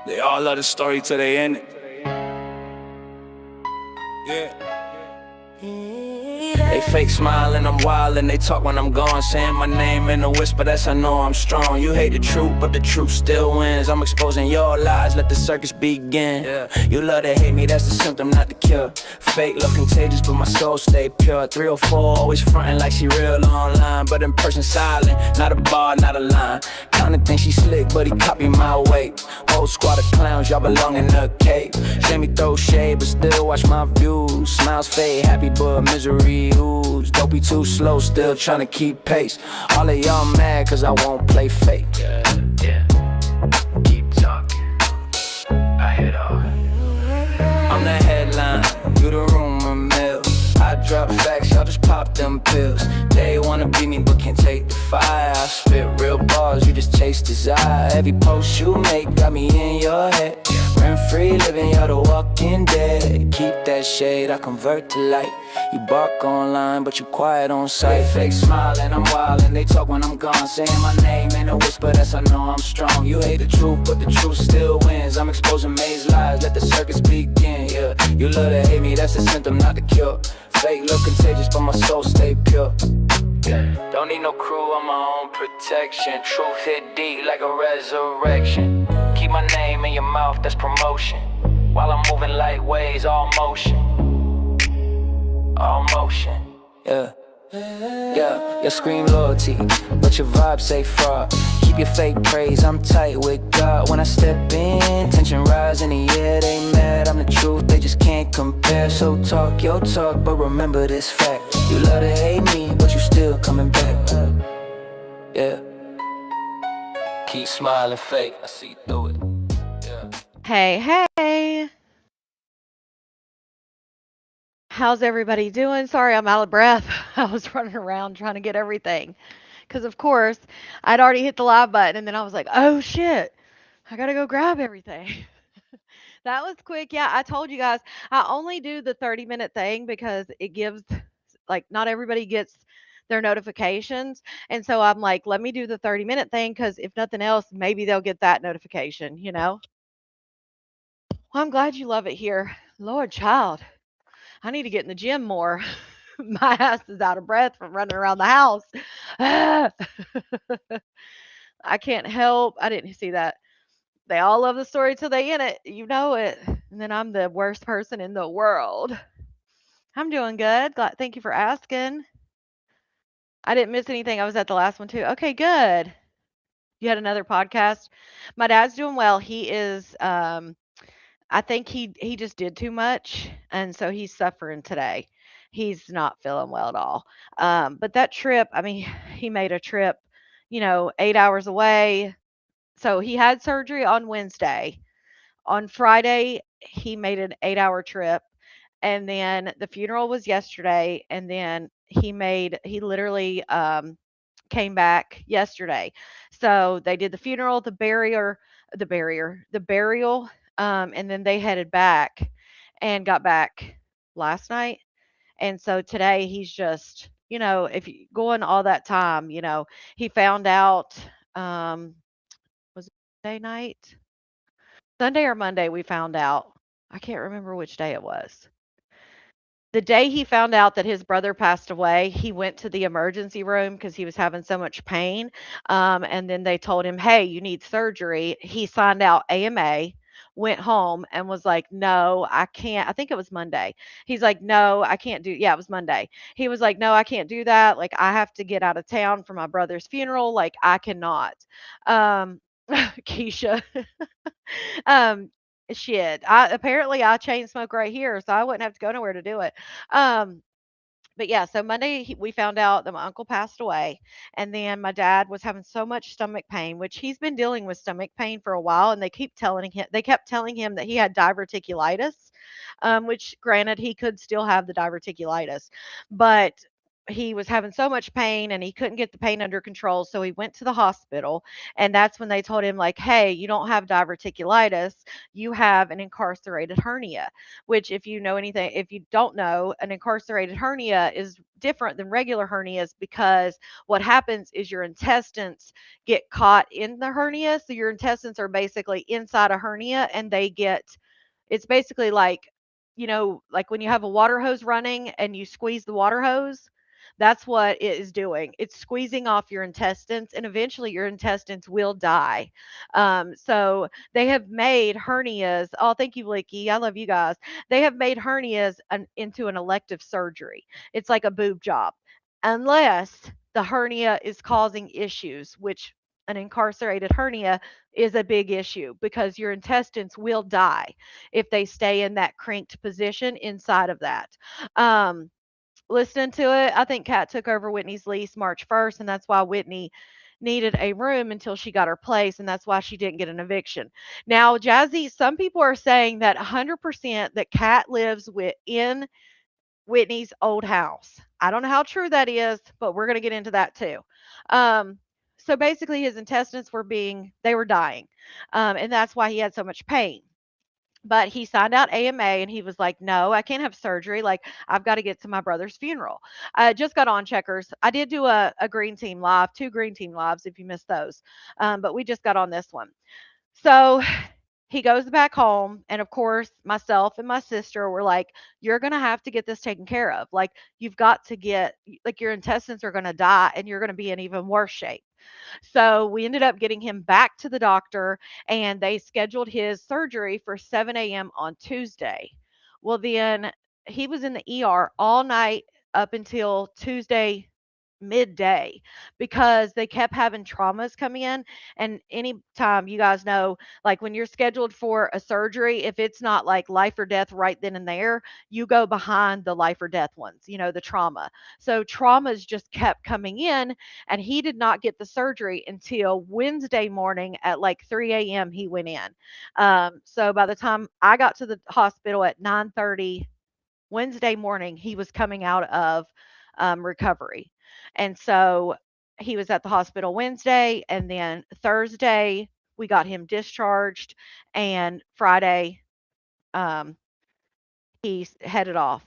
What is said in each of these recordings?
They all love the story till they end it. Yeah. They fake smiling, I'm wildin'. They talk when I'm gone, saying my name in a whisper, that's I know I'm strong. You hate the truth, but the truth still wins. I'm exposing your lies, let the circus begin. You love to hate me, that's the symptom, not the cure. Fake look contagious, but my soul stay pure. 304, always frontin' like she real online, but in person silent, not a bar, not a line. Kinda think she slick, but he copy my way. Whole squad of clowns, y'all belong in a cave. Jamie throw shade, but still watch my views. Smiles fade, happy but misery ooze. Don't be too slow, still tryna keep pace. All of y'all mad cause I won't play fake. Yeah. Keep talking, I hit off. I'm the headline, you the rumor mill. I drop facts, y'all just pop them pills. They wanna be me but can't take the fire. I spit real bars, you just chase desire. Every post you make got me in your head. Rent free living, you're the walking dead. Keep that shade, I convert to light. You bark online, but you quiet on sight. Fake smiling, I'm wildin'. They talk when I'm gone, saying my name in a whisper, that's I know I'm strong. You hate the truth, but the truth still wins. I'm exposing maze lies, let the circus begin. Yeah, you love to hate me, that's the symptom, not the cure. Fake look contagious, but my soul stay pure. Don't need no crew, I'm my own protection. Truth hit deep like a resurrection. Keep my name in your mouth, that's promotion. While I'm moving like waves, all motion. All motion, yeah. You scream loyalty, but your vibe say fraud. Keep your fake praise, I'm tight with God. When I step in, tension rise in the air. They mad, I'm the truth, they just can't compare. So talk your talk, but remember this fact. You love to hate me, but you still coming back. Yeah. Keep smiling fake, I see through it. Yeah. Hey, how's everybody doing? Sorry, I'm out of breath. I was running around trying to get everything. Because, of course, I'd already hit the live button and then I was like, oh shit, I gotta go grab everything. That was quick. Yeah, I told you guys I only do the 30-minute thing because it gives, like, not everybody gets their notifications. And so I'm like, let me do the 30-minute thing because if nothing else, maybe they'll get that notification. Well, I'm glad you love it here. Lord, child. I need to get in the gym more. My ass is out of breath from running around the house. I can't help. I didn't see that. They all love the story till they in it. You know it. And then I'm the worst person in the world. I'm doing good. Thank you for asking. I didn't miss anything. I was at the last one too. Okay, good. You had another podcast. My dad's doing well. He is I think he just did too much, and so he's suffering today. He's not feeling well at all. But that trip, I mean, he made a trip, 8 hours away. So he had surgery on Wednesday. On Friday, he made an 8-hour trip, and then the funeral was yesterday, and then he literally came back yesterday. So they did the funeral, the burial, and then they headed back and got back last night. And so today he's just, if you going all that time, he found out, um, was it Monday night? Sunday or Monday we found out. I can't remember which day it was. The day he found out that his brother passed away, he went to the emergency room because he was having so much pain. And then they told him, hey, you need surgery. He signed out AMA, went home, and was like, no, I can't. I think it was Monday. He's like, no, I can't do. Yeah, it was Monday. He was like, no, I can't do that. Like, I have to get out of town for my brother's funeral. Like, I cannot. Keisha. Um, shit. I chain smoke right here, so I wouldn't have to go nowhere to do it. Um, but yeah, so Monday we found out that my uncle passed away, and then my dad was having so much stomach pain, which he's been dealing with stomach pain for a while, and they kept telling him that he had diverticulitis, which granted he could still have the diverticulitis, but he was having so much pain and he couldn't get the pain under control. So he went to the hospital. And that's when they told him, like, hey, you don't have diverticulitis, you have an incarcerated hernia. Which, if you know anything, if you don't know, an incarcerated hernia is different than regular hernias because what happens is your intestines get caught in the hernia. So your intestines are basically inside a hernia and they get, it's basically like, like when you have a water hose running and you squeeze the water hose, that's what it is doing. It's squeezing off your intestines, and eventually your intestines will die. So they have made hernias. Oh, thank you, Licky. I love you guys. They have made hernias into an elective surgery. It's like a boob job, unless the hernia is causing issues, which an incarcerated hernia is a big issue because your intestines will die if they stay in that cranked position inside of that. Um, Listening to it, I think Kat took over Whitney's lease March 1st, and that's why Whitney needed a room until she got her place, and that's why she didn't get an eviction. Now, Jazzy, some people are saying that 100% that Kat lives in Whitney's old house. I don't know how true that is, but we're going to get into that too. Um, so basically, his intestines they were dying, and that's why he had so much pain. But he signed out AMA and he was like, no, I can't have surgery. Like, I've got to get to my brother's funeral. I just got on Checkers. I did do a Green Team Live, 2 Green Team Lives if you missed those. But we just got on this one. So he goes back home. And of course, myself and my sister were like, you're going to have to get this taken care of. Like, you've got to like, your intestines are going to die and you're going to be in even worse shape. So we ended up getting him back to the doctor and they scheduled his surgery for 7 a.m. on Tuesday. Well, then he was in the ER all night up until Tuesday midday because they kept having traumas come in. And anytime, you guys know, like when you're scheduled for a surgery, if it's not like life or death right then and there, you go behind the life or death ones, the trauma. So traumas just kept coming in, and he did not get the surgery until Wednesday morning at like 3 a.m. He went in. So by the time I got to the hospital at 9:30 Wednesday morning, he was coming out of recovery. And so he was at the hospital Wednesday, and then Thursday, we got him discharged, and Friday, um, he's headed off,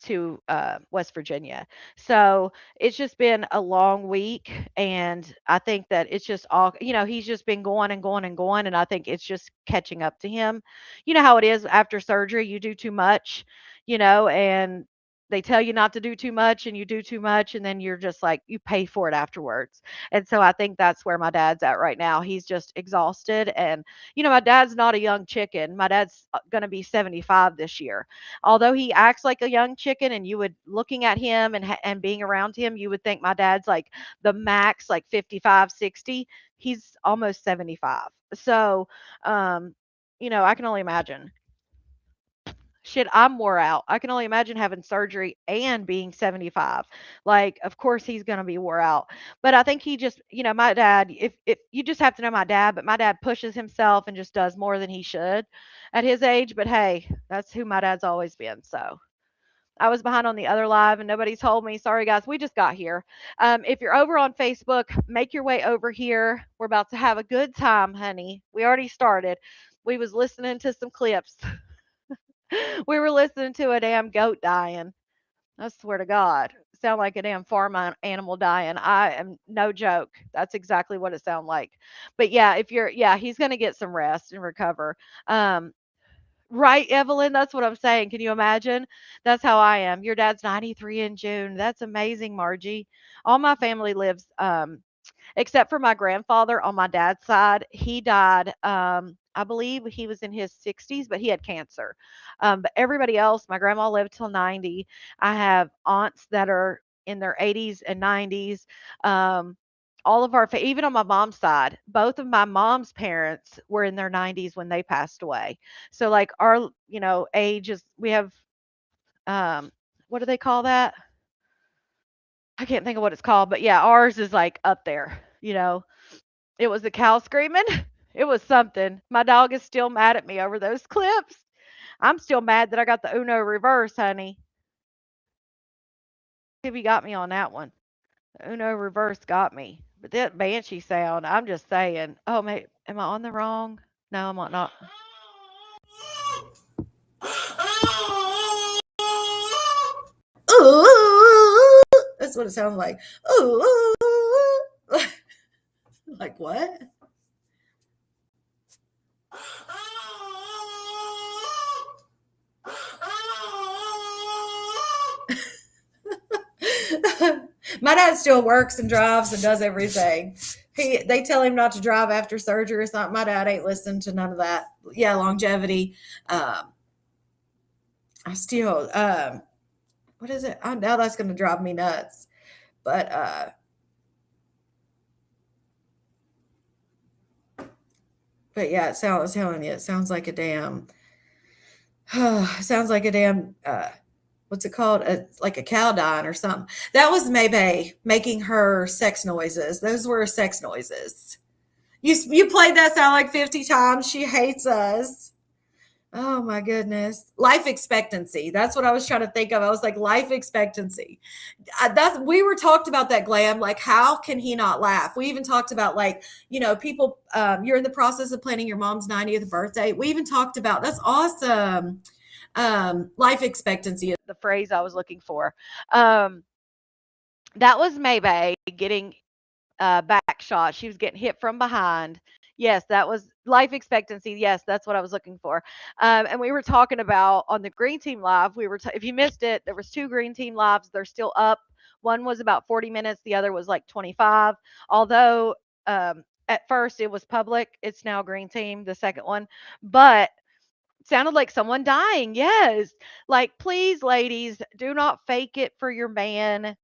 to West Virginia. So it's just been a long week. And I think that it's just all, he's just been going and going and going. And I think it's just catching up to him. You know how it is after surgery, you do too much, and they tell you not to do too much and you do too much. And then you're just like, you pay for it afterwards. And so I think that's where my dad's at right now. He's just exhausted. And, my dad's not a young chicken. My dad's going to be 75 this year. Although he acts like a young chicken, and you would, looking at him and being around him, you would think my dad's like the max, like 55, 60. He's almost 75. So, I can only imagine. Shit, I'm wore out. I can only imagine having surgery and being 75. Like, of course he's gonna be wore out. But I think he just, my dad, if you just have to know my dad, but my dad pushes himself and just does more than he should at his age. But hey, that's who my dad's always been. So I was behind on the other live and nobody told me. Sorry guys, we just got here. If you're over on Facebook, make your way over here. We're about to have a good time, honey. We already started. We was listening to some clips. We were listening to a damn goat dying. I swear to God, sound like a damn farm animal dying. I am no joke. That's exactly what it sounded like. But yeah, yeah, he's gonna get some rest and recover. Um, right, Evelyn? That's what I'm saying. Can you imagine? That's how I am. Your dad's 93 in June. That's amazing, Margie. All my family lives except for my grandfather on my dad's side. He died, I believe he was in his 60s, but he had cancer. But everybody else, my grandma lived till 90. I have aunts that are in their 80s and 90s. All of even on my mom's side, both of my mom's parents were in their 90s when they passed away. So like our, age is, we have, um, what do they call that? I can't think of what it's called, but yeah, ours is like up there, It was the cow screaming. It was something. My dog is still mad at me over those clips. I'm still mad that I got the Uno reverse, honey. He got me on that one. Uno reverse got me. But that banshee sound, I'm just saying. Oh, am I on the wrong? No, I'm not. Ooh, that's what it sounds like. Ooh, like what? My dad still works and drives and does everything. They tell him not to drive after surgery or something. My dad ain't listening to none of that. Yeah, longevity. I still what is it? Oh, now that's gonna drive me nuts. But yeah, it sounds telling you, it sounds like a damn sounds like a damn what's it called? Like a cow dying or something. That was Maybay making her sex noises. Those were sex noises. You played that sound like 50 times. She hates us. Oh my goodness. Life expectancy. That's what I was trying to think of. I was like, life expectancy. We were talked about that, Glam. Like, how can he not laugh? We even talked about, like, people, you're in the process of planning your mom's 90th birthday. We even talked about, that's awesome. Life expectancy. The phrase I was looking for. That was Maybay getting back shot. She was getting hit from behind. Yes, that was life expectancy. Yes, that's what I was looking for. And we were talking about on the Green Team Live. If you missed it, there was 2 Green Team Lives. They're still up. One was about 40 minutes. The other was like 25. Although at first it was public, it's now Green Team, the second one. But sounded like someone dying. Yes. Like, please, ladies, do not fake it for your man.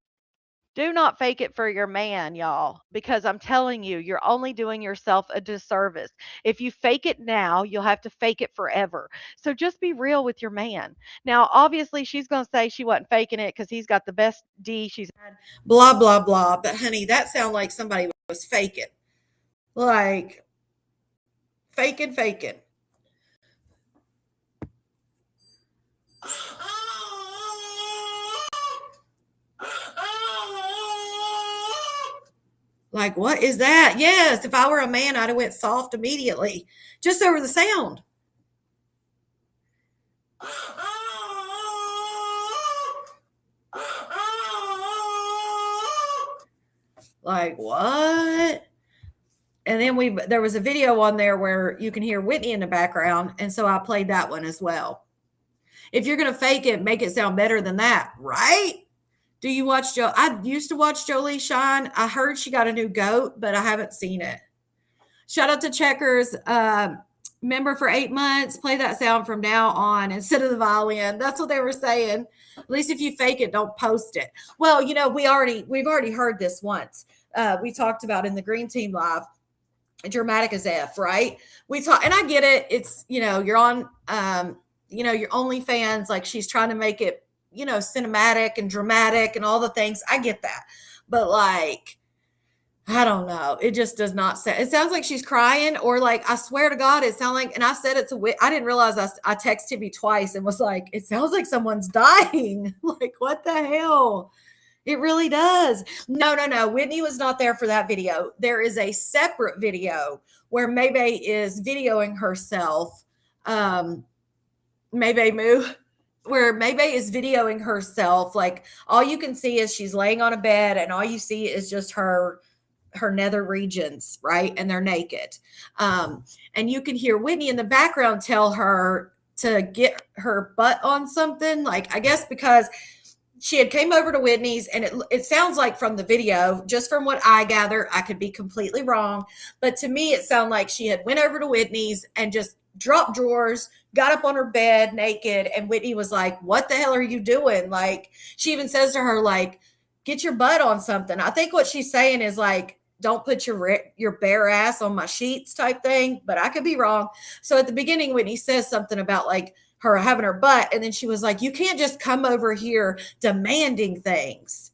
Do not fake it for your man, y'all, because I'm telling you, you're only doing yourself a disservice. If you fake it now, you'll have to fake it forever. So just be real with your man. Now, obviously, she's going to say she wasn't faking it because he's got the best D she's had. Blah, blah, blah. But, honey, that sounded like somebody was faking. Like, faking. Like, what is that? Yes, if I were a man, I'd have went soft immediately, just over the sound. Like, what? And then there was a video on there where you can hear Whitney in the background, and so I played that one as well. If you're going to fake it, make it sound better than that, right? Do you watch Joe? I used to watch Jolie Shine. I heard she got a new goat, but I haven't seen it. Shout out to Checkers, member for 8 months. Play that sound from now on instead of the violin. That's what they were saying. At least if you fake it, don't post it. Well, we've already heard this once. We talked about in the Green Team Live. Dramatic as F, right? And I get it. It's, you're on, your OnlyFans. Like, she's trying to make it, cinematic and dramatic and all the things. I get that. But, like, I don't know. It just does not sound. It sounds like she's crying, or, like, I swear to God, it sounds like, and I said it to I didn't realize I texted me twice and was like, it sounds like someone's dying. Like, what the hell? It really does. No. Whitney was not there for that video. There is a separate video where Maybay is videoing herself. Maybay Moo. Where Maybay is videoing herself. Like, all you can see is she's laying on a bed, and all you see is just her nether regions, right? And they're naked. And you can hear Whitney in the background tell her to get her butt on something. Like, I guess because she had came over to Whitney's, and it sounds like from the video, just from what I gather, I could be completely wrong, but to me, it sounded like she had went over to Whitney's and just dropped drawers, got up on her bed naked, and Whitney was like, what the hell are you doing? Like, she even says to her, like, get your butt on something. I think what she's saying is, like, don't put your bare ass on my sheets type thing, but I could be wrong. So at the beginning, Whitney says something about, like, her having her butt, and then she was like, you can't just come over here demanding things.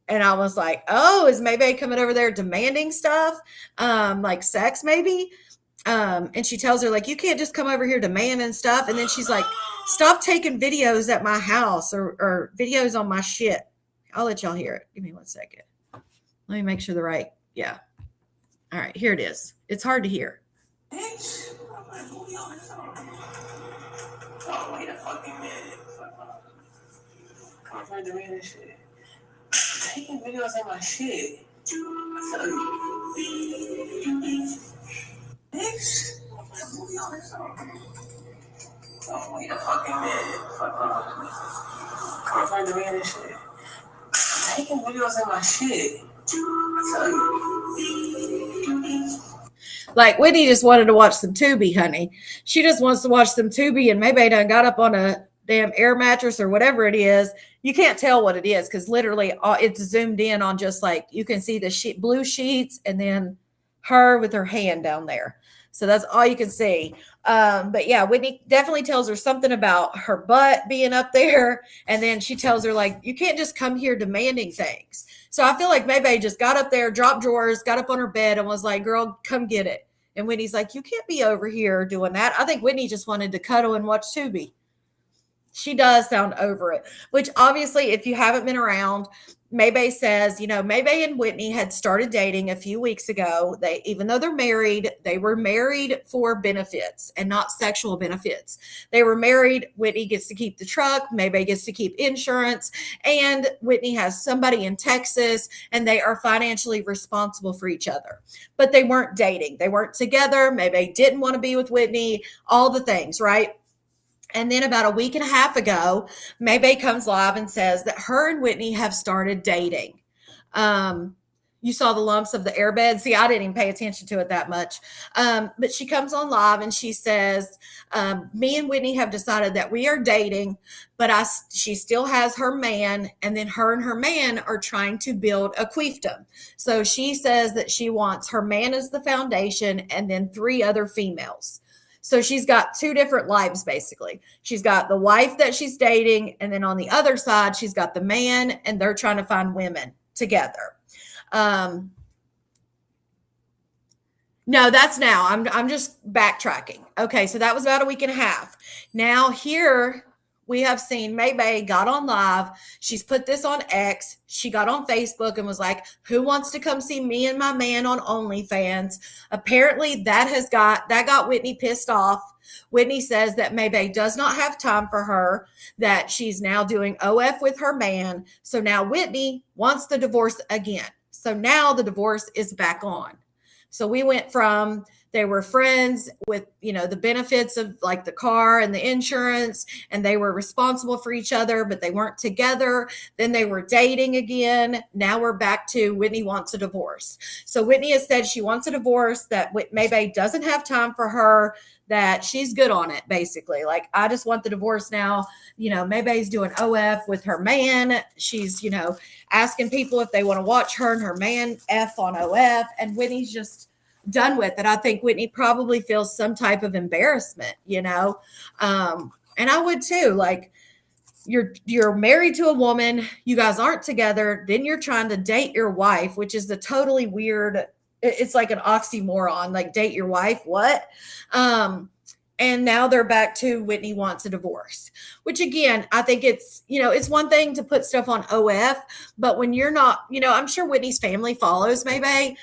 And I was like, oh, is Maybay coming over there demanding stuff? Like sex maybe? And she tells her, like, you can't just come over here demanding stuff. And then she's like, stop taking videos at my house or videos on my shit. I'll let y'all hear it. Give me 1 second. Let me make sure the right. Yeah. All right, here it is. It's hard to hear. Bitch. Oh, wait a fucking minute. Come on, to me and shit. Taking videos of my shit. I tell you. Bitch. Oh, wait a fucking minute. Come on, to me and shit. Taking videos of my shit. I tell you. Like Whitney just wanted to watch some Tubi, honey. She just wants to watch some Tubi, and maybe done got up on a damn air mattress or whatever it is. You can't tell what it is because literally it's zoomed in on just like you can see the blue sheets and then her with her hand down there. So that's all you can see. But yeah, Whitney definitely tells her something about her butt being up there. And then she tells her, like, you can't just come here demanding things. So I feel like maybe just got up there, dropped drawers, got up on her bed and was like, girl, come get it. And Whitney's like, you can't be over here doing that. I think Whitney just wanted to cuddle and watch Tubi. She does sound over it, which obviously, if you haven't been around, Maybay says, Maybay and Whitney had started dating a few weeks ago. Even though they're married, they were married for benefits and not sexual benefits. They were married. Whitney gets to keep the truck. Maybay gets to keep insurance. And Whitney has somebody in Texas, and they are financially responsible for each other. But they weren't dating. They weren't together. Maybay didn't want to be with Whitney. All the things, right? And then about a week and a half ago, Maybay comes live and says that her and Whitney have started dating. You saw the lumps of the airbed. See, I didn't even pay attention to it that much. But she comes on live and she says, me and Whitney have decided that we are dating, but she still has her man. And then her and her man are trying to build a queefdom. So she says that she wants her man as the foundation and then 3 other females. So she's got 2 different lives, basically. She's got the wife that she's dating, and then on the other side, she's got the man, and they're trying to find women together. No, that's now. I'm just backtracking. Okay, so that was about a week and a half. Now here we have seen Maybay got on live. She's put this on X. She got on Facebook and was like, who wants to come see me and my man on OnlyFans? Apparently that got Whitney pissed off. Whitney says that Maybay does not have time for her, that she's now doing OF with her man. So now Whitney wants the divorce again. So now the divorce is back on. So we went from they were friends with, the benefits of like the car and the insurance, and they were responsible for each other, but they weren't together. Then they were dating again. Now we're back to Whitney wants a divorce. So Whitney has said she wants a divorce, that Maybay doesn't have time for her, that she's good on it, basically. Like, I just want the divorce now. Maybay's doing OF with her man. She's, asking people if they want to watch her and her man F on OF, and Whitney's just done with it. I think Whitney probably feels some type of embarrassment, and I would too. Like, you're married to a woman, you guys aren't together, then you're trying to date your wife, which is the totally weird. It's like an oxymoron, like date your wife, what? And now they're back to Whitney wants a divorce, which again, I think it's, it's one thing to put stuff on OF, but when you're not, I'm sure Whitney's family follows Maybay.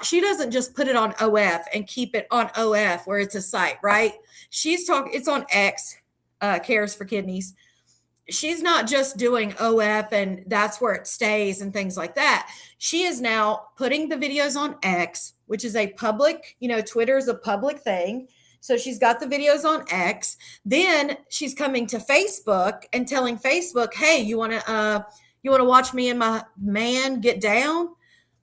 She doesn't just put it on OF and keep it on OF where it's a site, right? It's on X, Cares for Kidneys. She's not just doing OF and that's where it stays and things like that. She is now putting the videos on X, which is a public, Twitter is a public thing. So she's got the videos on X. Then she's coming to Facebook and telling Facebook, hey, you want to watch me and my man get down?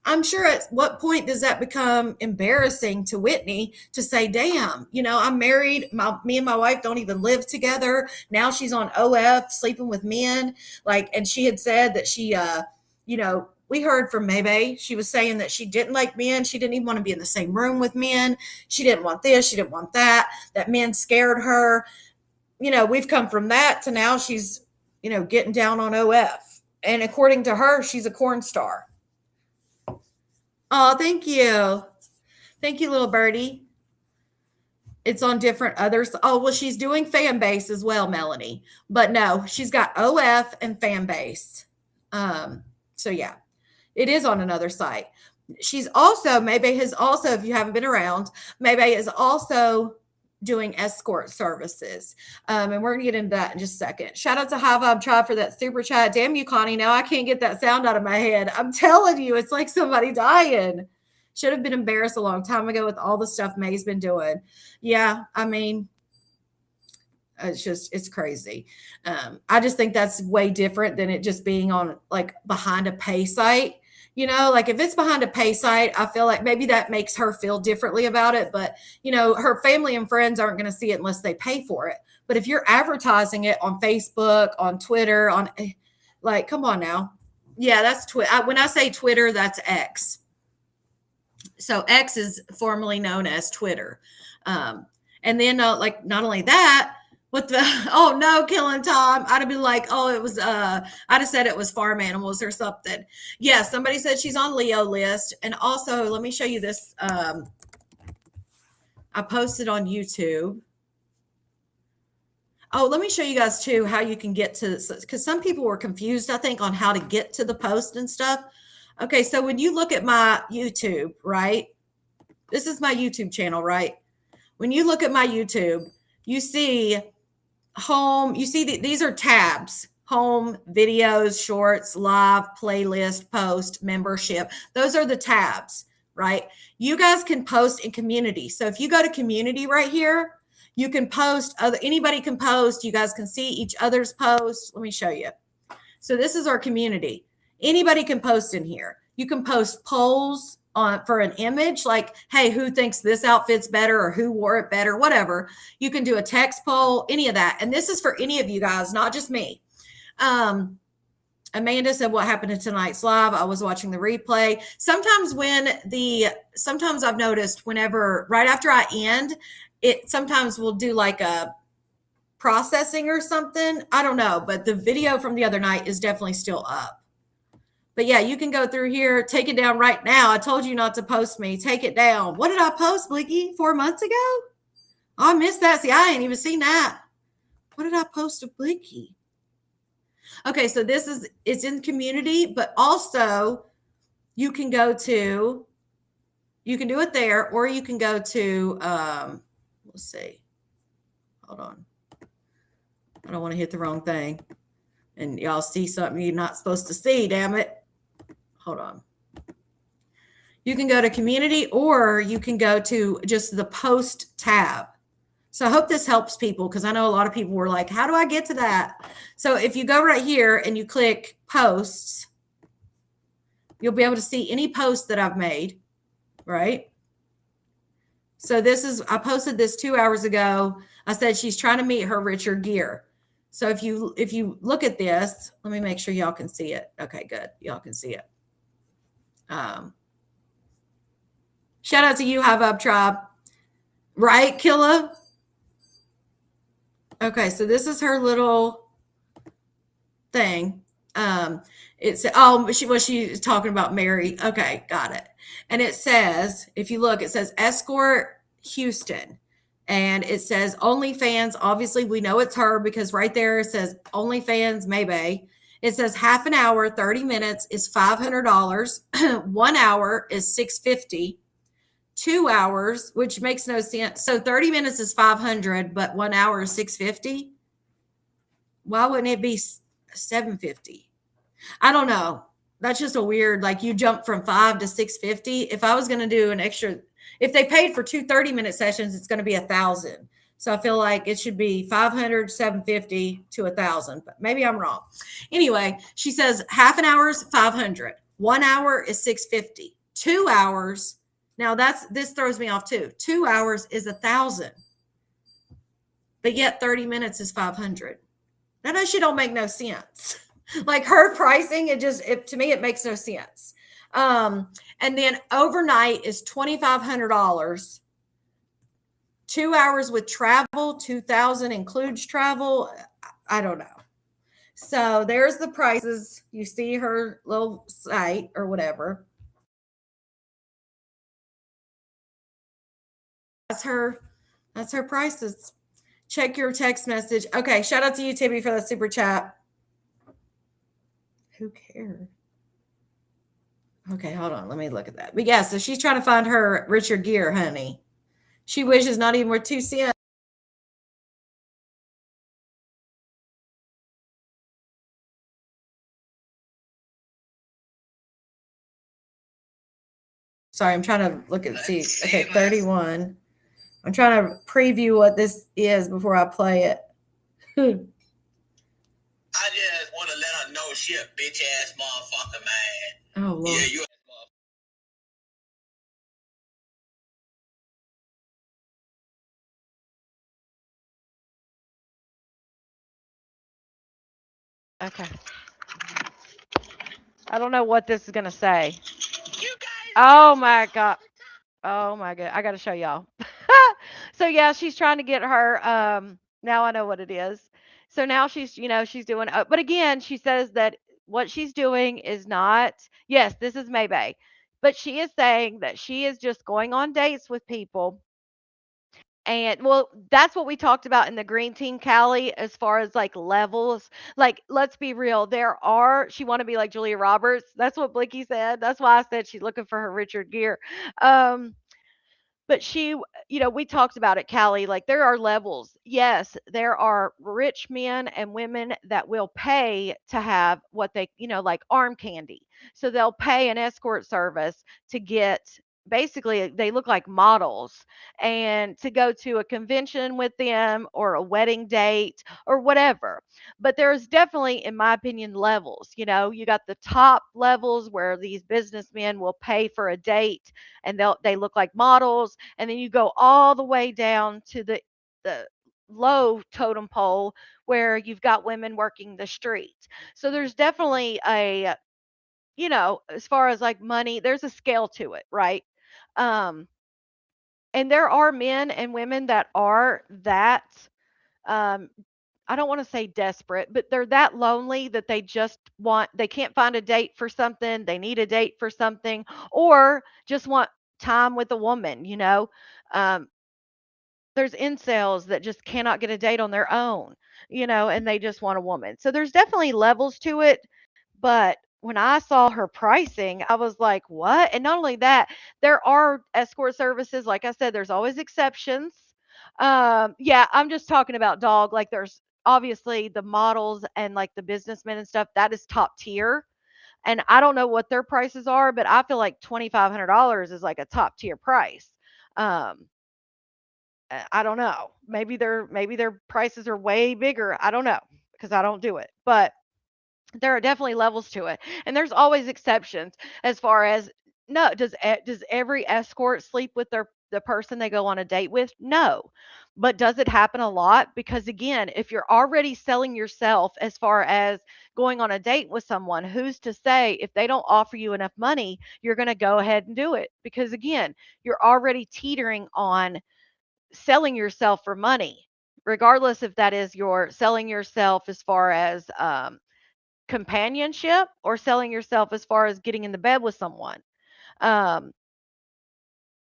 I'm sure at what point does that become embarrassing to Whitney to say, damn, I'm married. Me and my wife don't even live together. Now she's on OF, sleeping with men. And she had said that she, we heard from Maybay. She was saying that she didn't like men. She didn't even want to be in the same room with men. She didn't want this. She didn't want that men scared her. We've come from that to now she's, getting down on OF. And according to her, she's a corn star. Oh, thank you. Thank you, little birdie. It's on different others. Oh, well, she's doing fan base as well, Melanie. But no, she's got OF and fan base. So yeah, it is on another site. She's also, Maybe has also, if you haven't been around, Maybe is also doing escort services. And we're gonna get into that in just a second. Shout out to High Vibe Tribe for that super chat. Damn you, Connie. Now I can't get that sound out of my head. I'm telling you, it's like somebody dying. Should have been embarrassed a long time ago with all the stuff May's been doing. Yeah, I mean, it's crazy. I just think that's way different than it just being on like behind a pay site. You know, like if it's behind a pay site, I feel like maybe that makes her feel differently about it. But, you know, her family and friends aren't going to see it unless they pay for it. But if you're advertising it on Facebook, on Twitter, like, come on now. Yeah, that's Twitter. When I say Twitter, that's X. So X is formerly known as Twitter. And then like, not only that, what the, oh no, Killing Tom. I'd have been like, oh, it was, I'd have said it was farm animals or something. Yeah, somebody said she's on Leo list. And also, let me show you this. I posted on YouTube. Oh, let me show you guys too how you can get to, because some people were confused, I think, on how to get to the post and stuff. Okay, so when you look at my YouTube, right? This is my YouTube channel, right? When you look at my YouTube, you see home, you see these are tabs: home, videos, shorts, live, playlist, post, membership. Those are the tabs, right? You guys can post in community. So if you go to community right here, you can post, anybody can post. You guys can see each other's posts. Let me show you. So this is our community. Anybody can post in here. You can post polls for an image, like, hey, who thinks this outfit's better, or who wore it better, whatever. You can do a text poll, any of that. And this is for any of you guys, not just me. Amanda said, what happened to tonight's live? I was watching the replay. Sometimes I've noticed whenever, right after I end, it sometimes will do like a processing or something. I don't know, but the video from the other night is definitely still up. But yeah, you can go through here, take it down right now. I told you not to post me. Take it down. What did I post, Blicky? 4 months ago? Oh, I missed that. See, I ain't even seen that. What did I post of Blicky? Okay, so it's in community, but also you can do it there, or you can go to, let's see. Hold on. I don't want to hit the wrong thing. And y'all see something you're not supposed to see, damn it. Hold on. You can go to community, or you can go to just the post tab. So I hope this helps people, because I know a lot of people were like, how do I get to that? So if you go right here and you click posts, you'll be able to see any post that I've made, right? So I posted this 2 hours ago. I said she's trying to meet her richer gear. So if you look at this, let me make sure y'all can see it. Okay, good. Y'all can see it. Shout out to you, High Vibe Tribe. Right, Killa? Okay, so this is her little thing. She's talking about Mary. Okay, got it. And it says, if you look, it says Escort Houston. And it says OnlyFans. Obviously, we know it's her, because right there it says OnlyFans, maybe. It says half an hour, 30 minutes is $500. 1 hour is $650. 2 hours, which makes no sense. So 30 minutes is $500, but 1 hour is $650. Why wouldn't it be $750? I don't know. That's just a weird, like, you jump from $5 to $650. If I was going to do an extra, if they paid for 2 30-minute sessions, it's going to be $1,000. So I feel like it should be $500, $750 to $1,000, but maybe I'm wrong. Anyway, she says half an hour is $500. 1 hour is $650. 2 hours. Now this throws me off too. 2 hours is $1,000, but yet 30 minutes is $500. That actually don't make no sense. Like her pricing, to me, it makes no sense. And then overnight is $2,500. 2 hours with travel, $2,000 includes travel. I don't know. So there's the prices. You see her little site or whatever. That's her prices. Check your text message. Okay, shout out to you, Tibby, for the super chat. Who cares? Okay, hold on. Let me look at that. But yeah, so she's trying to find her Richard Gere, honey. She wishes not even worth 2 cents. Sorry, I'm trying to look at see. Okay, 31. I'm trying to preview what this is before I play it. I just want to let her know she a bitch ass motherfucker, man. Oh Lord. Yeah, you. Okay. I don't know what this is gonna say. You guys. Oh my god. Oh my god. I gotta show y'all. So yeah, she's trying to get her. Now I know what it is. So now she's doing. But again, she says that what she's doing is not. Yes, this is Maybay, but she is saying that she is just going on dates with people. And well, that's what we talked about in the green team, Callie, as far as like levels. Like, let's be real. She want to be like Julia Roberts. That's what Blicky said. That's why I said she's looking for her Richard Gere. Um, but we talked about it, Callie. Like, there are levels. Yes, there are rich men and women that will pay to have what like arm candy. So they'll pay an escort service to get, basically, they look like models, and to go to a convention with them or a wedding date or whatever. But there's definitely, in my opinion, levels. You got the top levels where these businessmen will pay for a date, and they look like models, and then you go all the way down to the low totem pole where you've got women working the street. So there's definitely as far as like money, there's a scale to it, right? um and there are men and women that are that, um I don't want to say desperate, but they're that lonely that they can't find a date for something, they need a date for something, or just want time with a woman. Um, there's incels that just cannot get a date on their own, and they just want a woman. So there's definitely levels to it. But when I saw her pricing, I was like, what? And not only that, there are escort services. Like I said, there's always exceptions. Yeah, I'm just talking about dog. Like, there's obviously the models and like the businessmen and stuff. That is top tier. And I don't know what their prices are, but I feel like $2,500 is like a top tier price. Um, I don't know. Maybe their prices are way bigger. I don't know because I don't do it. But there are definitely levels to it, and there's always exceptions as far as, no, does every escort sleep with the person they go on a date with? No. But does it happen a lot? Because again, if you're already selling yourself as far as going on a date with someone, who's to say if they don't offer you enough money, you're going to go ahead and do it? Because again, you're already teetering on selling yourself for money, regardless if that is you're selling yourself as far as companionship, or selling yourself as far as getting in the bed with someone. Um,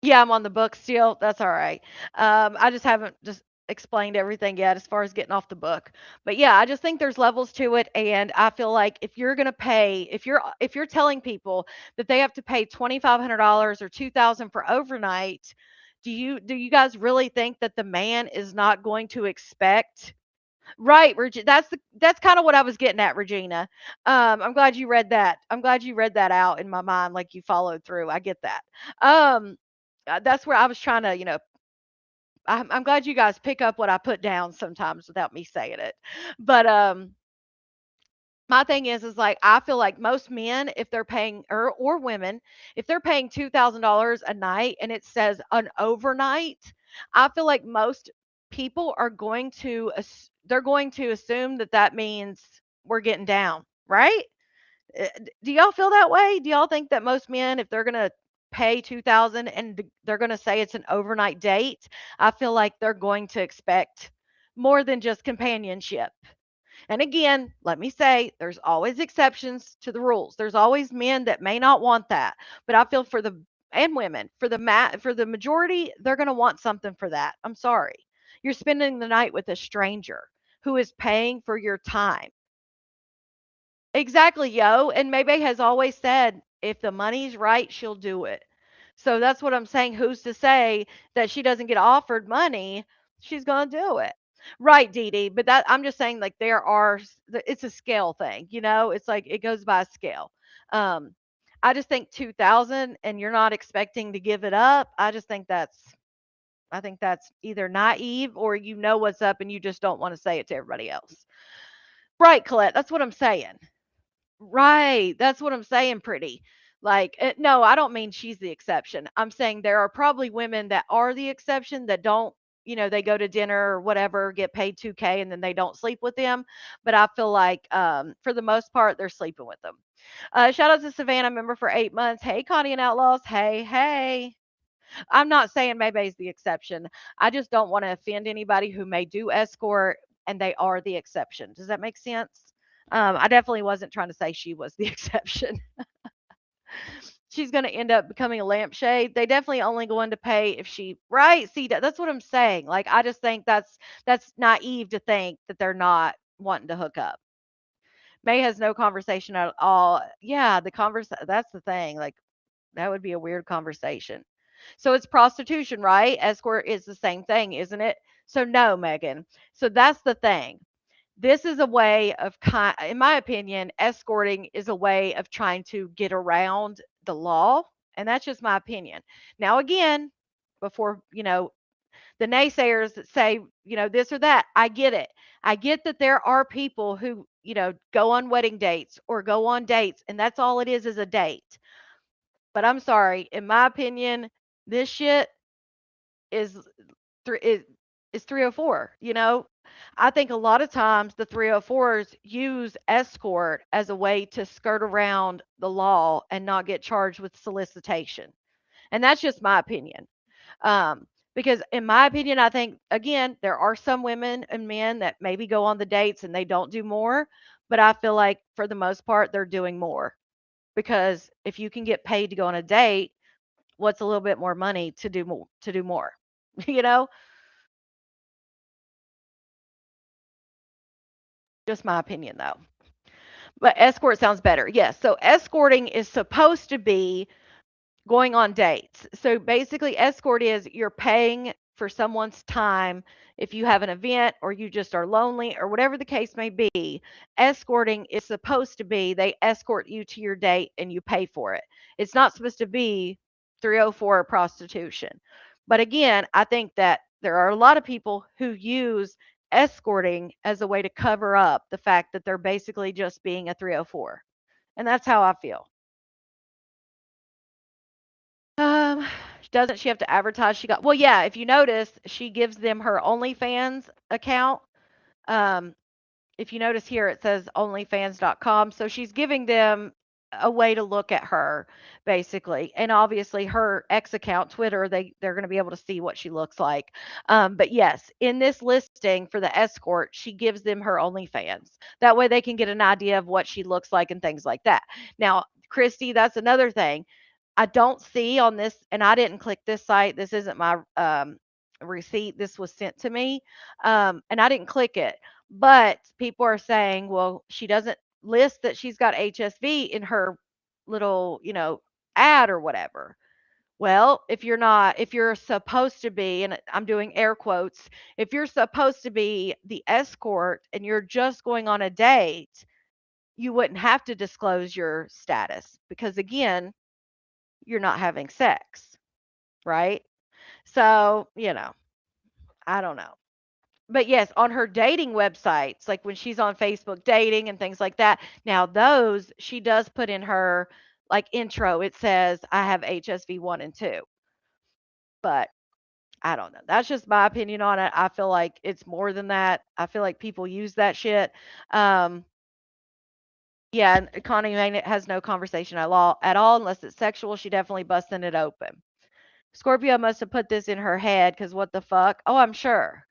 yeah, I'm on the book still. That's all right. I just haven't just explained everything yet as far as getting off the book. But yeah, I just think there's levels to it, and I feel like if you're gonna pay, if you're telling people that they have to pay $2,500 or 2,000 for overnight, do you guys really think that the man is not going to expect? Right, that's kind of what I was getting at, Regina. I'm glad you read that. I'm glad you read that out in my mind, like you followed through. I get that. Um, that's where I was trying to, I'm glad you guys pick up what I put down sometimes without me saying it. But my thing is like, I feel like most men, if they're paying, or women, if they're paying $2,000 a night and it says an overnight, I feel like most people are going to they're going to assume that that means we're getting down, right? Do y'all feel that way? Do y'all think that most men, if they're gonna pay 2,000 and they're gonna say it's an overnight date, I feel like they're going to expect more than just companionship. And again, let me say, there's always exceptions to the rules. There's always men that may not want that, but I feel and women, for the majority, they're going to want something for that. I'm sorry. You're spending the night with a stranger who is paying for your time. Exactly, yo. And Maybay has always said, if the money's right, she'll do it. So that's what I'm saying. Who's to say that she doesn't get offered money? She's gonna do it. Right, Dee Dee. But that I'm just saying, like, it's a scale thing, you know? It's like it goes by scale. Um, I just think 2,000 and you're not expecting to give it up. I think that's either naive or you know what's up and you just don't want to say it to everybody else. Right, Colette. That's what I'm saying. Right. That's what I'm saying, pretty. Like, no, I don't mean she's the exception. I'm saying there are probably women that are the exception that don't, they go to dinner or whatever, get paid 2K and then they don't sleep with them. But I feel like for the most part, they're sleeping with them. Shout out to Savannah, member for 8 months. Hey, Connie and Outlaws. Hey, hey. I'm not saying Maybay's the exception. I just don't want to offend anybody who may do escort and they are the exception. Does that make sense? I definitely wasn't trying to say she was the exception. She's going to end up becoming a lampshade. They definitely only going to pay if she right. See, that's what I'm saying. Like I just think that's naive to think that they're not wanting to hook up. May has no conversation at all. Yeah, that's the thing. Like that would be a weird conversation. So it's prostitution, right? Escort is the same thing, isn't it? So no, Megan. So that's the thing. This is a way of in my opinion, escorting is a way of trying to get around the law, and that's just my opinion. Now again, before, the naysayers that say, this or that, I get it. I get that there are people who, go on wedding dates or go on dates and that's all it is a date. But I'm sorry, in my opinion, this shit is three is 304, I think a lot of times the 304s use escort as a way to skirt around the law and not get charged with solicitation. And that's just my opinion. Because in my opinion, I think again, there are some women and men that maybe go on the dates and they don't do more, but I feel like for the most part they're doing more. Because if you can get paid to go on a date, what's a little bit more money to do more? you know? Just my opinion though. But escort sounds better. Yes. So escorting is supposed to be going on dates. So basically, escort is you're paying for someone's time if you have an event or you just are lonely or whatever the case may be. Escorting is supposed to be they escort you to your date and you pay for it. It's not supposed to be 304 prostitution. But again, I think that there are a lot of people who use escorting as a way to cover up the fact that they're basically just being a 304. And that's how I feel. Um, doesn't she have to advertise well, yeah, if you notice, she gives them her OnlyFans account. Um, if you notice here, it says onlyfans.com. So she's giving them a way to look at her, basically. And obviously her X account, Twitter, they're going to be able to see what she looks like. But yes, in this listing for the escort, she gives them her OnlyFans. That way they can get an idea of what she looks like and things like that. Now, Christy, that's another thing. I don't see on this, and I didn't click this site. This isn't my receipt. This was sent to me, and I didn't click it. But people are saying, well, she doesn't list that she's got HSV in her little, ad or whatever. Well, if you're supposed to be, and I'm doing air quotes, if you're supposed to be the escort and you're just going on a date, you wouldn't have to disclose your status because, again, you're not having sex, right? So, I don't know. But yes, on her dating websites, like when she's on Facebook dating and things like that, now those she does put in her like intro, it says, I have HSV 1 and 2. But I don't know. That's just my opinion on it. I feel like it's more than that. I feel like people use that shit. Yeah, and Connie Maynard has no conversation at all unless it's sexual. She definitely busting it open. Scorpio must have put this in her head because what the fuck? Oh, I'm sure.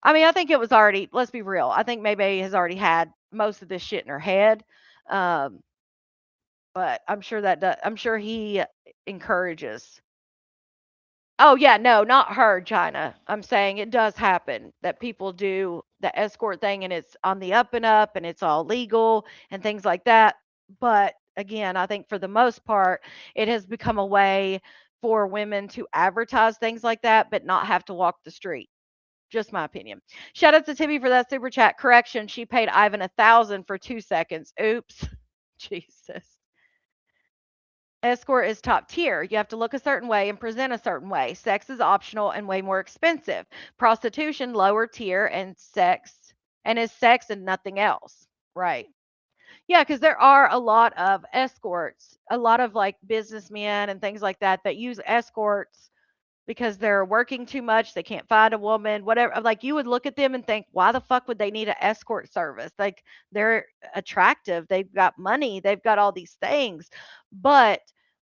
I mean, I think it was already, let's be real. I think maybe has already had most of this shit in her head. Um, but I'm sure he encourages. Oh, yeah, no, not her, China. I'm saying it does happen that people do the escort thing and it's on the up and up and it's all legal and things like that. But again, I think for the most part, it has become a way for women to advertise things like that, but not have to walk the street. Just my opinion. Shout out to Timmy for that super chat. Correction, she paid Ivan 1,000 for 2 seconds. Oops. Jesus. Escort is top tier. You have to look a certain way and present a certain way. Sex is optional and way more expensive. Prostitution, lower tier, and is sex and nothing else. Right. Yeah, because there are a lot of escorts, a lot of like businessmen and things like that that use escorts because they're working too much, they can't find a woman, whatever. Like you would look at them and think, why the fuck would they need an escort service? Like they're attractive, they've got money, they've got all these things. But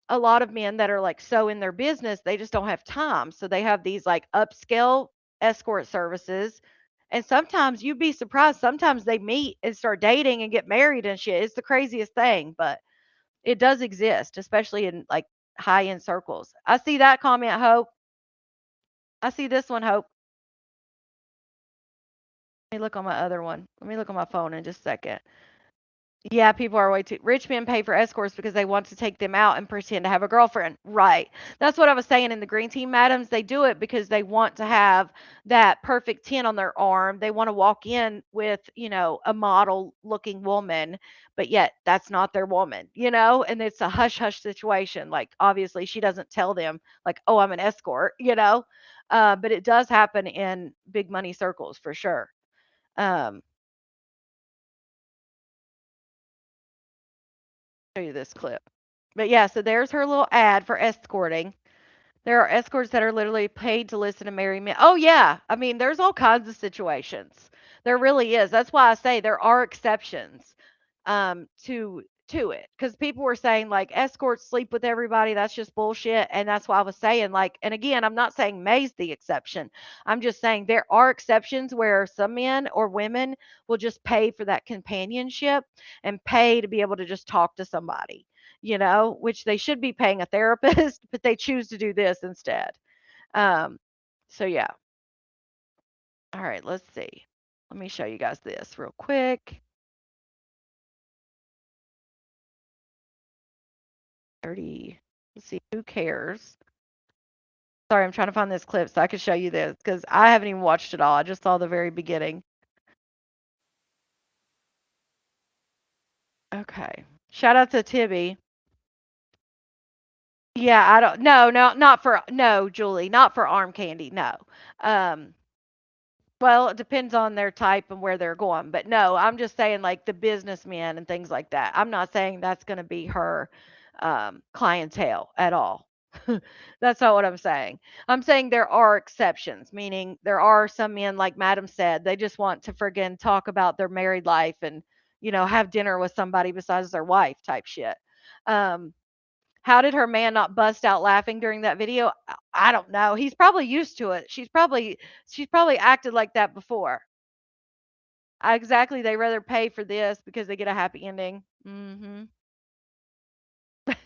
a lot of men that are like so in their business, they just don't have time. So they have these like upscale escort services. And sometimes you'd be surprised. Sometimes they meet and start dating and get married and shit. It's the craziest thing, but it does exist, especially in like high end circles. I see that comment, Hope. I see this one, Hope. Let me look on my other one. Let me look on my phone in just a second. Yeah, people are way too rich men pay for escorts because they want to take them out and pretend to have a girlfriend. Right. That's what I was saying in the green team, madams. They do it because they want to have that perfect 10 on their arm. They want to walk in with, a model looking woman, but yet that's not their woman, and it's a hush hush situation. Like obviously she doesn't tell them like, oh, I'm an escort, but it does happen in big money circles for sure. Um, show you this clip. But yeah, so there's her little ad for escorting. There are escorts that are literally paid to listen to marry men. Oh yeah, I mean, there's all kinds of situations. There really is. That's why I say there are exceptions to it because people were saying like escorts sleep with everybody. That's just bullshit, and that's why I was saying like. And again, I'm not saying May's the exception. I'm just saying there are exceptions where some men or women will just pay for that companionship and pay to be able to just talk to somebody, which they should be paying a therapist, but they choose to do this instead. Um, so yeah. All right, let's see. Let me show you guys this real quick. 30. Let's see. Who cares? Sorry, I'm trying to find this clip so I can show you this because I haven't even watched it all. I just saw the very beginning. Okay. Shout out to Tibby. Yeah, I don't. No, no, not for no, Julie, not for arm candy. No. Um, Well, it depends on their type and where they're going. But no, I'm just saying like the businessmen and things like that. I'm not saying that's going to be her clientele at all. That's not what I'm saying. I'm saying there are exceptions, meaning there are some men, like Madam said, they just want to friggin' talk about their married life and, have dinner with somebody besides their wife type shit. Um, how did her man not bust out laughing during that video? I don't know. He's probably used to it. She's probably acted like that before. Exactly. They rather pay for this because they get a happy ending. Mhm.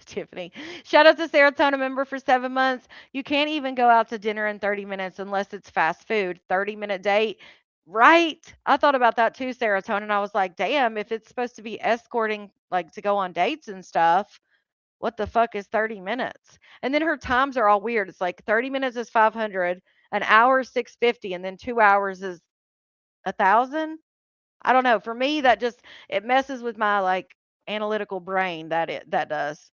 Tiffany. Shout out to Serotonin member for 7 months. You can't even go out to dinner in 30 minutes unless it's fast food. 30-minute date. Right. I thought about that too, Serotonin. I was like, damn, if it's supposed to be escorting like to go on dates and stuff, what the fuck is 30 minutes? And then her times are all weird. It's like 30 minutes is 500, an hour is 650, and then 2 hours is 1,000. I don't know. For me, that just it messes with my like analytical brain that does.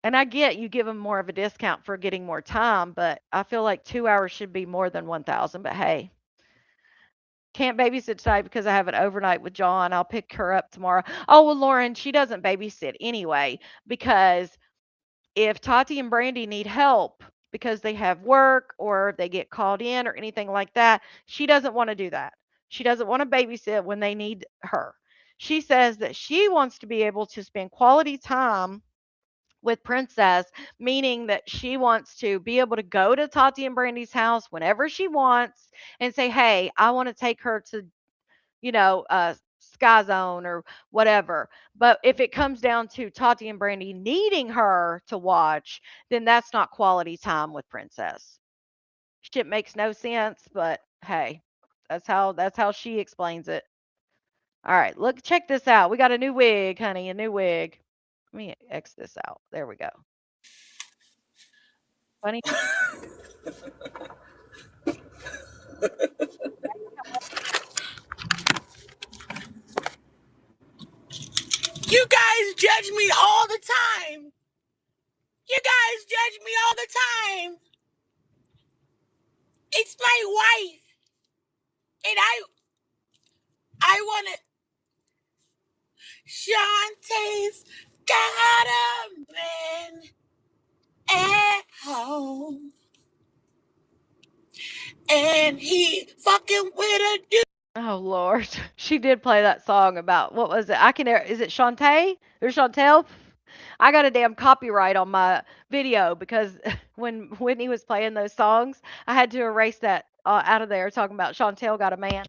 And I get you give them more of a discount for getting more time, but I feel like 2 hours should be more than 1,000. But hey, can't babysit tonight because I have an overnight with John. I'll pick her up tomorrow. Oh, well, Lauren, she doesn't babysit anyway because if Tati and Brandy need help because they have work or they get called in or anything like that, she doesn't want to do that. She doesn't want to babysit when they need her. She says that she wants to be able to spend quality time with Princess, meaning that she wants to be able to go to Tati and Brandy's house whenever she wants and say, "Hey, I want to take her to Sky Zone or whatever." But if it comes down to Tati and Brandy needing her to watch, then that's not quality time with Princess. Shit makes no sense, but hey. That's how she explains it. All right, look, check this out. We got a new wig, honey, a new wig. Let me X this out. There we go. Funny. You guys judge me all the time. You guys judge me all the time. It's my wife. And I want to. Shantae's got a man at home. And he fucking with a dude. Oh Lord, she did play that song about what was it? Is it Shantae or Chantel? I got a damn copyright on my video because when Whitney was playing those songs, I had to erase that out of there talking about Chantel got a man.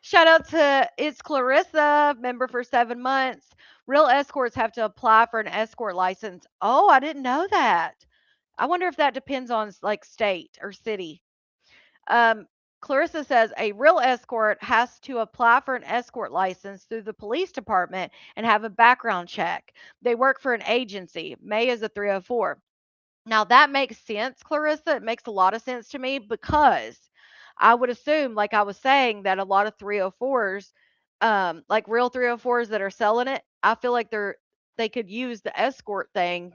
Shout out to It's Clarissa, member for 7 months. Real escorts have to apply for an escort license. Oh, I didn't know that. I wonder if that depends on like state or city. Um, Clarissa says a real escort has to apply for an escort license through the police department and have a background check. They work for an agency. May is a 304. Now that makes sense, Clarissa. It makes a lot of sense to me because I would assume, like I was saying, that a lot of 304s, like real 304s that are selling it, I feel like they could use the escort thing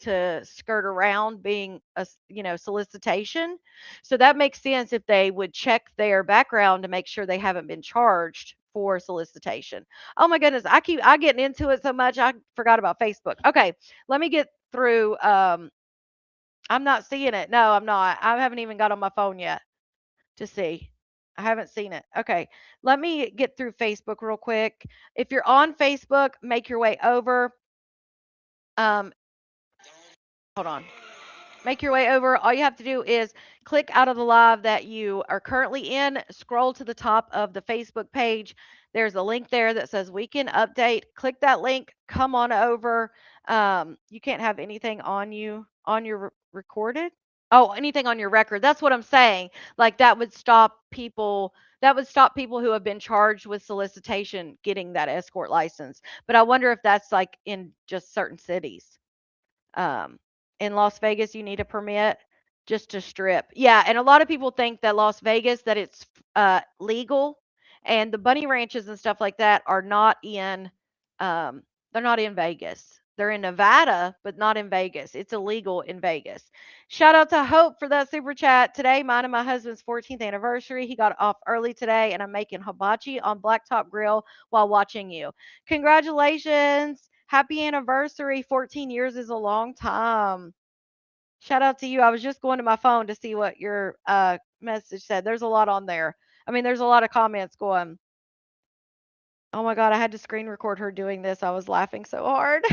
to skirt around being solicitation. So that makes sense if they would check their background to make sure they haven't been charged for solicitation. Oh my goodness, I getting into it so much I forgot about Facebook. Okay, let me get through. I'm not seeing it. No, I'm not. I haven't even got on my phone yet to see. I haven't seen it. Okay. Let me get through Facebook real quick. If you're on Facebook, make your way over. Um, hold on. Make your way over. All you have to do is click out of the live that you are currently in, scroll to the top of the Facebook page. There's a link there that says weekend update. Click that link, come on over. You can't have anything on you on your recorded. Oh, anything on your record. That's what I'm saying. Like that would stop people who have been charged with solicitation getting that escort license. But I wonder if that's like in just certain cities. Um, in Las Vegas, you need a permit just to strip. Yeah, and a lot of people think that Las Vegas that it's legal, and the bunny ranches and stuff like that are not in. They're not in Vegas. They're in Nevada, but not in Vegas. It's illegal in Vegas. Shout out to Hope for that super chat. Today, mine and my husband's 14th anniversary. He got off early today, and I'm making hibachi on Blacktop Grill while watching you. Congratulations. Happy anniversary. 14 years is a long time. Shout out to you. I was just going to my phone to see what your message said. There's a lot on there. I mean, there's a lot of comments going. Oh my God, I had to screen record her doing this. I was laughing so hard.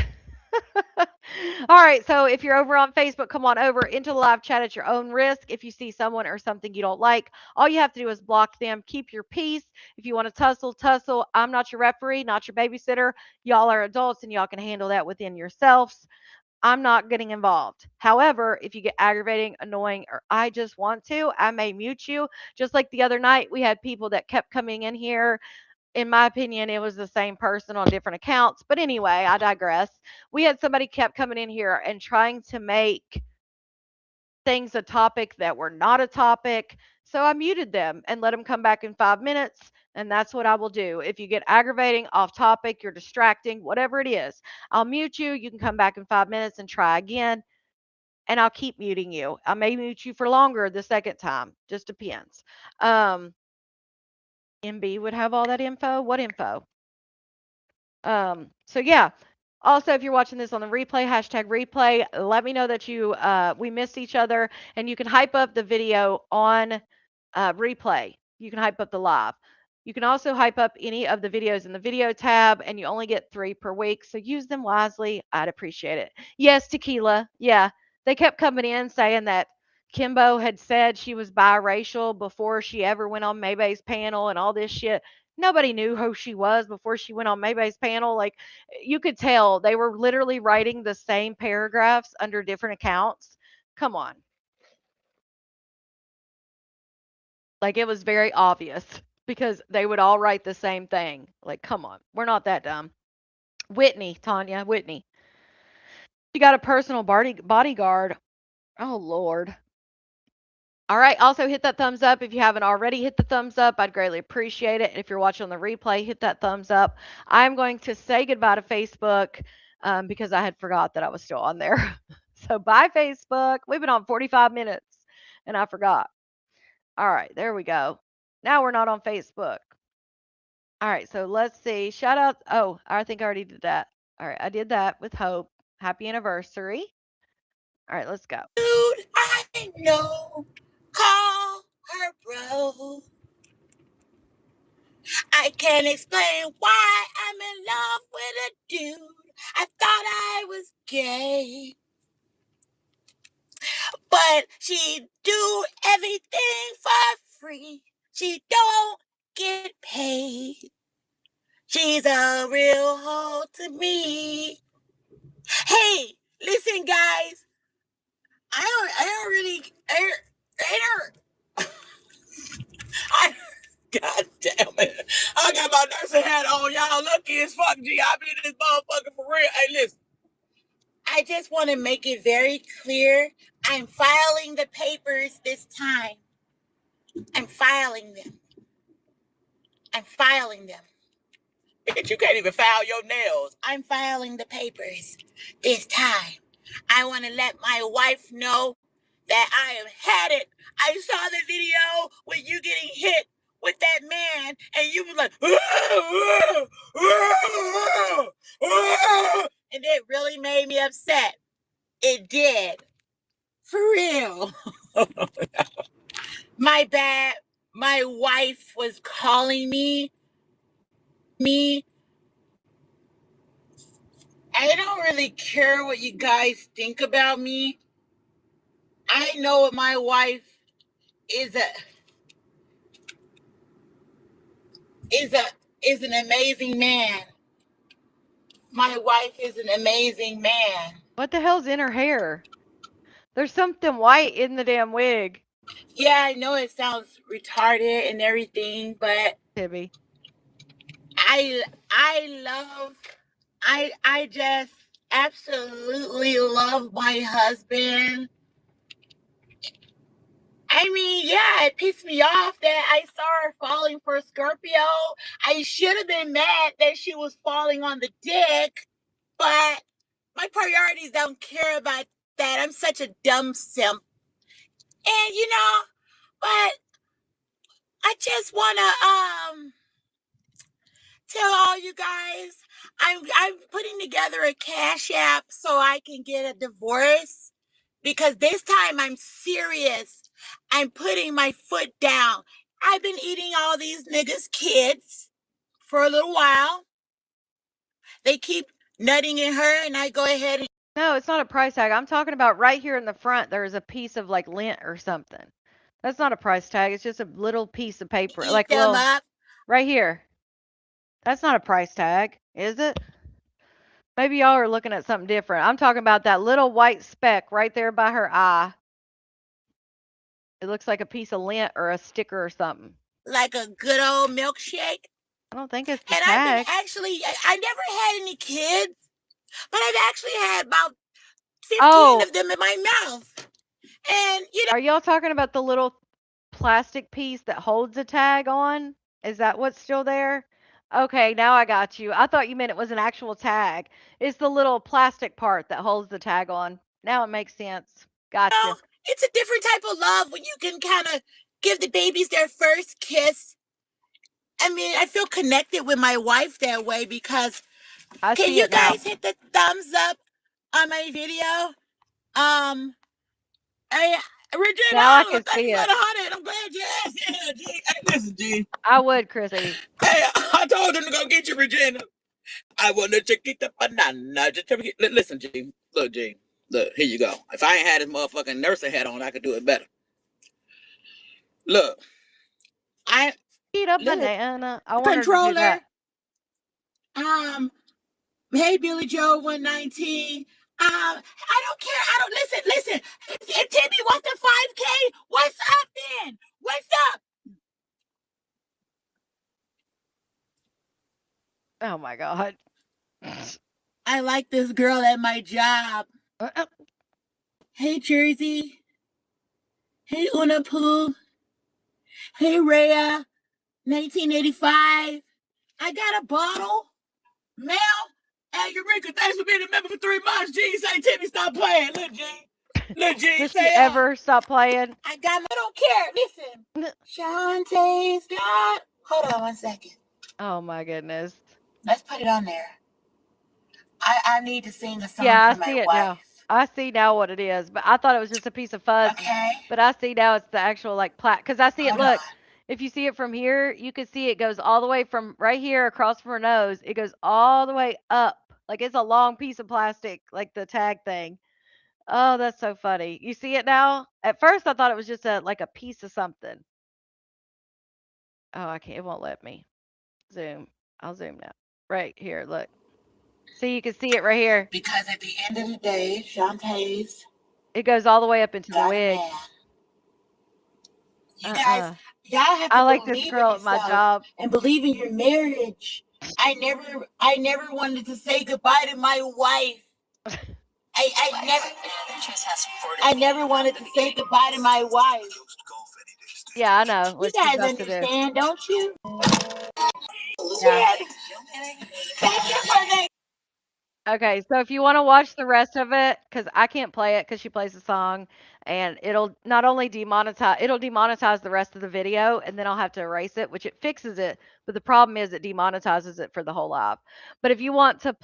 All right. So if you're over on Facebook, come on over into the live chat at your own risk. If you see someone or something you don't like, all you have to do is block them. Keep your peace. If you want to tussle, tussle. I'm not your referee, not your babysitter. Y'all are adults and y'all can handle that within yourselves. I'm not getting involved. However, if you get aggravating, annoying, or I just want to, I may mute you. Just like the other night, we had people that kept coming in here. In my opinion, it was the same person on different accounts. But anyway, I digress. We had somebody kept coming in here and trying to make things a topic that were not a topic. So I muted them and let them come back in 5 minutes. And that's what I will do. If you get aggravating, off topic, you're distracting, whatever it is, I'll mute you. You can come back in 5 minutes and try again. And I'll keep muting you. I may mute you for longer the second time. Just depends. MB would have all that info. What info? So yeah. Also, if you're watching this on the replay, hashtag replay, let me know that we missed each other, and you can hype up the video on replay. You can hype up the live. You can also hype up any of the videos in the video tab, and you only get 3 per week. So use them wisely. I'd appreciate it. Yes, tequila. Yeah. They kept coming in saying that Kimbo had said she was biracial before she ever went on Maybay's panel and all this shit. Nobody knew who she was before she went on Maybay's panel. Like, you could tell they were literally writing the same paragraphs under different accounts. Come on. Like, it was very obvious because they would all write the same thing. Like, come on, we're not that dumb. Whitney, Tanya, Whitney. She got a personal bodyguard. Oh, Lord. All right. Also, hit that thumbs up if you haven't already. Hit the thumbs up. I'd greatly appreciate it. If you're watching on the replay, hit that thumbs up. I'm going to say goodbye to Facebook because I had forgot that I was still on there. So, bye, Facebook. We've been on 45 minutes and I forgot. All right. There we go. Now we're not on Facebook. All right. So, let's see. Shout out. Oh, I think I already did that. All right. I did that with Hope. Happy anniversary. All right. Let's go. Dude, I know. Call her bro. I can't explain why I'm in love with a dude. I thought I was gay. But she do everything for free. She don't get paid. She's a real hoe to me. Hey, listen, guys. God damn it. I got my nursing hat on. Y'all lucky as fuck, G. I been in this motherfucker for real. Hey, listen. I just want to make it very clear. I'm filing the papers this time. I'm filing them. Bitch, you can't even file your nails. I'm filing the papers this time. I want to let my wife know that I have had it. I saw the video with you getting hit with that man, and you was like, and it really made me upset. It did. For real. My bad. My wife was calling me. I don't really care what you guys think about me. I know my wife is an amazing man. My wife is an amazing man. What the hell's in her hair? There's something white in the damn wig. Yeah, I know it sounds retarded and everything, but Tibby. I just absolutely love my husband. I mean, yeah, it pissed me off that I saw her falling for Scorpio. I should have been mad that she was falling on the dick, but my priorities don't care about that. I'm such a dumb simp. And but I just wanna tell all you guys I'm putting together a Cash App so I can get a divorce, because this time I'm serious. I'm putting my foot down. I've been eating all these niggas' kids for a little while. They keep nutting in her, and I go ahead and No, it's not a price tag. I'm talking about right here in the front. There's a piece of like lint or something. That's not a price tag. It's just a little piece of paper, eat like a them little up. right here. That's not a price tag, is it? Maybe y'all are looking at something different. I'm talking about that little white speck right there by her eye. It looks like a piece of lint or a sticker or something. Like a good old milkshake. I don't think it's the And I've been tag. I never had any kids, but I've actually had about 15 Oh, of them in my mouth. And are y'all talking about the little plastic piece that holds a tag on? Is that what's still there? Okay, now I got you. I thought you meant it was an actual tag. It's the little plastic part that holds the tag on. Now it makes sense. Gotcha. it's a different type of love when you can kind of give the babies their first kiss. I mean, I feel connected with my wife that way, because I can see you it now. guys hit the thumbs up on my video? Regina, Now I can thank see you for it. the 100. I'm glad you asked. Yeah, G. Hey, listen, G. I would, Chrissy. Hey, I told them to go get you, Regina. I want to chiquita banana. Listen, G. Look, G. Look, here you go. If I ain't had this motherfucking nursing hat on, I could do it better. Look, Eat a look, banana. I want her to do controller. that. Hey, Billy Joe 119. I don't care. I don't listen. If Timmy wants the 5K, what's up then? What's up? my god. I like this girl at my job. Hey, Jersey. Hey, Unapu. Hey, Rhea. 1985. I got a bottle. Mel. Hey, Eureka, thanks for being a member for 3 months. G, say Timmy, stop playing. Look, G. Look, G, Does say she ever stop playing? I don't care. Listen. Shantae's got. Hold on 1 second. Oh my goodness. Let's put it on there. I need to sing a song Yeah, I for my see it wife. now. I see now what it is, but I thought it was just a piece of fuzz. Okay. But I see now it's the actual like plat because I see it. Hold Look, on. if you see it from here, you can see it goes all the way from right here across from her nose. It goes all the way up. Like it's a long piece of plastic, like the tag thing. Oh, that's so funny. You see it now? At first I thought it was just a like a piece of something. Oh, I can't, it won't let me. Zoom. I'll zoom now. Right here, look. See, you can see it right here. Because at the end of the day, Shantae's It goes all the way up into the got a wig. man. You guys, y'all have I to like this believe in girl at my yourself job. and believe in your marriage. I never wanted to say goodbye to my wife. I never wanted to say goodbye to my wife. Yeah, I know You what she's guys up to do. understand, don't you? Yeah. Thank you for that. Okay, so if you want to watch the rest of it, because I can't play it because she plays the song, and it'll not only it'll demonetize the rest of the video, and then I'll have to erase it, which it fixes it. But the problem is it demonetizes it for the whole live. But if you want to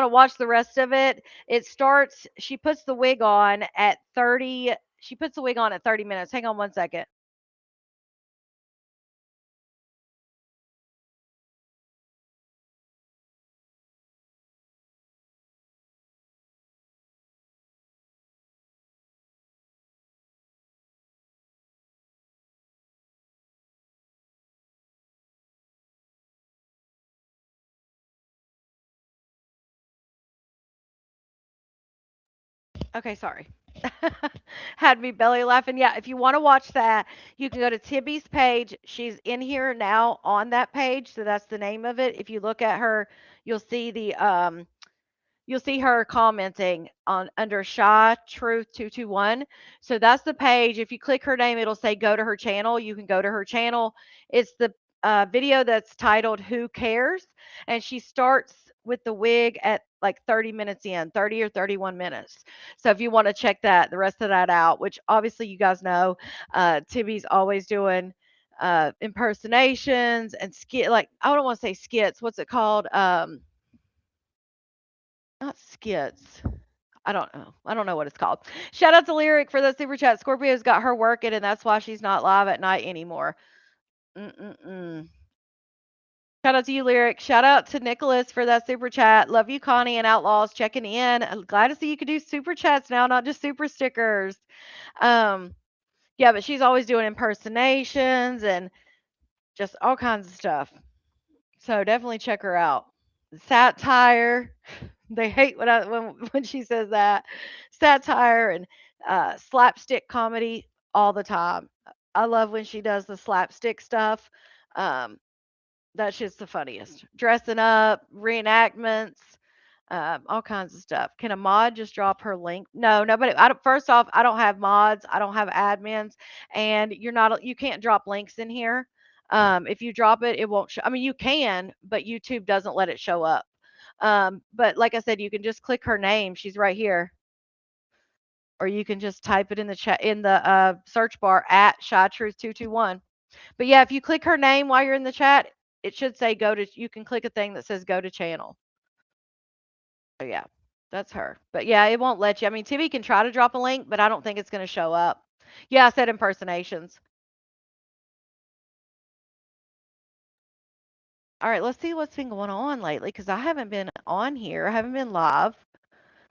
watch the rest of it, it starts. She puts the wig on at 30. She puts the wig on at 30 minutes. Hang on 1 second. Okay, sorry. Had me belly laughing. Yeah, if you want to watch that, you can go to Tibby's page. She's in here now on that page, so that's the name of it. If you look at her, you'll see you'll see her commenting on under Shy Truth 221. So that's the page. If you click her name, it'll say go to her channel. You can go to her channel. It's the video that's titled Who Cares? And she starts with the wig at like 30 minutes in, 30 or 31 minutes. So if you want to check the rest of that out, which obviously you guys know, Tibby's always doing impersonations and like I don't want to say skits. What's it called? Not skits. I don't know. I don't know what it's called. Shout out to Lyric for the super chat. Scorpio's got her working, and that's why she's not live at night anymore. Mm-mm-mm. Shout out to you, Lyric. Shout out to Nicholas for that super chat. Love you, Connie and Outlaws checking in. I'm glad to see you can do super chats now, not just super stickers. Um, yeah, but she's always doing impersonations and just all kinds of stuff. So definitely check her out. Satire. They hate when she says that. Satire and slapstick comedy all the time. I love when she does the slapstick stuff. Um, that's just the funniest. Dressing up, reenactments, all kinds of stuff. Can a mod just drop her link? No, nobody. I don't, first off, I don't have mods. I don't have admins, and you can't drop links in here. If you drop it, it won't show. I mean, you can, but YouTube doesn't let it show up. But like I said, you can just click her name. She's right here. Or you can just type it in the chat in the search bar at Shy Truth 221. But yeah, if you click her name while you're in the chat, it should say you can click a thing that says go to channel. So yeah, that's her. But yeah, it won't let you. I mean, Tibby can try to drop a link, but I don't think it's going to show up. Yeah, I said impersonations. All right, let's see what's been going on lately because I haven't been on here. I haven't been live.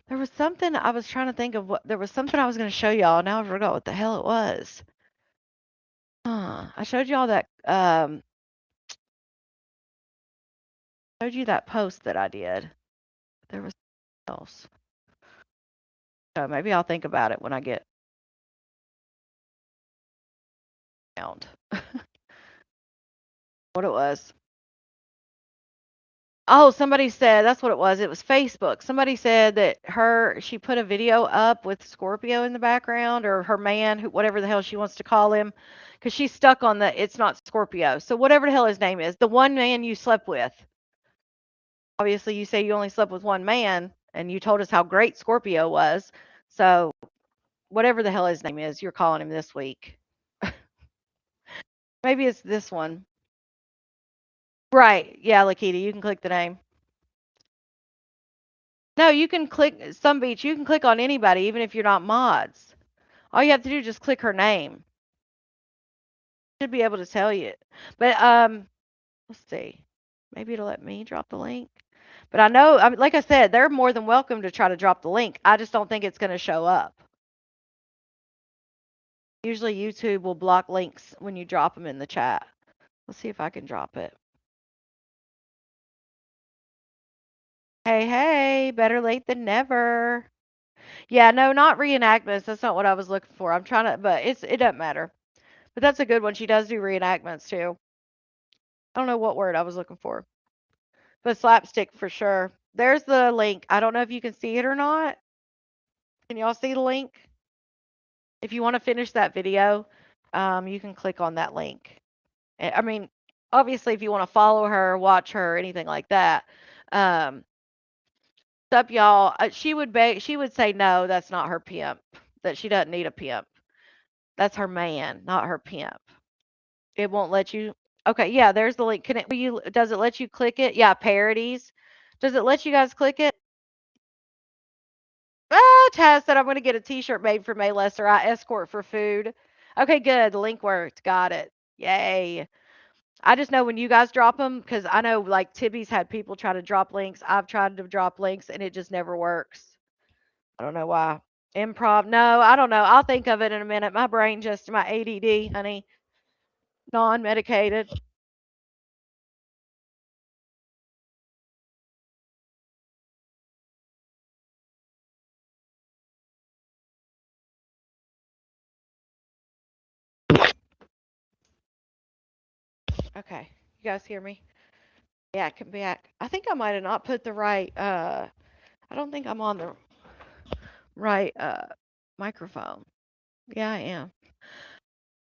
There was something I was trying to think of there was something I was going to show y'all. Now I forgot what the hell it was. I showed y'all that showed you that post that I did. There was something else. So maybe I'll think about it when I get around. What it was. Oh, somebody said that's what it was. It was Facebook. Somebody said that she put a video up with Scorpio in the background, or her man, whatever the hell she wants to call him, because she's stuck on the it's not Scorpio. So whatever the hell his name is, the one man you slept with. Obviously, you say you only slept with one man, and you told us how great Scorpio was. So whatever the hell his name is, you're calling him this week. Maybe it's this one. Right. Yeah, Lakita, you can click the name. No, you can click Some Beach. You can click on anybody, even if you're not mods. All you have to do is just click her name. Should be able to tell you. But let's see. Maybe it'll let me drop the link. But I know, like I said, they're more than welcome to try to drop the link. I just don't think it's going to show up. Usually YouTube will block links when you drop them in the chat. Let's see if I can drop it. Hey, better late than never. Yeah, no, not reenactments. That's not what I was looking for. I'm trying to, but it doesn't matter. But that's a good one. She does do reenactments too. I don't know what word I was looking for. But slapstick for sure. There's the link. I don't know if you can see it or not. Can y'all see the link? If you want to finish that video, you can click on that link. I mean, obviously, if you want to follow her, watch her, anything like that. What's up, y'all? She would say no, that's not her pimp. That she doesn't need a pimp. That's her man, not her pimp. It won't let you. Okay, yeah, there's the link. Does it let you click it? Yeah, parodies. Does it let you guys click it? Taz said I'm going to get a t-shirt made for May Lesser. I escort for food. Okay, good. The link worked. Got it. Yay. I just know when you guys drop them, because I know like Tibby's had people try to drop links. I've tried to drop links and it just never works. I don't know why. Improv. No, I don't know. I'll think of it in a minute. My brain just, my ADD, honey. Non-medicated. Okay. You guys hear me? Yeah, I can back. I think I might have not put the right, I don't think I'm on the right, microphone. Yeah, I am.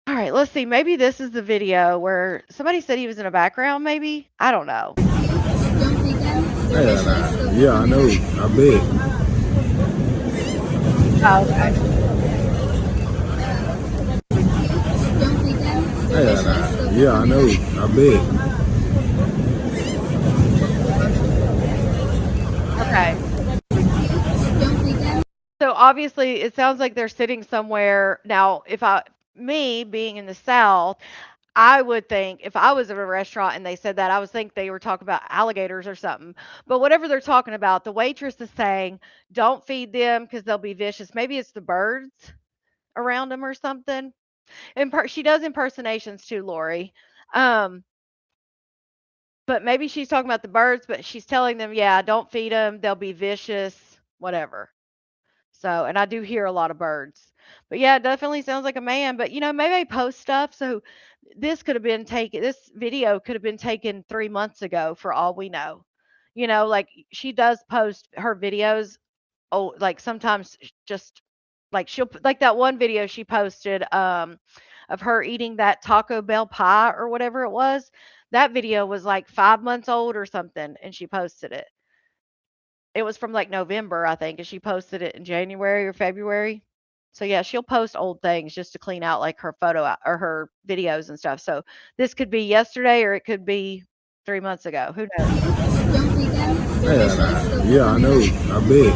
All right, let's see. Maybe this is the video where somebody said he was in a background, maybe? I don't know. Yeah, I know. I bet. Oh, okay. Yeah, I know. I bet. Okay. So obviously it sounds like they're sitting somewhere. Now, me being in the South, I would think if I was at a restaurant and they said that, I would think they were talking about alligators or something. But whatever they're talking about, the waitress is saying, don't feed them because they'll be vicious. Maybe it's the birds around them or something. And she does impersonations too, Lori. But maybe she's talking about the birds, but she's telling them, yeah, don't feed them. They'll be vicious, whatever. So, and I do hear a lot of birds. But yeah, it definitely sounds like a man. But maybe I post stuff. So this video could have been taken 3 months ago for all we know. Like she does post her videos. Oh, like sometimes just like like that one video she posted of her eating that Taco Bell pie or whatever it was. That video was like 5 months old or something, and she posted it. It was from like November, I think, and she posted it in January or February. So yeah, she'll post old things just to clean out like her or her videos and stuff. So this could be yesterday or it could be 3 months ago. Who knows? Yeah, I know. I bet.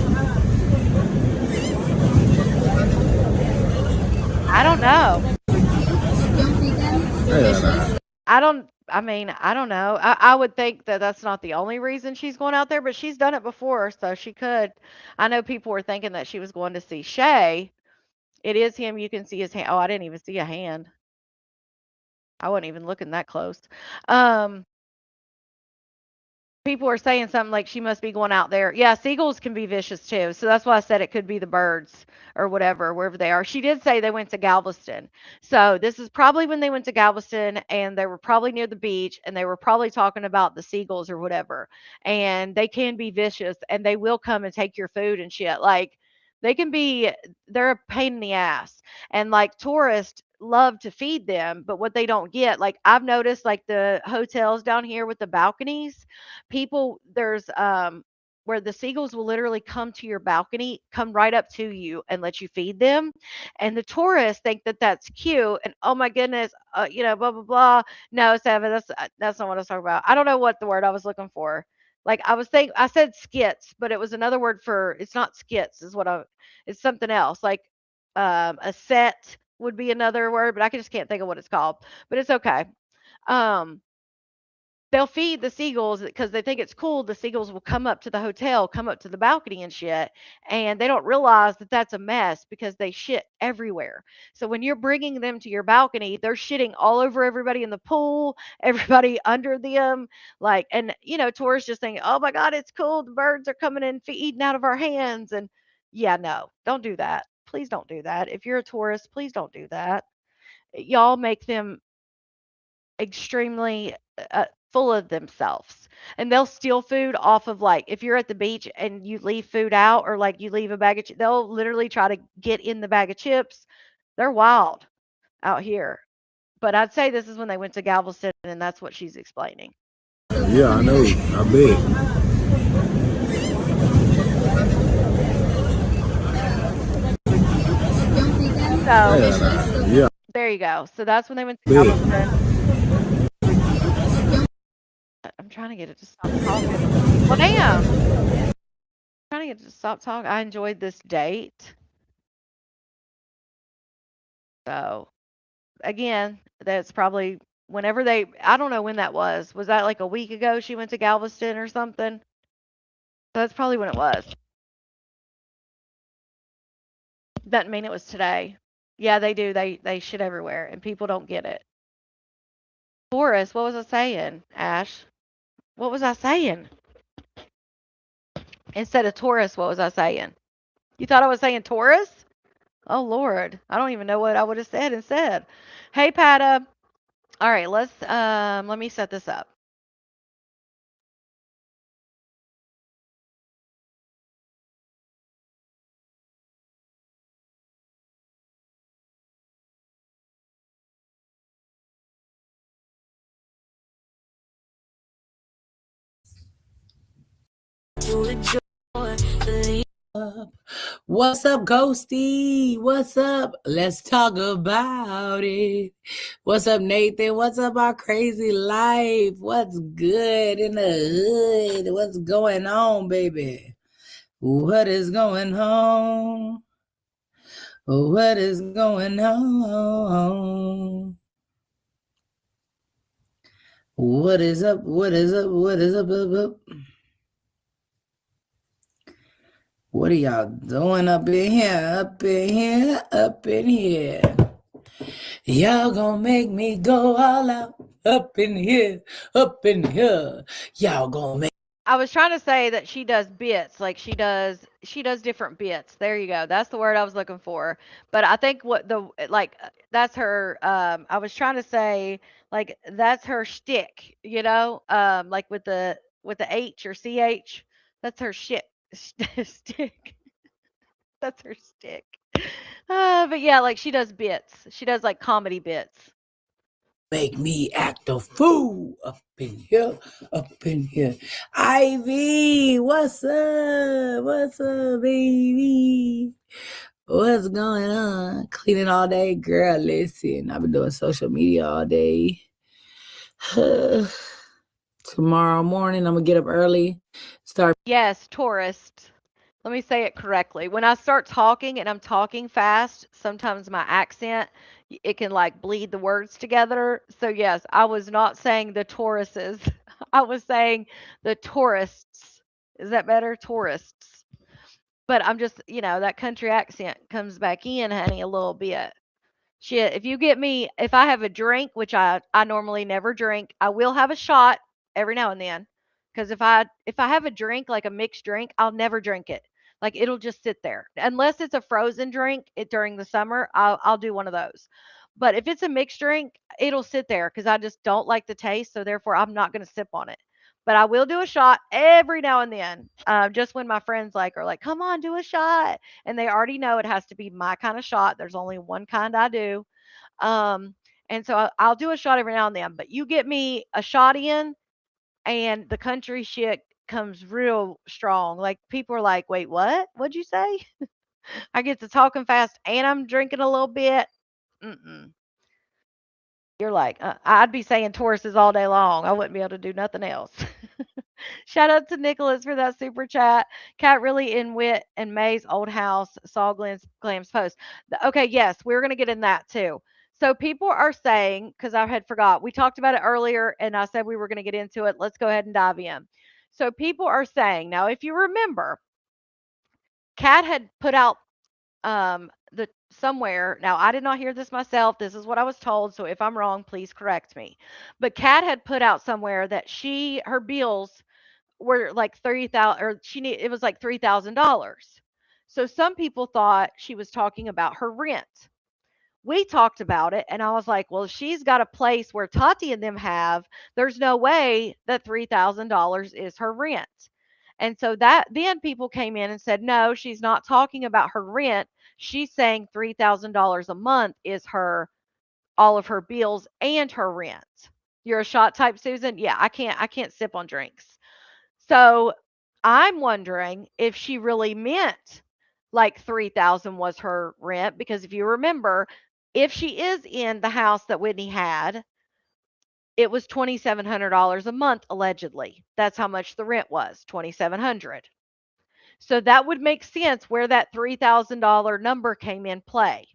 I don't know. I don't know. I would think that that's not the only reason she's going out there, but she's done it before, so she could. I know people were thinking that she was going to see Shay. It is him. You can see his hand. Oh, I didn't even see a hand. I wasn't even looking that close. People are saying something like she must be going out there. Yeah, seagulls can be vicious too. So that's why I said it could be the birds or whatever, wherever they are. She did say they went to Galveston. So this is probably when they went to Galveston and they were probably near the beach and they were probably talking about the seagulls or whatever. And they can be vicious and they will come and take your food and shit. Like they can be, they're a pain in the ass. And like tourists love to feed them, but what they don't get, like I've noticed like the hotels down here with the balconies, people there's where the seagulls will literally come to your balcony, come right up to you and let you feed them. And the tourists think that that's cute. And oh my goodness, blah, blah, blah. No, Seven, that's not what I was talking about. I don't know what the word I was looking for. Like I said skits, but it was another word for, it's not skits, it's something else. Like a set would be another word, but I just can't think of what it's called. But it's okay. Um, they'll feed the seagulls because they think it's cool. The seagulls will come up to the hotel, come up to the balcony and shit. And they don't realize that that's a mess because they shit everywhere. So when you're bringing them to your balcony, they're shitting all over everybody in the pool, everybody under them. Like, and, tourists just think, oh my God, it's cool. The birds are coming in, eating out of our hands. And yeah, no, don't do that. Please don't do that. If you're a tourist, please don't do that. Y'all make them extremely full of themselves, and they'll steal food off of, like, if you're at the beach and you leave food out or like you leave a bag of they'll literally try to get in the bag of chips. They're wild out here. But I'd say this is when they went to Galveston, and that's what she's explaining. Yeah, I know. I bet. So Yeah, there you go. So that's when they went to bet. Galveston. I'm trying to get it to stop talking. Well, damn. I'm trying to get it to stop talking. I enjoyed this date. So again, that's probably whenever I don't know when that was. Was that like a week ago she went to Galveston or something? That's probably when it was. Doesn't mean it was today. Yeah, they do. They shit everywhere and people don't get it. Taurus, what was I saying, Ash? What was I saying? Instead of Taurus, what was I saying? You thought I was saying Taurus? Oh Lord. I don't even know what I would have said instead. Hey Pata. All right, let me set this up. What's up, Ghosty? What's up? Let's talk about it. What's up, Nathan? What's up, our crazy life? What's good in the hood? What's going on, baby? What is going on? What is going on? What is up? What is up? What is up? What are y'all doing up in here? Up in here? Up in here? Y'all gonna make me go all out. Up in here? Up in here? Y'all gonna make. I was trying to say that she does bits, like she does different bits. There you go. That's the word I was looking for. But I think that's her I was trying to say like that's her shtick, like with the H or CH. That's her shit stick. That's her stick. But yeah, like she does bits. She does like comedy bits. Make me act a fool up in here, up in here. Ivy, what's up? What's up, baby? What's going on? Cleaning all day, girl. Listen, I've been doing social media all day. Tomorrow morning, I'm gonna get up early. Yes, tourist. Let me say it correctly. When I start talking and I'm talking fast, sometimes my accent, it can like bleed the words together. So yes, I was not saying the Tauruses. I was saying the tourists. Is that better? Tourists. But I'm just, that country accent comes back in, honey, a little bit. Shit, if I have a drink, which I normally never drink, I will have a shot every now and then because if I have a drink, like a mixed drink, I'll never drink it. Like it'll just sit there. Unless it's a frozen drink during the summer, I'll do one of those. But if it's a mixed drink, it'll sit there because I just don't like the taste. So therefore, I'm not going to sip on it. But I will do a shot every now and then, just when my friends are like, "Come on, do a shot," and they already know it has to be my kind of shot. There's only one kind I do, um, and so I'll do a shot every now and then. But you get me a shot in, and the country shit comes real strong. Like people are like, "Wait, what? What'd you say?" I get to talking fast and I'm drinking a little bit. Mm-mm. You're like, I'd be saying Tauruses all day long. I wouldn't be able to do nothing else. Shout out to Nicholas for that super chat. Cat really in Wit and May's old house. Saw Glam's post. Okay, yes, we're gonna get in that too. So people are saying, because I had forgot, we talked about it earlier, and I said we were gonna get into it. Let's go ahead and dive in. So people are saying now, if you remember, Cat had put out the somewhere. Now I did not hear this myself. This is what I was told. So if I'm wrong, please correct me. But Kat had put out somewhere that her bills were like 30,000, or it was like $3,000. So some people thought she was talking about her rent. We talked about it and I was like, well, she's got a place where Tati and them have. There's no way that $3,000 is her rent. And so then people came in and said, no, she's not talking about her rent. She's saying $3,000 a month is all of her bills and her rent. You're a shot type, Susan? Yeah, I can't sip on drinks. So I'm wondering if she really meant like 3,000 was her rent, because if you remember, if she is in the house that Whitney had, it was $2,700 a month allegedly. That's how much the rent was, 2,700. So that would make sense where that $3,000 number came in play.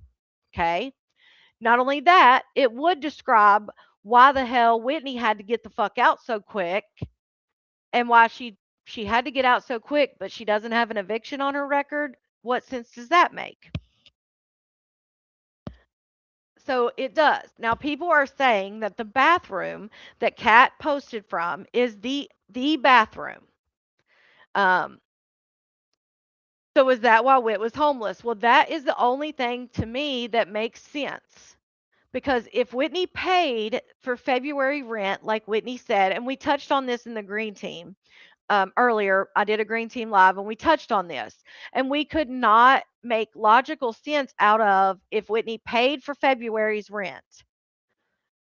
Okay? Not only that, it would describe why the hell Whitney had to get the fuck out so quick, and why she had to get out so quick, but she doesn't have an eviction on her record. What sense does that make? So it does. Now people are saying that the bathroom that Kat posted from is the bathroom. Um, so is that why Whit was homeless? Well, that is the only thing to me that makes sense. Because if Whitney paid for February rent, like Whitney said, and we touched on this in the green team earlier, I did a green team live and we touched on this, and we could not make logical sense out of if Whitney paid for February's rent.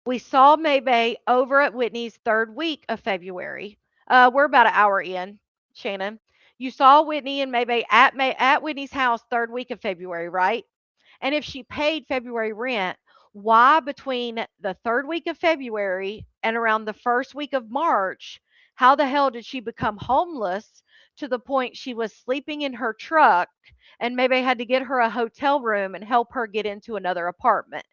We saw Maybay over at Whitney's third week of February. We're about an hour in, Shannon. You saw Whitney and Maybay at Whitney's house third week of February, right? And if she paid February rent, why between the third week of February and around the first week of March, how the hell did she become homeless to the point she was sleeping in her truck and maybe had to get her a hotel room and help her get into another apartment?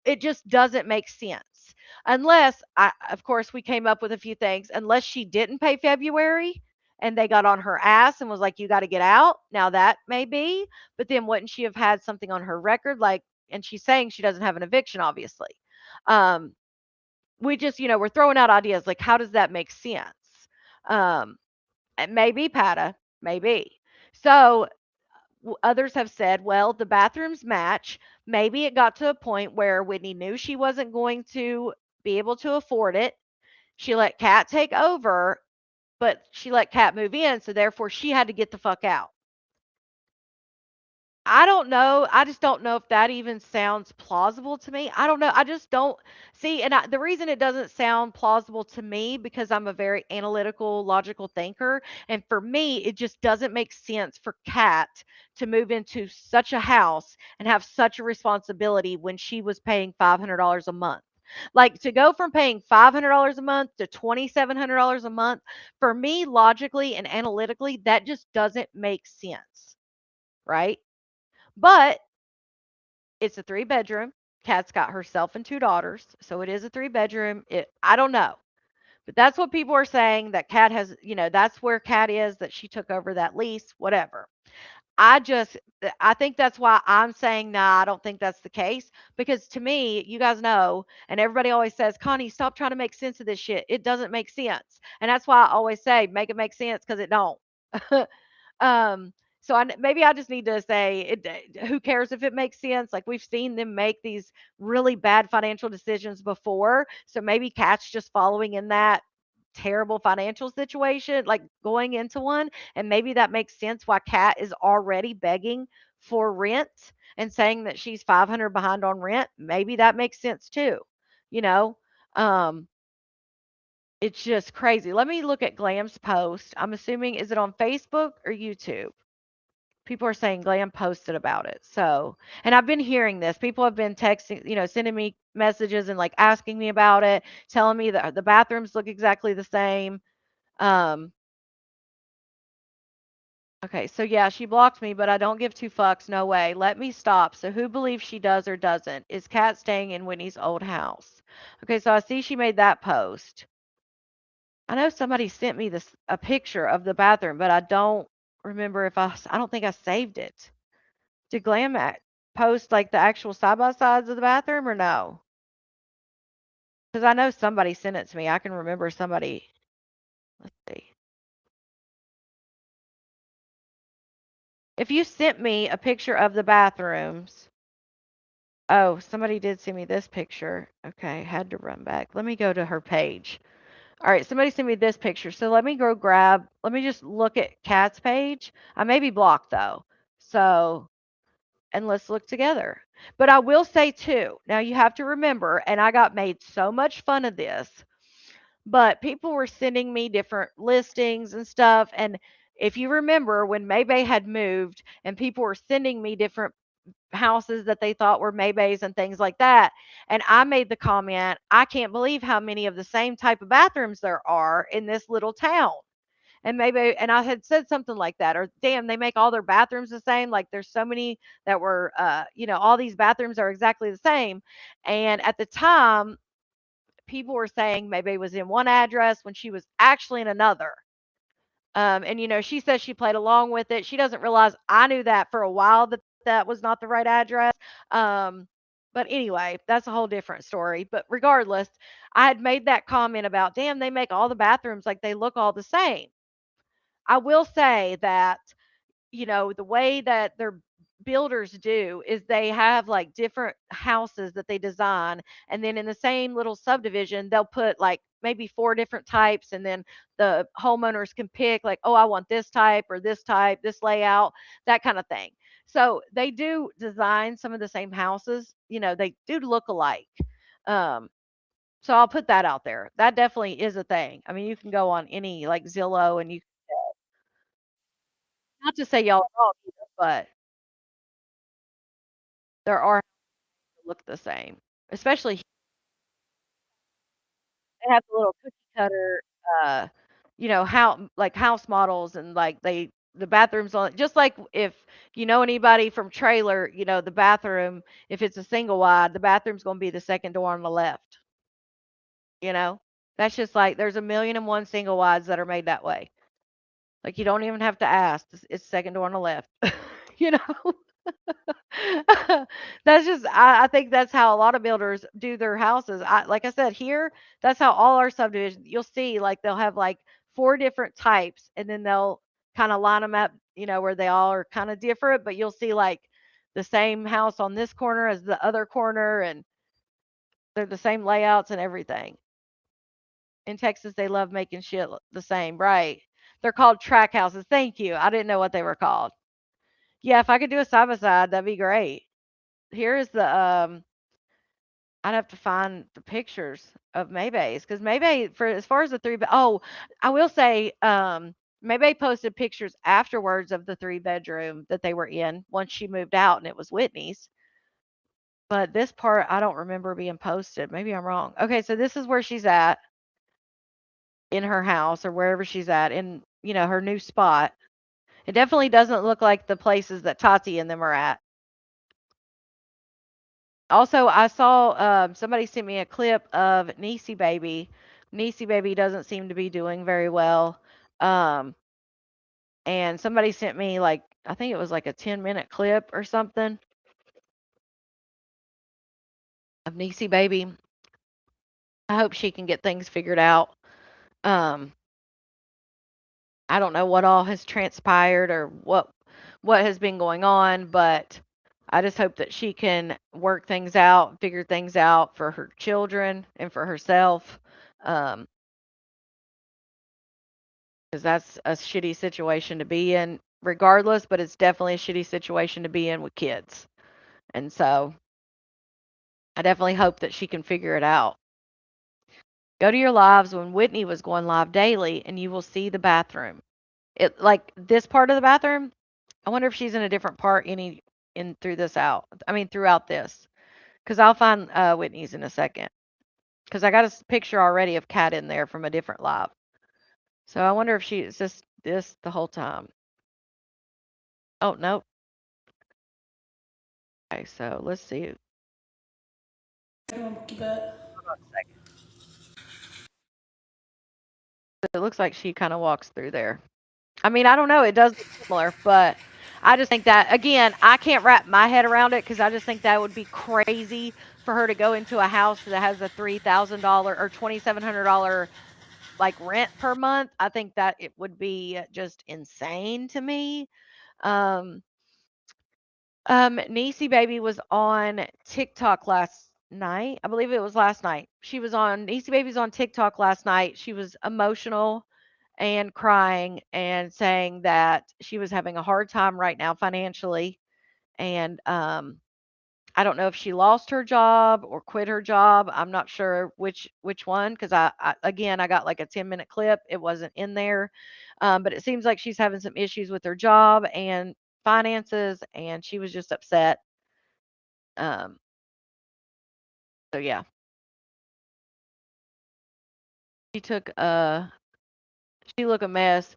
It just doesn't make sense. Unless, of course, we came up with a few things. Unless she didn't pay February and they got on her ass and was like, you got to get out. Now that may be, but then wouldn't she have had something on her record? And she's saying she doesn't have an eviction, obviously. We just, we're throwing out ideas. Like, how does that make sense? Maybe, Pata, maybe. So others have said, well, the bathrooms match. Maybe it got to a point where Whitney knew she wasn't going to be able to afford it. She let Kat take over, but she let Kat move in, so therefore she had to get the fuck out. I don't know. I just don't know if that even sounds plausible to me. I don't know. I just don't see. And the reason it doesn't sound plausible to me, because I'm a very analytical, logical thinker. And for me, it just doesn't make sense for Kat to move into such a house and have such a responsibility when she was paying $500 a month. Like, to go from paying $500 a month to $2,700 a month, for me, logically and analytically, that just doesn't make sense. Right? But it's a 3-bedroom. Kat's got herself and 2 daughters, so it is a 3-bedroom. I don't know. But that's what people are saying, that Kat has, that's where Kat is, that she took over that lease, whatever. I think that's why I'm saying, nah, I don't think that's the case. Because to me, you guys know, and everybody always says, Connie, stop trying to make sense of this shit. It doesn't make sense. And that's why I always say, make it make sense because it don't. um, so maybe I just need to say, who cares if it makes sense? Like we've seen them make these really bad financial decisions before. So maybe Kat's just following in that terrible financial situation, like going into one. And maybe that makes sense why Kat is already begging for rent and saying that she's 500 behind on rent. Maybe that makes sense too. You know, um, it's just crazy. Let me look at Glam's post. I'm assuming, is it on Facebook or YouTube? People are saying Glam posted about it. So, and I've been hearing this. People have been texting, sending me messages and like asking me about it, telling me that the bathrooms look exactly the same. Um, okay, so yeah, she blocked me, but I don't give two fucks. No way. Let me stop. So who believes she does or doesn't? Is Kat staying in Whitney's old house? Okay, so I see she made that post. I know somebody sent me a picture of the bathroom, but I don't remember if I don't think I saved it. Did Glam post like the actual side by sides of the bathroom or no? Because I know somebody sent it to me. I can remember somebody. Let's see. If you sent me a picture of the bathrooms, oh, somebody did send me this picture. Okay, had to run back. Let me go to her page. All right, somebody sent me this picture. So let me go let me just look at Kat's page. I may be blocked though. So, and let's look together. But I will say too, now you have to remember, and I got made so much fun of this, but people were sending me different listings and stuff. And if you remember when Maybay had moved and people were sending me different houses that they thought were Maybays and things like that. And I made the comment, I can't believe how many of the same type of bathrooms there are in this little town. And maybe, and I had said something like that, or damn, they make all their bathrooms the same. Like there's so many that were, all these bathrooms are exactly the same. And at the time, people were saying maybe it was in one address when she was actually in another. And she says she played along with it. She doesn't realize I knew that for a while that that was not the right address. Um, but anyway, that's a whole different story. But regardless, I had made that comment about, damn, they make all the bathrooms like they look all the same. I will say that the way that their builders do is they have like different houses that they design. And then in the same little subdivision, they'll put like maybe four different types. And then the homeowners can pick, like, oh, I want this type or this type, this layout, that kind of thing. So they do design some of the same houses, they do look alike. Um, so I'll put that out there. That definitely is a thing. I mean, you can go on any like Zillow and you, not to say y'all are wrong either, but there are that look the same, especially they have the little cookie cutter, uh, how like house models and like the bathrooms on just like if you know anybody from trailer, the bathroom, if it's a single wide, the bathroom's gonna be the second door on the left, you know? That's just like there's a million and one single wides that are made that way. Like you don't even have to ask. It's second door on the left. you know? That's just I think that's how a lot of builders do their houses. Like I said, here, that's how all our subdivisions you'll see like they'll have like four different types and then they'll kind of line them up, where they all are kind of different, but you'll see like the same house on this corner as the other corner and they're the same layouts and everything. In Texas, they love making shit the same, right? They're called track houses. Thank you. I didn't know what they were called. Yeah, if I could do a side by side, that'd be great. Here is the I'd have to find the pictures of Maybay's because Maybay for as far as the oh, I will say Maybay posted pictures afterwards of the 3 bedroom that they were in once she moved out and it was Whitney's. But this part I don't remember being posted. Maybe I'm wrong. Okay, so this is where she's at in her house or wherever she's at in, her new spot. It definitely doesn't look like the places that Tati and them are at. Also, I saw somebody sent me a clip of Niecy Baby. Niecy Baby doesn't seem to be doing very well. Um, And somebody sent me like, I think it was like a 10-minute clip or something of Niecy baby. I hope she can get things figured out. Um, I don't know what all has transpired or what has been going on, but I just hope that she can work things out, figure things out for her children and for herself. Um, because that's a shitty situation to be in regardless, but it's definitely a shitty situation to be in with kids. And so I definitely hope that she can figure it out. Go to your lives when Whitney was going live daily and you will see the bathroom. It like this part of the bathroom. I wonder if she's in a different part in through this out. I mean throughout this. Cuz I'll find Whitney's in a second. Cuz I got a picture already of Kat in there from a different live. So I wonder if she's just this the whole time. Oh, nope. Okay, so let's see. Hold on a second. It looks like she kind of walks through there. I mean, I don't know. It does look similar, but I just think that again, I can't wrap my head around it because I just think that would be crazy for her to go into a house that has a $3,000 or $2,700 like rent per month. I think that it would be just insane to me. Um, Niecy Baby was on TikTok last night. I believe it was last night. She was on Niecy Baby's on TikTok last night. She was emotional and crying and saying that she was having a hard time right now financially. And I don't know if she lost her job or quit her job. I'm not sure which one because I again I got like a 10-minute clip. It wasn't in there, but it seems like she's having some issues with her job and finances, and she was just upset. Um, so yeah, she took she look a mess.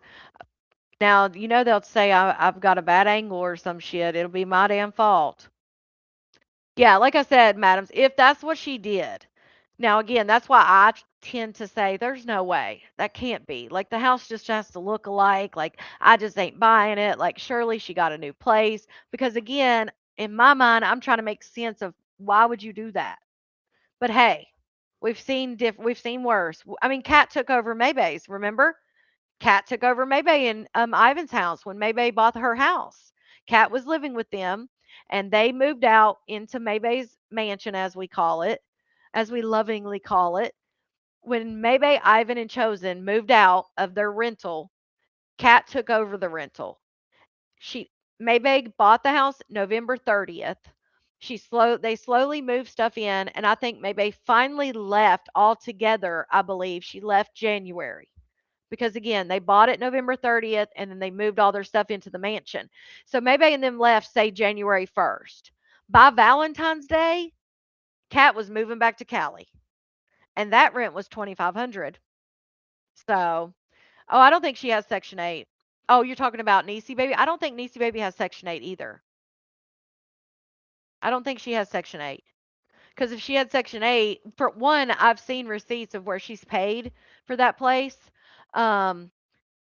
Now you know they'll say I've got a bad angle or some shit. It'll be my damn fault. Yeah, like I said, madams, if that's what she did. Now, again, that's why I tend to say there's no way. That can't be. Like the house just has to look alike. Like I just ain't buying it. Like surely she got a new place because again, in my mind, I'm trying to make sense of why would you do that? But hey, we've seen worse. I mean, Kat took over Maybay's, remember? Kat took over Maybay in Ivan's house when Maybay bought her house. Kat was living with them, and they moved out into Maybay's mansion, as we call it, as we lovingly call it. When Maybay, Ivan, and Chosen moved out of their rental, Kat took over the rental. She Maybay bought the house November 30th. They slowly moved stuff in, and I think Maybay finally left altogether. I believe she left January because again, they bought it November 30th and then they moved all their stuff into the mansion. So maybe and them left say January 1st. By Valentine's Day, Kat was moving back to Cali and that rent was 2,500. So, oh, I don't think she has section 8. Oh, you're talking about Niecy baby? I don't think Niecy baby has section 8 either. I don't think she has section 8. Because if she had section 8, for one, I've seen receipts of where she's paid for that place. Um,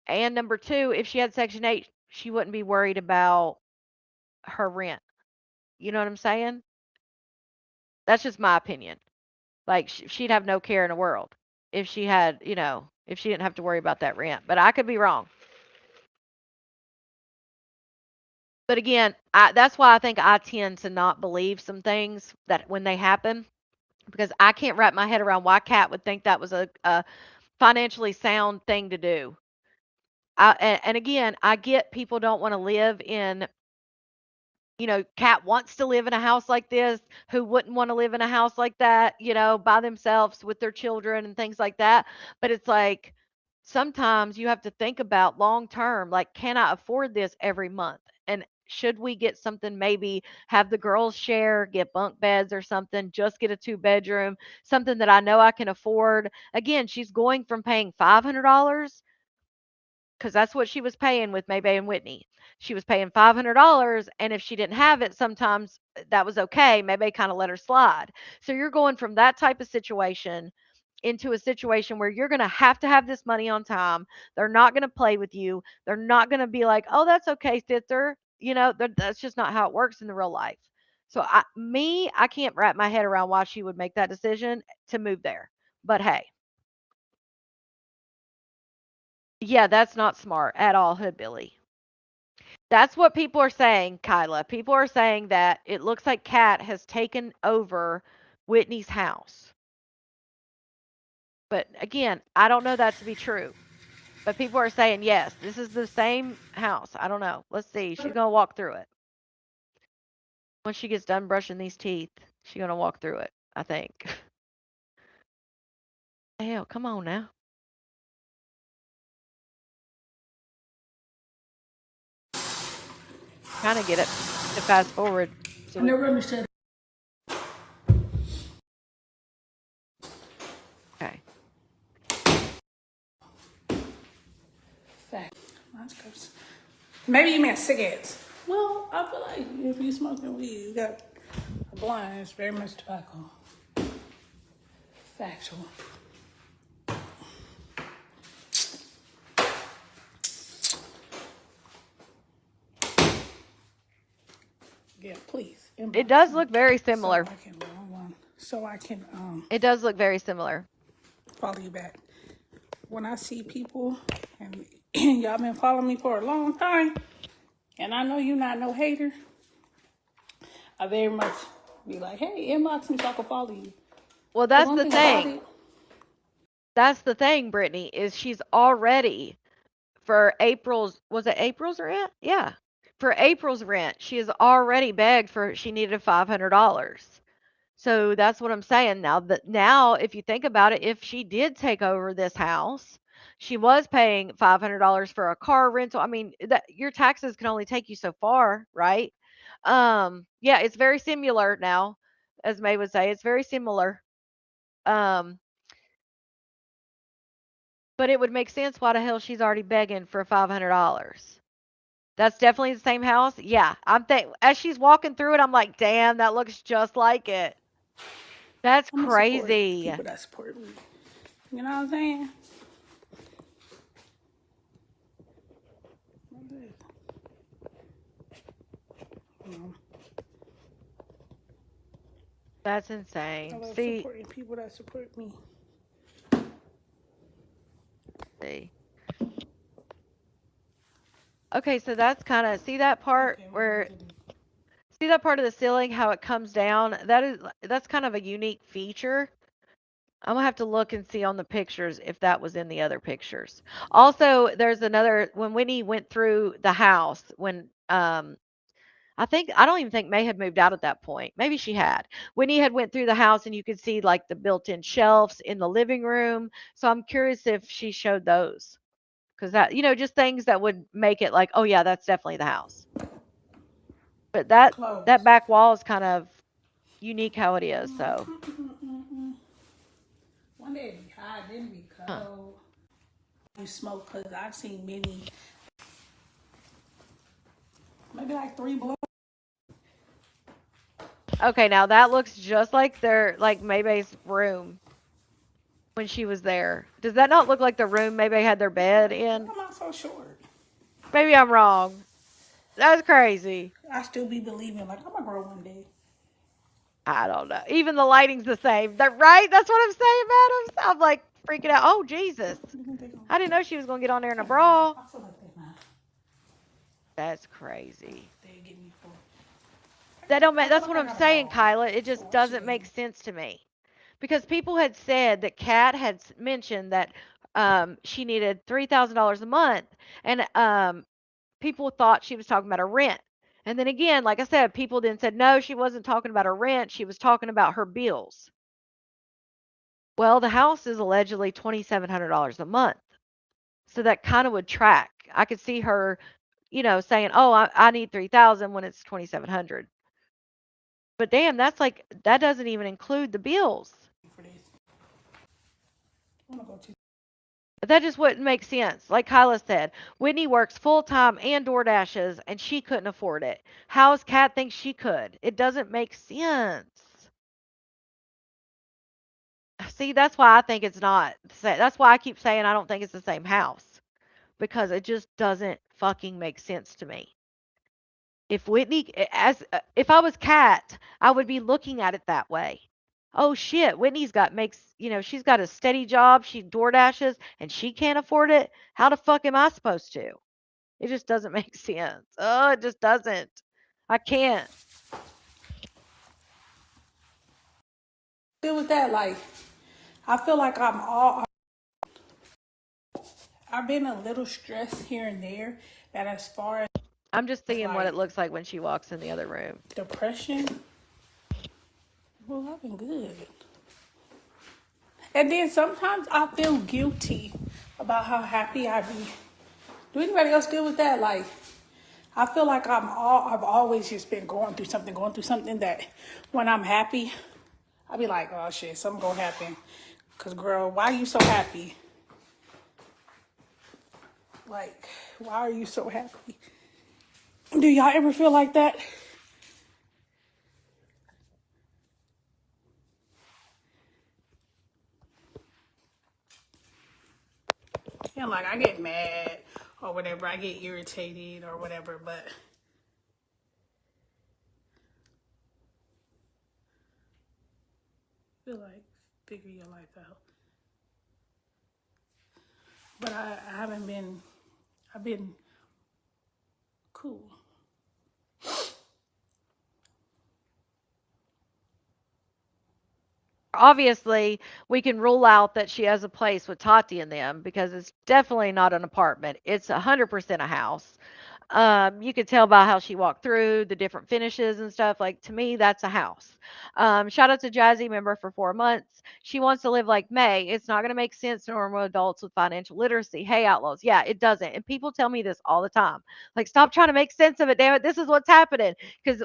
And number 2, if she had Section 8, she wouldn't be worried about her rent. You know what I'm saying? That's just my opinion. Like she'd have no care in the world if she had, if she didn't have to worry about that rent. But I could be wrong. But again, that's why I think I tend to not believe some things that when they happen because I can't wrap my head around why Kat would think that was a financially sound thing to do. And again, I get people don't want to live in Kat wants to live in a house like this. Who wouldn't want to live in a house like that, by themselves with their children and things like that? But it's like sometimes you have to think about long term, like, can I afford this every month? And should we get something, maybe have the girls share, get bunk beds or something, just get a 2-bedroom, something that I know I can afford? Again, she's going from paying $500 because that's what she was paying with Maybay and Whitney. She was paying $500, and if she didn't have it, sometimes that was okay. Maybay kind of let her slide. So you're going from that type of situation into a situation where you're going to have this money on time. They're not going to play with you. They're not going to be like, "Oh, that's okay, sister." That's just not how it works in the real life. So I can't wrap my head around why she would make that decision to move there. But hey, yeah, that's not smart at all, Hoodbilly. That's what people are saying, Kyla. People are saying that it looks like Kat has taken over Whitney's house. But again, I don't know that to be true. But people are saying, yes, this is the same house. I don't know. Let's see. She's going to walk through it. Once she gets done brushing these teeth, she's going to walk through it, I think. Hell, come on now. Trying to get it to fast forward. So I never understood. okay. Fact. Maybe you meant cigarettes. Well, I feel like if you smoking weed, you got a blind. It's very much tobacco. Factual. Yeah, please. It does look very similar. So I can It does look very similar. follow you back. When I see people, and y'all been following me for a long time, and I know you're not no hater, I very much be like, hey, inbox me so I can follow you. Well, that's the thing. That's the thing, Brittany, is she's already for April's, was it April's rent? Yeah. For April's rent, she has already begged for, she needed $500. So that's what I'm saying now. That now, if you think about it, if she did take over this house, she was paying $500 for a car rental. I mean, that your taxes can only take you so far, right? Yeah, it's very similar now, as May would say. It's very similar. But it would make sense why the hell she's already begging for $500. That's definitely the same house. Yeah, as she's walking through it, I'm like, damn, that looks just like it. That's crazy. People that support me. You know what I'm saying? That's I insane. love See, supporting people that support me. see. Okay, so that's kind of, see that part where, see that part of the ceiling, how it comes down? That's kind of a unique feature. I'm gonna have to look and see on the pictures if that was in the other pictures. Also, there's another, when Whitney went through the house, when I don't even think May had moved out at that point. Maybe she had. Whitney had went through the house and you could see like the built-in shelves in the living room. So I'm curious if she showed those. Because that, just things that would make it like, oh yeah, that's definitely the house. But that back wall is kind of unique how it is. So One day it'd be hot, then it'd be cold. You smoke, because I've seen many, maybe like 3 blowers. okay, now that looks just like Maybay's room when she was there. Does that not look like the room Maybay had their bed in? I'm not so short. Maybe I'm wrong. That's crazy. I still be believing, like, I'm gonna grow one day. I don't know. Even the lighting's the same. Right? That's what I'm saying, madam. I'm like freaking out. Oh, Jesus. I didn't know she was going to get on there in a bra. I feel like they're not. That's crazy. They get me for. That's what I'm saying, Kyla. It just doesn't make sense to me. Because people had said that Kat had mentioned that she needed $3,000 a month. And people thought she was talking about her rent. And then again, like I said, people then said, no, she wasn't talking about her rent. She was talking about her bills. Well, the house is allegedly $2,700 a month. So that kind of would track. I could see her, saying, oh, I need 3,000 when it's 2,700. But damn, that doesn't even include the bills. But that just wouldn't make sense. Like Kyla said, Whitney works full-time and DoorDashes, and she couldn't afford it. How's Kat think she could? It doesn't make sense. See, that's why I think it's not. That's why I keep saying I don't think it's the same house because it just doesn't fucking make sense to me. If if I was Kat, I would be looking at it that way. Oh shit, Whitney's got makes, she's got a steady job, she door dashes and she can't afford it. How the fuck am I supposed to? It just doesn't make sense. Oh, it just doesn't. I can't. Deal with that. Like, I feel like I've been a little stressed here and there. That as far as I'm just seeing what it like looks like when she walks in the other room. depression, well, I've been good. And then sometimes I feel guilty about how happy I be. Do anybody else deal with that? Like, I feel like I've always just been going through something that when I'm happy, I be like, oh shit, something gonna happen. Cause girl, why are you so happy? Like, why are you so happy? Do y'all ever feel like that? Yeah, like I get mad or whatever, I get irritated or whatever, but I feel like figure your life out. But I haven't been, I've been cool. Obviously, we can rule out that she has a place with Tati and them because it's definitely not an apartment. It's 100% a house. You could tell by how she walked through the different finishes and stuff. Like to me, that's a house. Shout out to Jazzy, member for 4 months. She wants to live like May. It's not going to make sense to normal adults with financial literacy. Hey, outlaws. Yeah, it doesn't. And people tell me this all the time. Like, stop trying to make sense of it. Damn it. This is what's happening. Because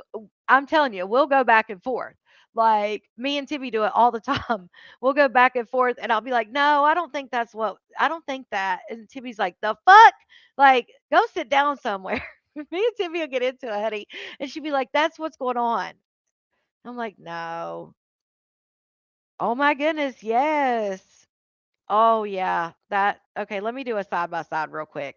I'm telling you, we'll go back and forth. Like me and Tibby do it all the time. We'll go back and forth, and I'll be like, "No, I don't think that." And Tibby's like, "The fuck." Like, go sit down somewhere. Me and Tiffany will get into it, honey. And she'd be like, that's what's going on. I'm like, no. Oh my goodness, yes. Oh yeah. Okay, let me do a side by side real quick.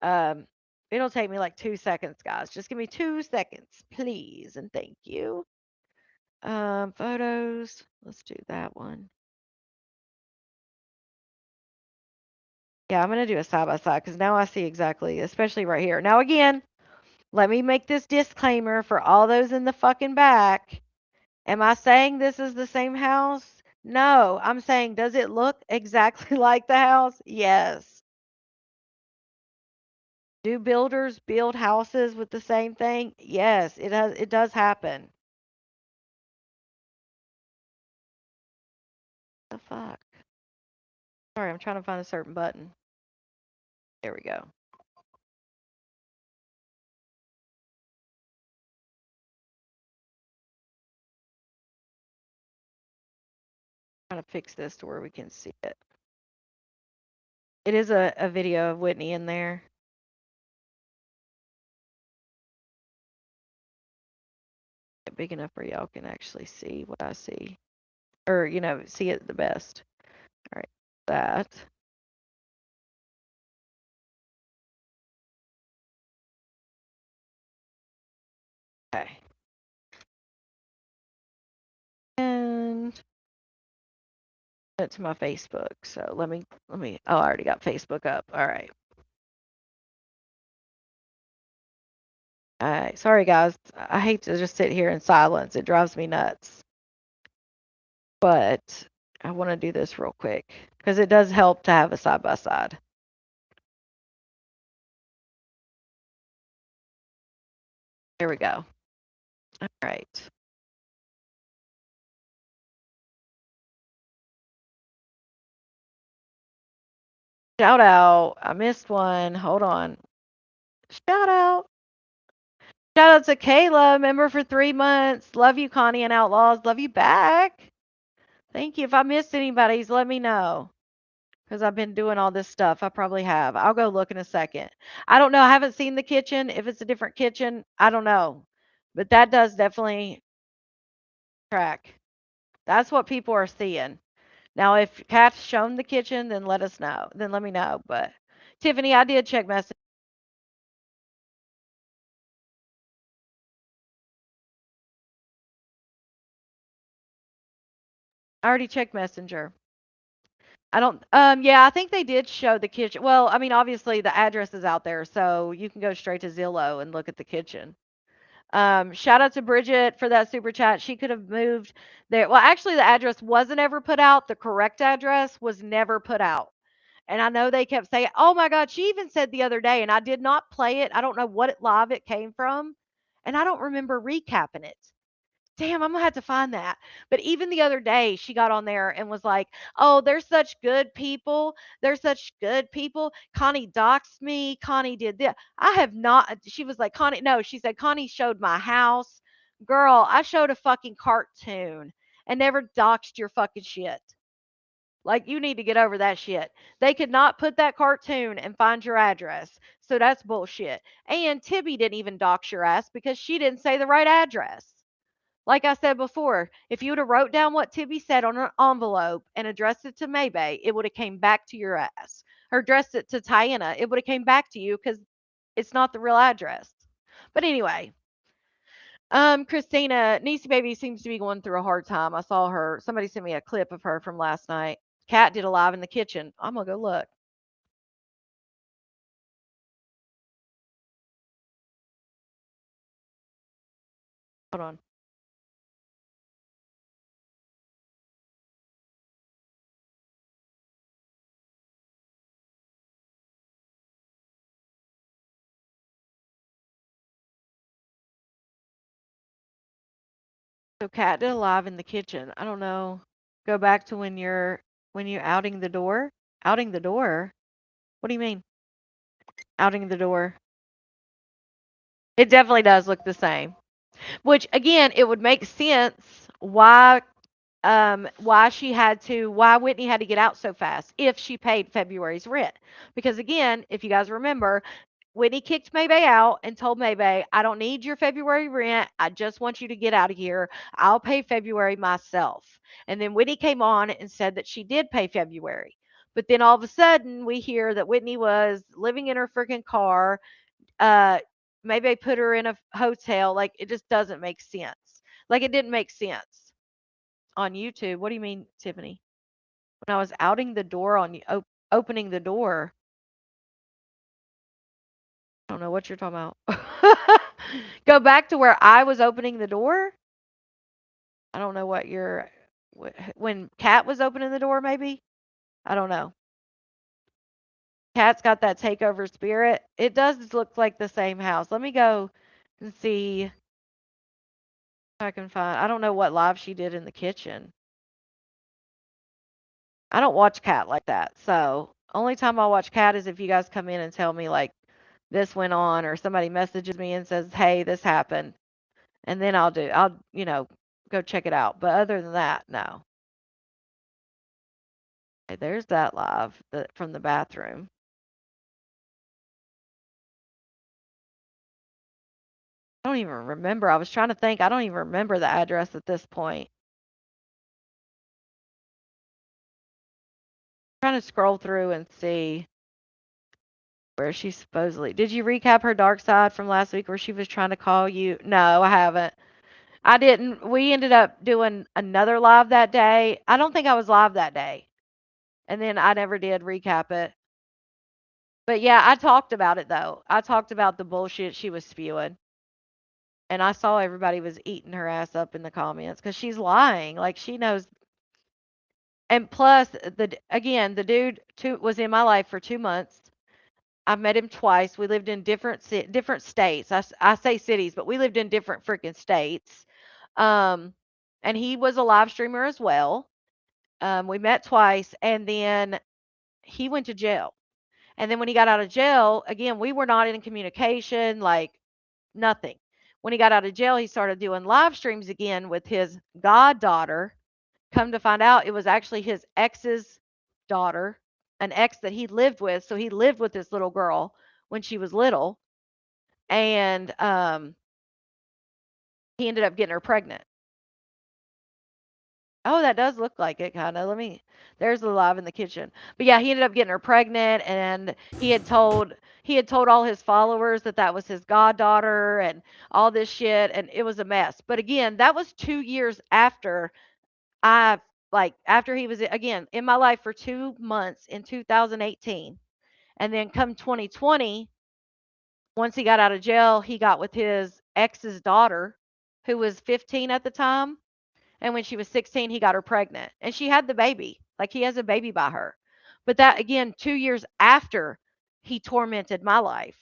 Um, it'll take me like 2 seconds, guys. Just give me 2 seconds, please, and thank you. Photos. Let's do that one. Yeah, I'm gonna do a side by side because now I see exactly, especially right here. Now again, let me make this disclaimer for all those in the fucking back. Am I saying this is the same house? No, I'm saying, does it look exactly like the house? Yes. Do builders build houses with the same thing? Yes, it does happen. The fuck? Sorry, I'm trying to find a certain button. There we go. Trying to fix this to where we can see it. It is a video of Whitney in there. Big enough where y'all can actually see what I see. Or, see it the best. All right, that. Okay. And it to my Facebook. So let me oh, I already got Facebook up. All right. All right. Sorry guys. I hate to just sit here in silence. It drives me nuts. But I want to do this real quick because it does help to have a side by side. There we go. All right. Shout out. I missed one. Hold on. Shout out. Shout out to Kayla, member for 3 months. Love you, Connie and Outlaws. Love you back. Thank you. If I missed anybody's, let me know. Because I've been doing all this stuff. I probably have. I'll go look in a second. I don't know. I haven't seen the kitchen. If it's a different kitchen, I don't know. But that does definitely track. That's what people are seeing. Now, if Kat's shown the kitchen, then let us know. Then let me know. But Tiffany, I did check message. I already checked Messenger. I don't yeah, I think they did show the kitchen. Well, I mean, obviously the address is out there, so you can go straight to Zillow and look at the kitchen. Shout out to Bridget for that super chat. She could have moved there. Well, actually the address wasn't ever put out. The correct address was never put out. And I know they kept saying, "Oh my God," she even said the other day, and I did not play it. I don't know what live it came from, and I don't remember recapping it. Damn, I'm gonna have to find that. But even the other day, she got on there and was like, "Oh, they're such good people. They're such good people. Connie doxed me. Connie did this. I have not." She was like, "Connie, no." She said, "Connie showed my house. Girl, I showed a fucking cartoon and never doxed your fucking shit. Like, you need to get over that shit. They could not put that cartoon and find your address. So that's bullshit. And Tibby didn't even dox your ass because she didn't say the right address. Like I said before, if you would have wrote down what Tibby said on an envelope and addressed it to Maybay, it would have came back to your ass. Or addressed it to Tiana, it would have came back to you because it's not the real address. But anyway, Christina, Niecey Baby seems to be going through a hard time. I saw her. Somebody sent me a clip of her from last night. Kat did a live in the kitchen. I'm gonna go look. Hold on. So Kat did a live in the kitchen. I don't know. Go back to when you're outing the door. Outing the door. What do you mean? Outing the door. It definitely does look the same. Which again, it would make sense why Whitney had to get out so fast if she paid February's rent. Because again, if you guys remember, Whitney kicked Maybay out and told Maybay, "I don't need your February rent. I just want you to get out of here. I'll pay February myself." And then Whitney came on and said that she did pay February. But then all of a sudden, we hear that Whitney was living in her freaking car. Uh, Maybe put her in a hotel. Like, it just doesn't make sense. Like, it didn't make sense on YouTube. What do you mean, Tiffany? When I was outing the door on opening the door. I don't know what you're talking about. Go back to where I was opening the door. I don't know what you're when Kat was opening the door, maybe. I don't know. Kat's got that takeover spirit. It does look like the same house. Let me go and see if I can find. I don't know what live she did in the kitchen. I don't watch Kat like that. So only time I watch Kat is if you guys come in and tell me like this went on or somebody messages me and says, "Hey, this happened." And then I'll, go check it out. But other than that, no. Okay, there's that live from the bathroom. I don't even remember. I was trying to think. I don't even remember the address at this point. I'm trying to scroll through and see where she supposedly. Did you recap her dark side from last week where she was trying to call you? No, I haven't. I didn't. We ended up doing another live that day. I don't think I was live that day. And then I never did recap it. But yeah, I talked about it though. I talked about the bullshit she was spewing. And I saw everybody was eating her ass up in the comments because she's lying. Like, she knows. And plus, the dude was in my life for 2 months. I've met him twice. We lived in different states. I say cities, but we lived in different freaking states. Um, and he was a live streamer as well. We met twice, and then he went to jail. And then when he got out of jail, again, we were not in communication, like nothing. When he got out of jail, he started doing live streams again with his goddaughter. Come to find out, it was actually his ex's daughter, an ex that he lived with. So he lived with this little girl when she was little, and he ended up getting her pregnant. Oh, that does look like it, kind of. There's the live in the kitchen. But yeah, he ended up getting her pregnant, and he had told all his followers that that was his goddaughter and all this shit, and it was a mess. But again, that was 2 years after I after he was again in my life for 2 months in 2018, and then come 2020, once he got out of jail, he got with his ex's daughter, who was 15 at the time. And when she was 16, he got her pregnant. And she had the baby. Like he has a baby by her. But that again, 2 years after he tormented my life.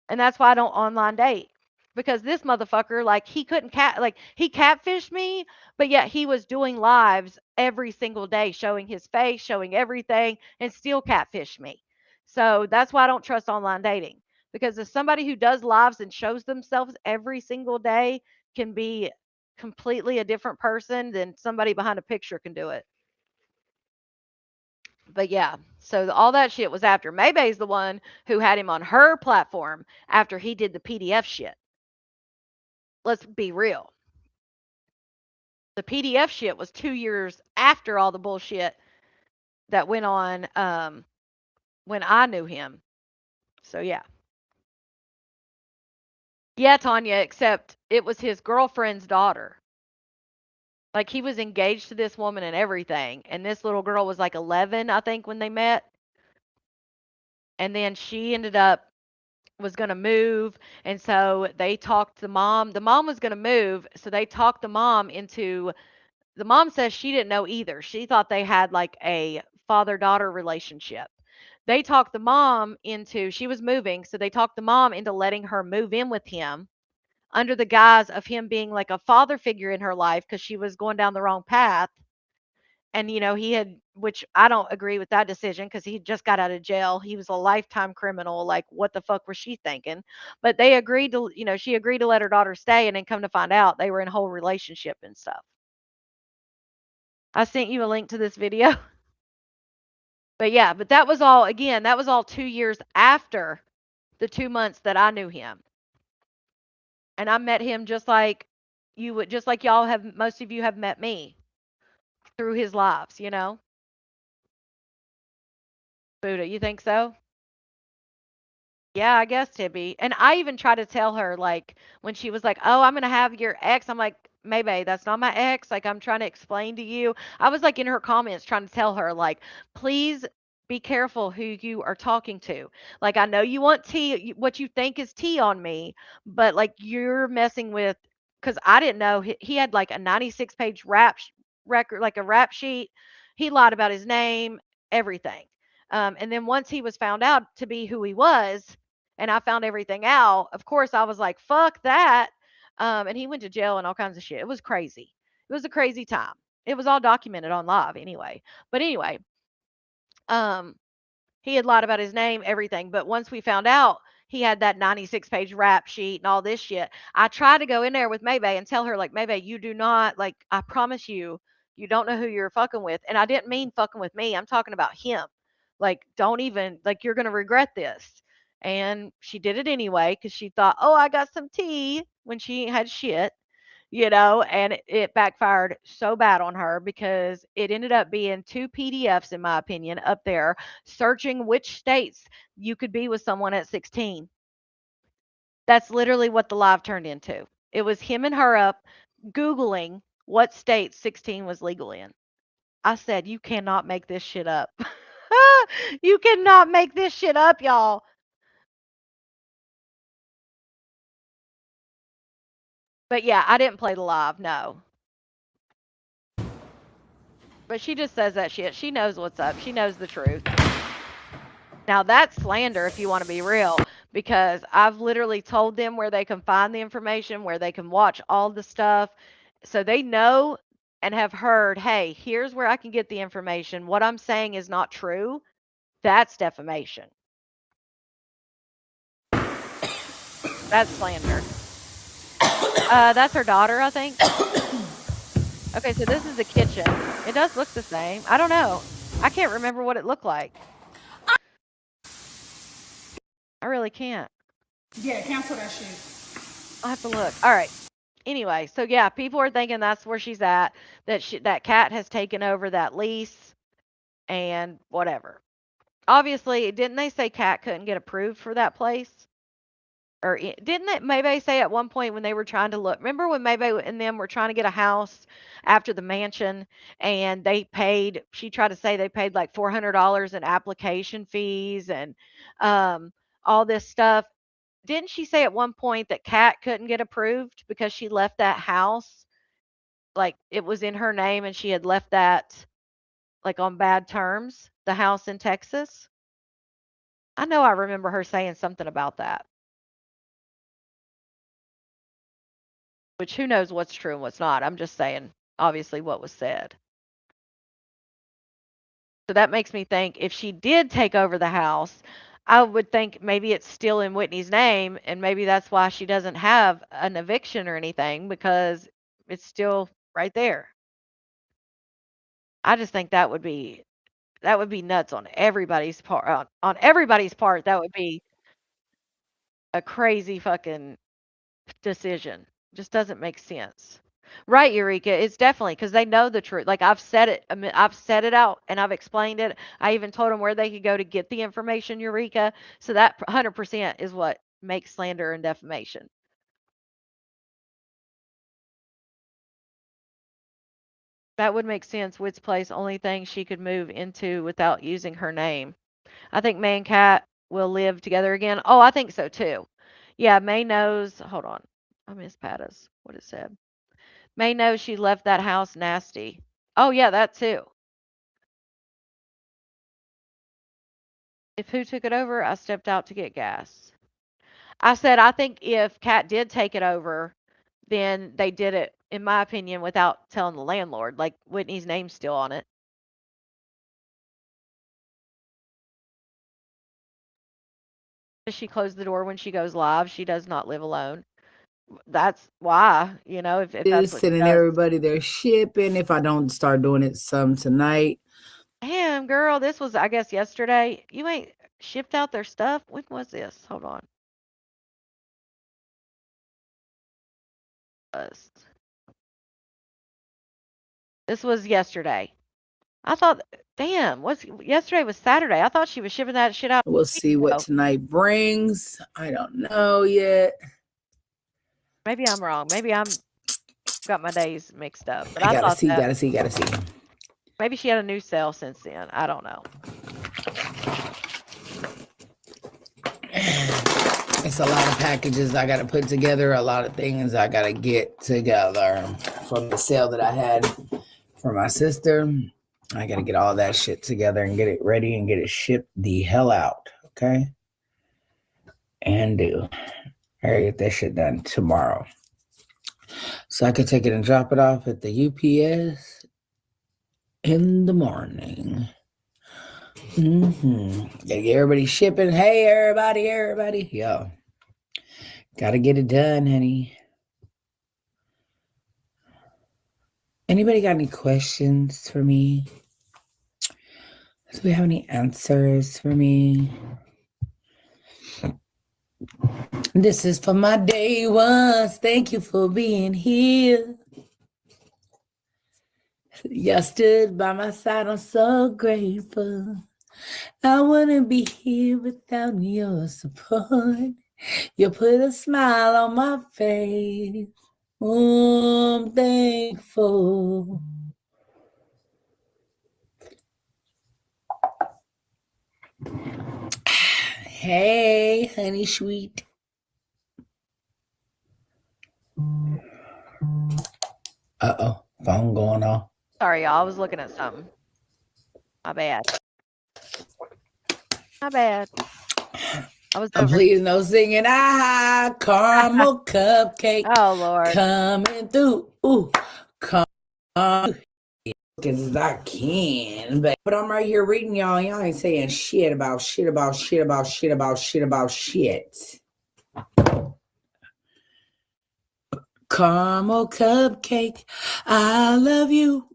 And that's why I don't online date. Because this motherfucker, like he couldn't he catfished me, but yet he was doing lives every single day, showing his face, showing everything, and still catfished me. So that's why I don't trust online dating. Because if somebody who does lives and shows themselves every single day can be completely a different person than somebody behind a picture can do it. But yeah, so all that shit was after. Maybe's the one who had him on her platform after he did the PDF shit. Let's be real. The PDF shit was 2 years after all the bullshit that went on when I knew him. So yeah. Yeah, Tanya, except it was his girlfriend's daughter. Like he was engaged to this woman and everything, and this little girl was like 11, I think, when they met. And then she ended up was going to move, and so they talked the mom. The mom was going to move, so they talked the mom into. The mom says she didn't know either. She thought they had like a father-daughter relationship. They talked the mom into. She was moving, so they talked the mom into letting her move in with him under the guise of him being like a father figure in her life because she was going down the wrong path. And he had, which I don't agree with that decision because he just got out of jail. He was a lifetime criminal. Like, what the fuck was she thinking? But they agreed to, she agreed to let her daughter stay, and then come to find out they were in a whole relationship and stuff. I sent you a link to this video. But yeah, but that was all, again, that was all 2 years after the 2 months that I knew him. And I met him just like just like y'all have, most of you have met me through his lives, Buddha, you think so? Yeah, I guess, Tibby. And I even tried to tell her, like, when she was like, "Oh, I'm gonna have your ex," I'm like, "Maybe that's not my ex." Like, I'm trying to explain to you. I was like in her comments trying to tell her, like, please be careful who you are talking to. Like, I know you want tea, what you think is tea on me, but like you're messing with, because I didn't know he had like a 96-page record, like a rap sheet. He lied about his name, everything. And then once he was found out to be who he was, and I found everything out, of course, I was like, fuck that. And he went to jail and all kinds of shit. It was crazy. It was a crazy time. It was all documented on live anyway. But anyway, um, he had lied about his name, everything. But once we found out he had that 96-page rap sheet and all this shit, I tried to go in there with Maybe and tell her, like, Maybe, you do not, like, I promise you, you don't know who you're fucking with. And I didn't mean fucking with me. I'm talking about him. Like, don't even, like, you're going to regret this. And she did it anyway because she thought, oh, I got some tea when she ain't had shit, and it backfired so bad on her because it ended up being 2 PDFs, in my opinion, up there searching which states you could be with someone at 16. That's literally what the live turned into. It was him and her up Googling what state 16 was legal in. I said, you cannot make this shit up. You cannot make this shit up, y'all. But yeah, I didn't play the live, no. But she just says that shit. She knows what's up. She knows the truth. Now that's slander if you want to be real, because I've literally told them where they can find the information, where they can watch all the stuff. So they know and have heard, hey, here's where I can get the information. What I'm saying is not true. That's defamation. That's slander. That's her daughter, I think. Okay, so this is the kitchen. It does look the same. I don't know. I can't remember what it looked like. I really can't. Yeah, cancel that shit. I'll have to look. All right. Anyway, so yeah, people are thinking that's where she's at, that Cat has taken over that lease and whatever. Obviously, didn't they say Cat couldn't get approved for that place? Or didn't it Maybay say at one point when they were trying to look? Remember when Maybay and them were trying to get a house after the mansion, and she tried to say they paid like $400 in application fees and um, all this stuff. Didn't she say at one point that Kat couldn't get approved because she left that house like it was in her name and she had left that like on bad terms, the house in Texas? I know I remember her saying something about that. Which who knows what's true and what's not. I'm just saying, obviously, what was said. So that makes me think if she did take over the house, I would think maybe it's still in Whitney's name, and maybe that's why she doesn't have an eviction or anything because it's still right there. I just think that would be nuts on everybody's part. On everybody's part, that would be a crazy fucking decision. Just doesn't make sense. Right, Eureka. It's definitely because they know the truth. Like I've said it, I've said it out and I've explained it. I even told them where they could go to get the information, Eureka. So that 100% is what makes slander and defamation. That would make sense. Witt's place, only thing she could move into without using her name. I think May and Kat will live together again. Oh, I think so too. Yeah, May knows. Hold on. I miss Pattis. What it said. May knows she left that house nasty. Oh, yeah, that too. If who took it over, I stepped out to get gas. I said, I think if Kat did take it over, then they did it, in my opinion, without telling the landlord. Like Whitney's name's still on it. Does she close the door when she goes live? She does not live alone. That's why, if that's what she Sending does. everybody their shipping. If I don't start doing it some tonight. Damn, girl, this was, I guess, yesterday. You ain't shipped out their stuff? When was this? Hold on. This was yesterday. I thought, damn, yesterday was Saturday. I thought she was shipping that shit out. We'll see what tonight brings. I don't know yet. Maybe I'm wrong. Maybe I'm got my days mixed up. But I I gotta thought see. maybe she had a new sale since then. I don't know. It's a lot of packages I gotta put together, a lot of things I gotta get together from the sale that I had for my sister. I gotta get all that shit together and get it ready and get it shipped the hell out. Okay? And I gotta get that shit done tomorrow. So I could take it and drop it off at the UPS in the morning. Everybody shipping. Hey, everybody. Yo. Gotta get it done, honey. Anybody got any questions for me? Do we have any answers for me? This is for my day ones. Thank you for being here. Y'all stood by my side. I'm so grateful. I wouldn't be here without your support. You put a smile on my face. Oh, I'm thankful. Hey, honey sweet. Uh-oh, phone going off. Sorry, y'all. I was looking at something. My bad. I was over. Please no singing. Caramel cupcake. Oh, Lord. Coming through. Ooh, come as I can. But I'm right here reading y'all. Y'all ain't saying shit about shit. Caramel cupcake. I love you.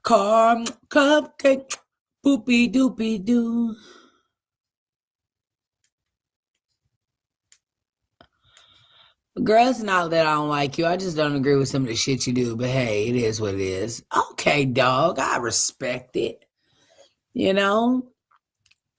Caramel cupcake. Boopy doopy doo. Girl, it's not that I don't like you. I just don't agree with some of the shit you do. But hey, it is what it is. Okay, dog. I respect it. You know?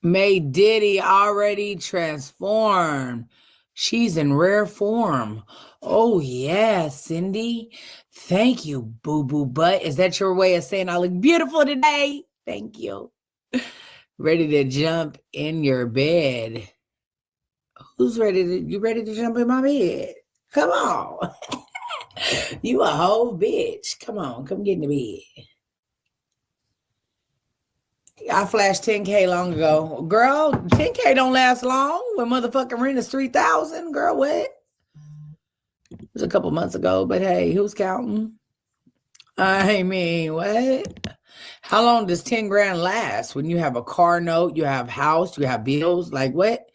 May Diddy already transformed. She's in rare form. Oh, yeah, Cindy. Thank you, boo boo butt. Is that your way of saying I look beautiful today? Thank you. Ready to jump in your bed. Who's ready to, you ready to jump in my bed? Come on. You a whole bitch. Come on, come get in the bed. I flashed 10K long ago. Girl, 10K don't last long when motherfucking rent is 3,000. Girl, what? It was a couple months ago, but hey, who's counting? I mean, what? How long does 10 grand last when you have a car note, you have house, you have bills? Like what?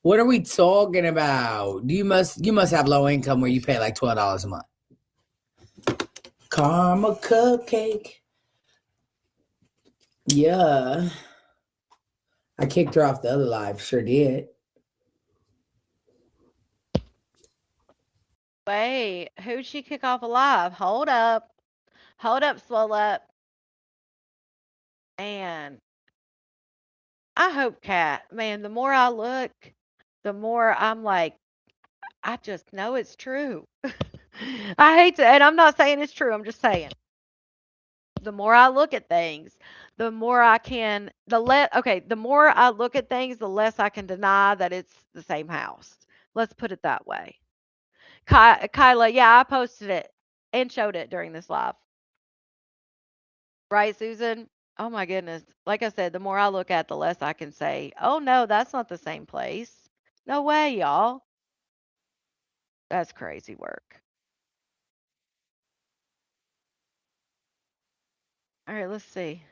What are we talking about? You must have low income where you pay like $12 a month. Karma cupcake. Yeah. I kicked her off the other live. Sure did. Wait, who'd she kick off alive? Hold up. Hold up, swell up. And I hope Cat, man, the more I look, the more I'm like, I just know it's true. I hate to, and I'm not saying it's true, I'm just saying. The more I look at things, the more I can, the more I look at things, the less I can deny that it's the same house. Let's put it that way. Kyla, yeah, I posted it and showed it during this live. Right, Susan? Oh my goodness. Like I said, the more I look at, the less I can say, oh no, that's not the same place. No way, y'all. That's crazy work. All right, let's see.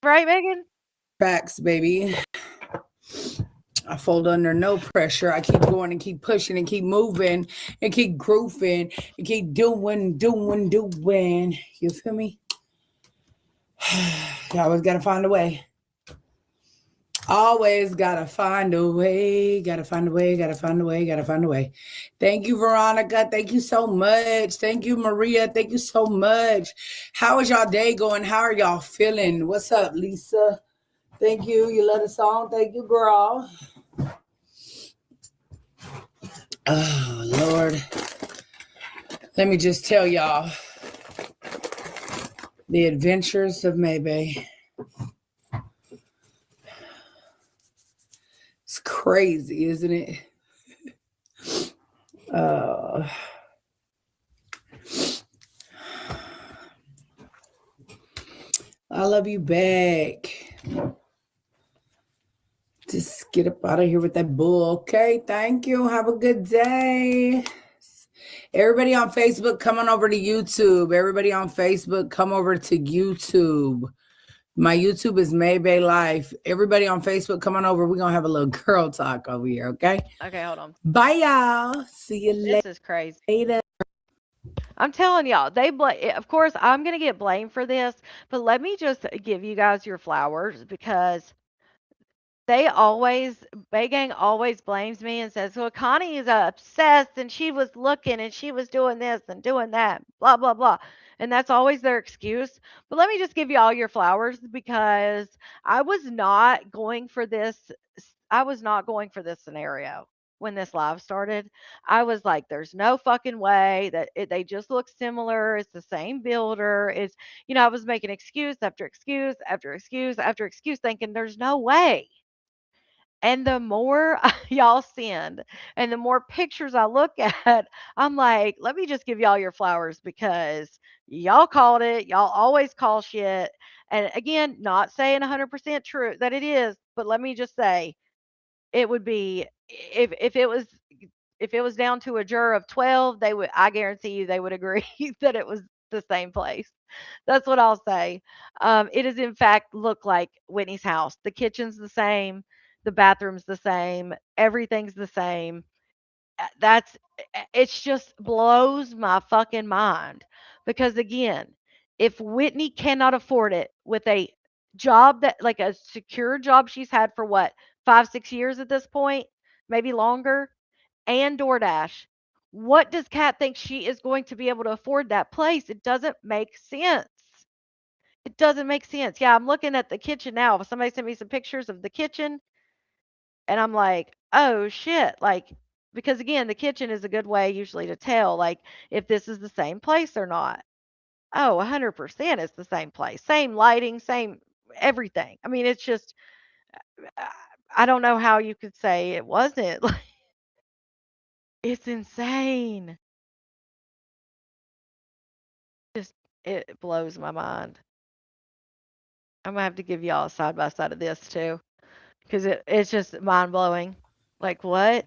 Right, Megan? Facts, baby. I fold under no pressure. I keep going and keep pushing and keep moving and keep grooving and keep doing. You feel me? You always got to find a way. Always got to find a way. Got to find a way. Got to find a way. Got to find a way. Thank you, Veronica. Thank you so much. Thank you, Maria. Thank you so much. How is y'all day going? How are y'all feeling? What's up, Lisa? Thank you. You love the song. Thank you, girl. Oh, Lord. Let me just tell y'all the adventures of Maybay. It's crazy, isn't it? I love you back. Just get up out of here with that bull. Okay, thank you. Have a good day. Everybody on Facebook, come on over to YouTube. Everybody on Facebook, come over to YouTube. My YouTube is Maybay Life. Everybody on Facebook, come on over. We're going to have a little girl talk over here, okay? Okay, hold on. Bye, y'all. See you This is crazy. later. I'm telling y'all, of course, I'm going to get blamed for this, but let me just give you guys your flowers because Bay Gang always blames me and says, well, Connie is obsessed and she was looking and she was doing this and doing that, blah, blah, blah. And that's always their excuse. But let me just give you all your flowers because I was not going for this. I was not going for this scenario when this live started. I was like, there's no fucking way that they just look similar. It's the same builder. I was making excuse after excuse after excuse after excuse, thinking there's no way. And the more y'all send and the more pictures I look at, I'm like, let me just give y'all your flowers because y'all called it. Y'all always call shit. And again, not saying 100% true that it is, but let me just say it would be if it was down to a juror of 12, I guarantee you they would agree that it was the same place. That's what I'll say. It is in fact look like Whitney's house. The kitchen's the same, the bathroom's the same, everything's the same. That's It's just blows my fucking mind because again, if Whitney cannot afford it with a job that like a secure job she's had for what 5-6 years at this point, maybe longer, and DoorDash, What does Kat think she is going to be able to afford that place? It doesn't make sense. It doesn't make sense. Yeah, I'm looking at the kitchen now. Somebody sent me some pictures of the kitchen, and I'm like, oh shit. Like, because again, the kitchen is a good way usually to tell, like, if this is the same place or not. Oh, 100% it's the same place. Same lighting, same everything. I mean, it's just, I I don't know how you could say it wasn't. Like, it's insane. Just, it blows my mind. I'm gonna have to give y'all a side by side of this too, because it's just mind blowing. Like, what?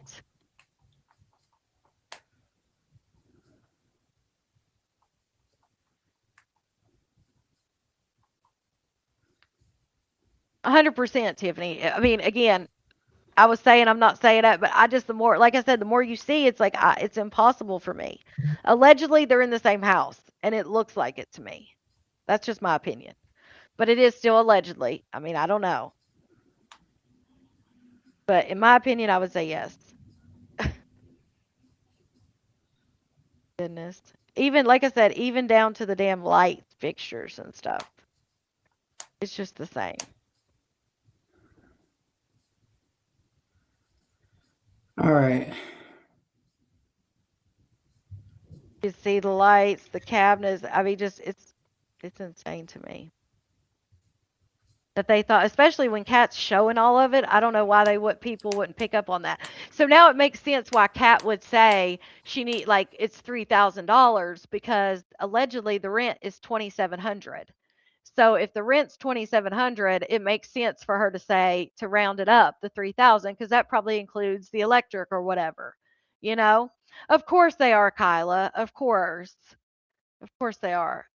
100%, Tiffany. I mean, again, I was saying I'm not saying that, but I just the more, like I said, the more you see, it's like it's impossible for me. Allegedly, they're in the same house, and it looks like it to me. That's just my opinion, but it is still allegedly. I mean, I don't know, but in my opinion, I would say yes. Goodness, even like I said, even down to the damn light fixtures and stuff, it's just the same. All right. You see the lights, the cabinets. I mean, just it's insane to me that they thought, especially when Kat's showing all of it. I don't know why people wouldn't pick up on that. So now it makes sense why Kat would say she need like it's $3,000 because allegedly the rent is 2,700. So if the rent's 2,700, it makes sense for her to say to round it up the 3,000 because that probably includes the electric or whatever. You know, of course they are, Kyla. Of course. Of course they are.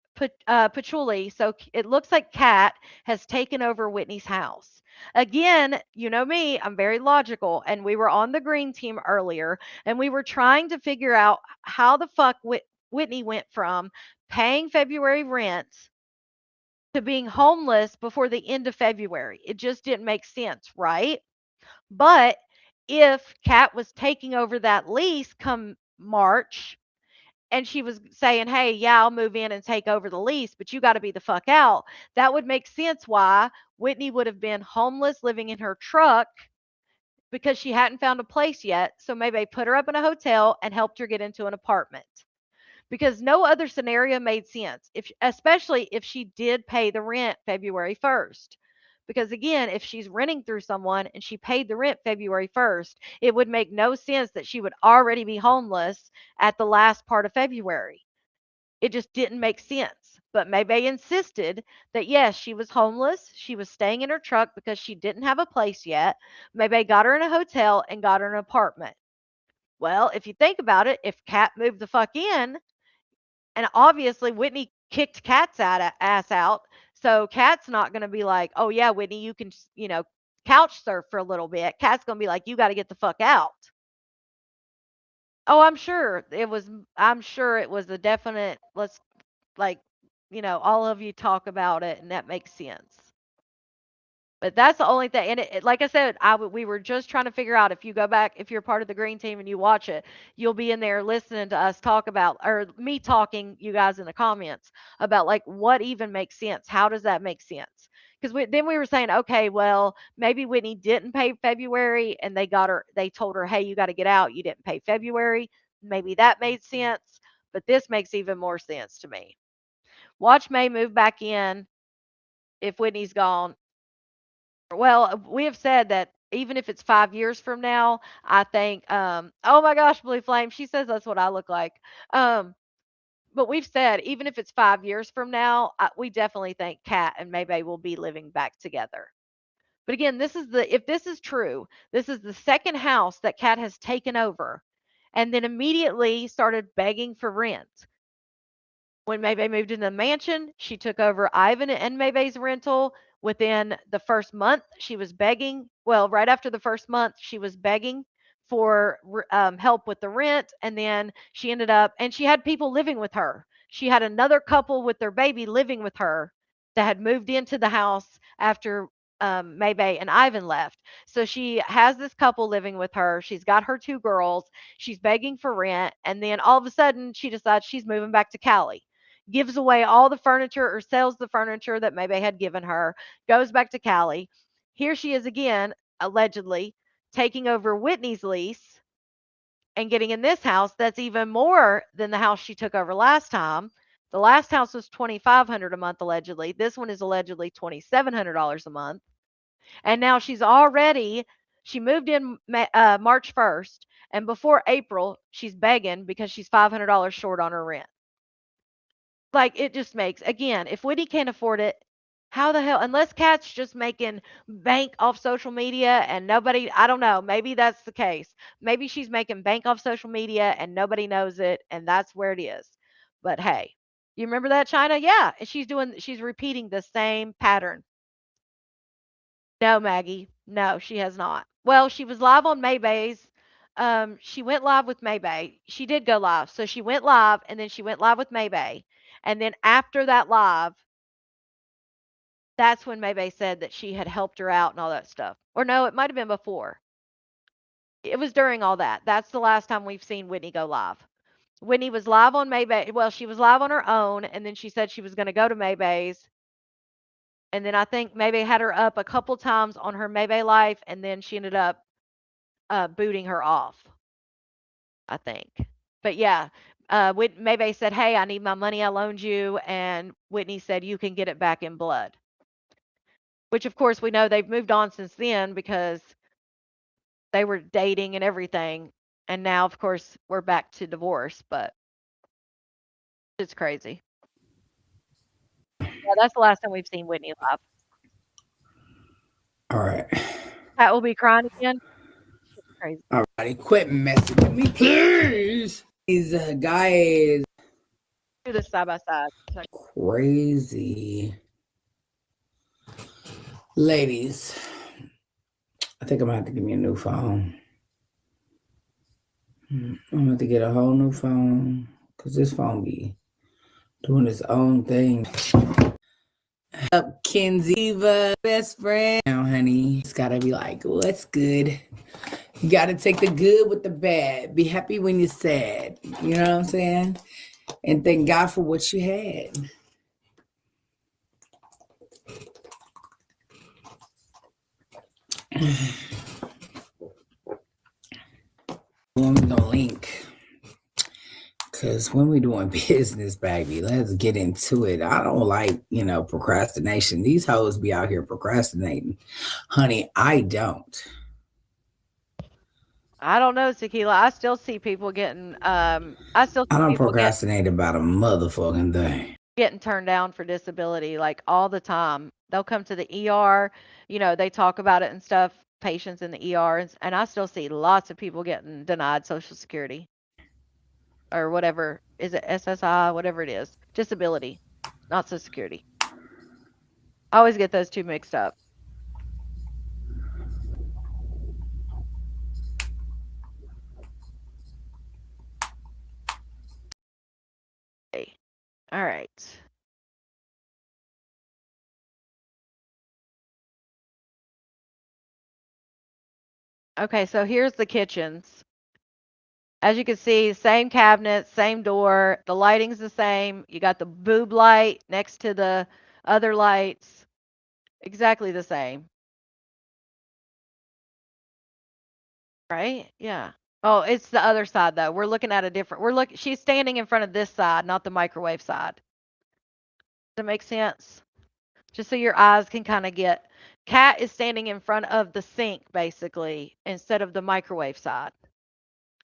Patchouli. So it looks like Kat has taken over Whitney's house. Again, you know me, I'm very logical. And we were on the green team earlier and we were trying to figure out how the fuck Whitney went from paying February rent to being homeless before the end of February. It just didn't make sense, right? But if Kat was taking over that lease come March, and she was saying, "Hey, yeah, I'll move in and take over the lease, but you got to be the fuck out." That would make sense why Whitney would have been homeless, living in her truck because she hadn't found a place yet. So maybe they put her up in a hotel and helped her get into an apartment. Because no other scenario made sense. Especially if she did pay the rent February 1st. Because again, if she's renting through someone and she paid the rent February 1st, it would make no sense that she would already be homeless at the last part of February. It just didn't make sense. But Maybay insisted that yes, she was homeless. She was staying in her truck because she didn't have a place yet. Maybay got her in a hotel and got her an apartment. Well, if you think about it, if Kat moved the fuck in, and obviously Whitney kicked Kat's ass out, so Kat's not going to be like, "Oh yeah, Whitney, you can, couch surf for a little bit." Kat's going to be like, "You got to get the fuck out." Oh, I'm sure it was a definite, let's, like, all of you talk about it and that makes sense. But that's the only thing, and like I said, we were just trying to figure out, if you go back, if you're part of the green team and you watch it, you'll be in there listening to us talk about, or me talking, you guys in the comments about like what even makes sense. How does that make sense? Because then we were saying, okay, well, maybe Whitney didn't pay February, and they told her, hey, you got to get out. You didn't pay February. Maybe that made sense, but this makes even more sense to me. Watch May move back in if Whitney's gone. Well, we have said that even if it's 5 years from now, I think, oh my gosh, Blue Flame, she says that's what I look like. Um, but we've said even if it's 5 years from now, we definitely think Kat and Maybay will be living back together. But again, if this is true, this is the second house that Kat has taken over and then immediately started begging for rent. When Maybay moved into the mansion, she took over Ivan and Maybay's rental. Within the first month, she was begging. Well, right after the first month, she was begging for help with the rent. And then she ended up, and she had people living with her. She had another couple with their baby living with her that had moved into the house after Maybay and Ivan left. So she has this couple living with her. She's got her 2 girls. She's begging for rent. And then all of a sudden, she decides she's moving back to Cali, gives away all the furniture or sells the furniture that Maybay had given her, goes back to Cali. Here she is again, allegedly, taking over Whitney's lease and getting in this house that's even more than the house she took over last time. The last house was $2,500 a month allegedly. This one is allegedly $2,700 a month. And now she moved in March 1st, and before April, she's begging because she's $500 short on her rent. Like, it just makes, again, if Whitney can't afford it, how the hell, unless Kat's just making bank off social media and nobody, I don't know, maybe that's the case. Maybe she's making bank off social media and nobody knows it, and that's where it is. But hey, you remember that, China? Yeah, and she's repeating the same pattern. No, Maggie. No, she has not. Well, she was live on Maybay's. She went live with Maybay. She did go live. So she went live and then she went live with Maybay. And then after that live, that's when Maybay said that she had helped her out and all that stuff. Or no, it might have been before. It was during all that. That's the last time we've seen Whitney go live. Whitney was live on Maybay. Well, she was live on her own, and then she said she was going to go to Maybay's. And then I think Maybay had her up a couple times on her Maybay Life, and then she ended up booting her off, I think. But yeah, Maybay said, "Hey, I need my money I loaned you," and Whitney said, "You can get it back in blood." Which, of course, we know they've moved on since then because they were dating and everything, and now, of course, we're back to divorce. But it's crazy. Yeah, that's the last time we've seen Whitney live. All right. Pat will be crying again. It's crazy. All righty. Quit messing with me, please. These guys Do this side by side. It's like, crazy. Ladies, I think I'm gonna have to give me a new phone. I'm gonna have to get a whole new phone because this phone be doing its own thing. Up, Kenzie, best friend. Now, honey, it's gotta be like, what's good? You gotta take the good with the bad. Be happy when you're sad. You know what I'm saying? And thank God for what you had. When we gonna link? Because when we doing business, baby, let's get into it. I don't like, procrastination. These hoes be out here procrastinating. Honey, I don't. I don't know, Tequila. I still see people getting. I still see I don't people procrastinate about a motherfucking thing. getting turned down for disability like all the time. They'll come to the ER. They talk about it and stuff. Patients in the ER, and I still see lots of people getting denied Social Security or whatever. Is it SSI? Whatever it is, disability, not Social Security. I always get those two mixed up. Okay. All right. Okay, so here's the kitchens. As you can see, same cabinet, same door. The lighting's the same. You got the boob light next to the other lights. Exactly the same. Right? Yeah. Oh, it's the other side though. We're looking at a different. She's standing in front of this side, not the microwave side. Does that make sense? Just so your eyes can kind of get. Kat is standing in front of the sink basically instead of the microwave side.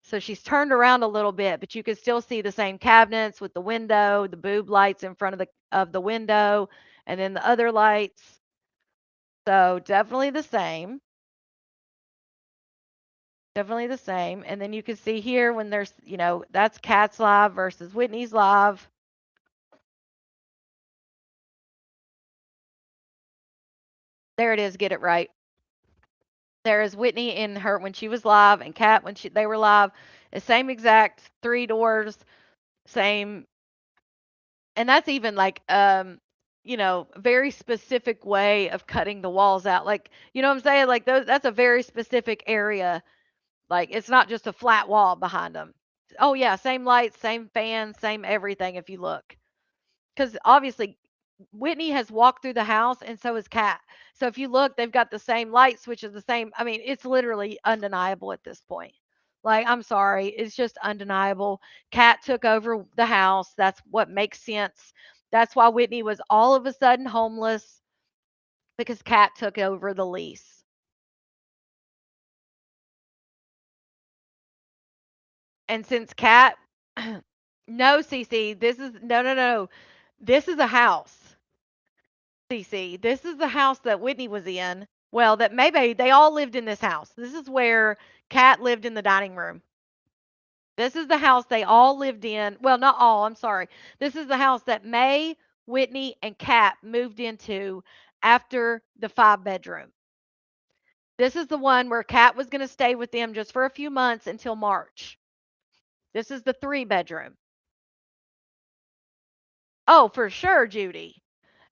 So she's turned around a little bit, but you can still see the same cabinets with the window, the boob lights in front of the window, and then the other lights. So definitely the same. Definitely the same. And then you can see here when there's, that's Kat's live versus Whitney's live. There it is. Get it right. There is Whitney in her when she was live and Kat when they were live. The same exact 3 doors, same. And that's even like very specific way of cutting the walls out. Like, you know what I'm saying? Like that's a very specific area. Like it's not just a flat wall behind them. Oh yeah, same lights, same fans, same everything if you look. Cuz obviously Whitney has walked through the house and so has Kat. So if you look, they've got the same light switches, the same. I mean, it's literally undeniable at this point. Like, I'm sorry, it's just undeniable. Kat took over the house. That's what makes sense. That's why Whitney was all of a sudden homeless because Kat took over the lease. And since Kat, no, CC, this is no, no, no. This is a house. CC, this is the house that Whitney was in. Well, that maybe they all lived in this house. This is where Kat lived in the dining room. This is the house they all lived in. Well, not all, I'm sorry. This is the house that May, Whitney, and Kat moved into after the 5 bedroom. This is the one where Kat was going to stay with them just for a few months until March. This is the 3 bedroom. Oh, for sure, Judy.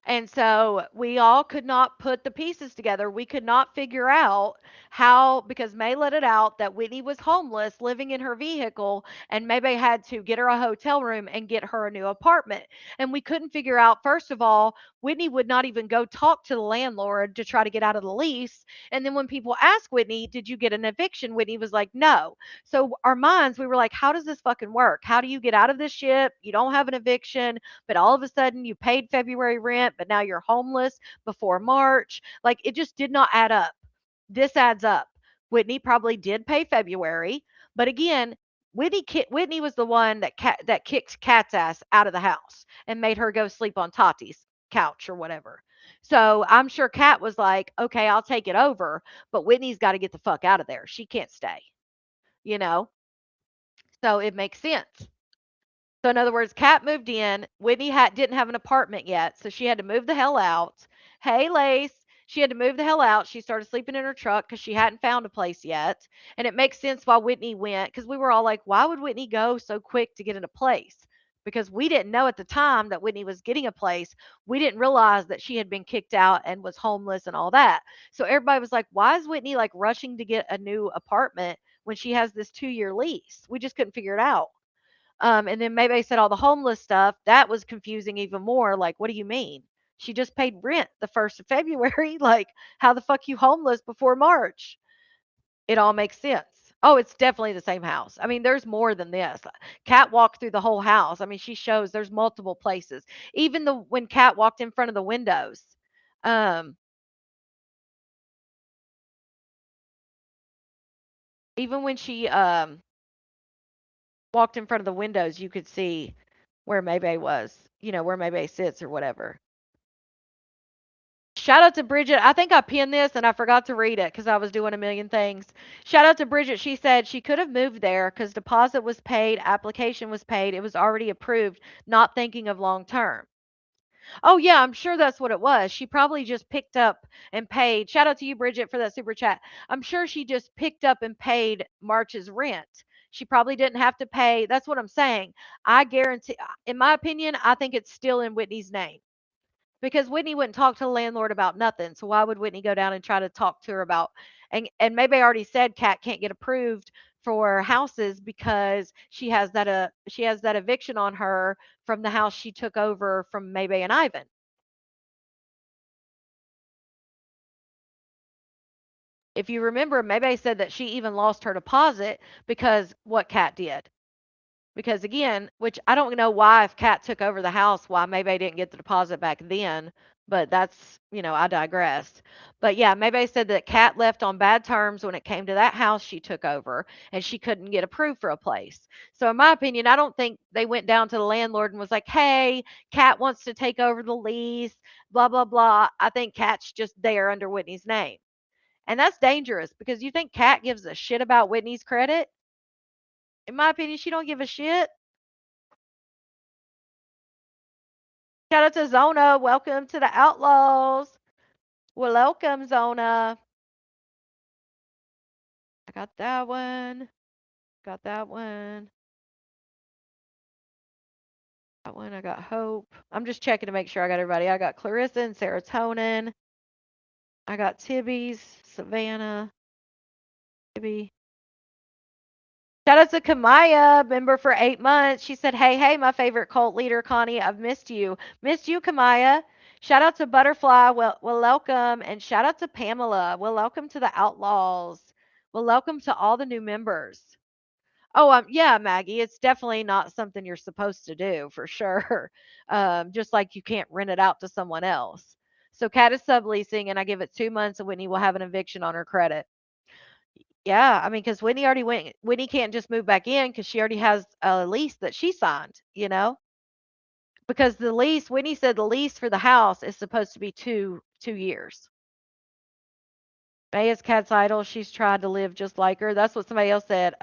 And so we all could not put the pieces together. We could not figure out how, because May let it out that Whitney was homeless, living in her vehicle, and maybe had to get her a hotel room and get her a new apartment. And we couldn't figure out, first of all, Whitney would not even go talk to the landlord to try to get out of the lease. And then when people asked Whitney, "Did you get an eviction?" Whitney was like, "No." So our minds, we were like, how does this fucking work? How do you get out of this ship? You don't have an eviction, but all of a sudden you paid February rent, but now you're homeless before March. Like it just did not add up. This adds up. Whitney probably did pay February, but again, Whitney was the one that kicked Kat's ass out of the house and made her go sleep on Tati's couch or whatever. So I'm sure Kat was like, "Okay, I'll take it over, but Whitney's got to get the fuck out of there. She can't stay." You know? So it makes sense. So in other words, Kat moved in. Whitney didn't have an apartment yet, so she had to move the hell out. Hey, Lace. She had to move the hell out. She started sleeping in her truck because she hadn't found a place yet. And it makes sense why Whitney went because we were all like, why would Whitney go so quick to get in a place? Because we didn't know at the time that Whitney was getting a place. We didn't realize that she had been kicked out and was homeless and all that. So everybody was like, why is Whitney like rushing to get a new apartment when she has this 2-year lease? We just couldn't figure it out. And then maybe I said all the homeless stuff. That was confusing even more. Like, what do you mean? She just paid rent the 1st of February. Like, how the fuck you homeless before March? It all makes sense. Oh, it's definitely the same house. I mean, there's more than this. Kat walked through the whole house. I mean, she shows there's multiple places. Even the when Kat walked in front of the windows. Um, even when she walked in front of the windows, you could see where Maybay was, where Maybay sits or whatever. Shout out to Bridget. I think I pinned this and I forgot to read it because I was doing a million things. Shout out to Bridget. She said she could have moved there because deposit was paid, application was paid, it was already approved, not thinking of long term. Oh, yeah, I'm sure that's what it was. She probably just picked up and paid. Shout out to you, Bridget, for that super chat. I'm sure she just picked up and paid March's rent. She probably didn't have to pay. That's what I'm saying. I guarantee, in my opinion, I think it's still in Whitney's name because Whitney wouldn't talk to the landlord about nothing. So why would Whitney go down and try to talk to her about and maybe I already said Kat can't get approved for houses because she has that eviction on her from the house she took over from Maybay and Ivan. If you remember, Maybay said that she even lost her deposit because what Kat did. Because again, which I don't know why if Kat took over the house, why maybe I didn't get the deposit back then, but that's, I digress. But yeah, maybe I said that Kat left on bad terms when it came to that house she took over and she couldn't get approved for a place. So in my opinion, I don't think they went down to the landlord and was like, "Hey, Kat wants to take over the lease, blah blah blah." I think Kat's just there under Whitney's name. And that's dangerous because you think Kat gives a shit about Whitney's credit? In my opinion, she don't give a shit. Shout out to Zona. Welcome to the Outlaws. Well, welcome, Zona. I got that one. Got that one. That one, I got Hope. I'm just checking to make sure I got everybody. I got Clarissa and Serotonin. I got Tibby's, Savannah, Tibby. Shout out to Kamaya, member for 8 months. She said, hey, my favorite cult leader, Connie. I've missed you. Missed you, Kamaya. Shout out to Butterfly. Well, welcome. And shout out to Pamela. Well, welcome to the Outlaws. Well, welcome to all the new members. Oh, yeah, Maggie, it's definitely not something you're supposed to do for sure. Just like you can't rent it out to someone else. So Kat is subleasing, and I give it 2 months, and Whitney will have an eviction on her credit. Yeah, I mean, because Whitney already went. Whitney can't just move back in because she already has a lease that she signed. Because the lease, Whitney said the lease for the house is supposed to be 2 years. May is Kat's idol. She's tried to live just like her. That's what somebody else said.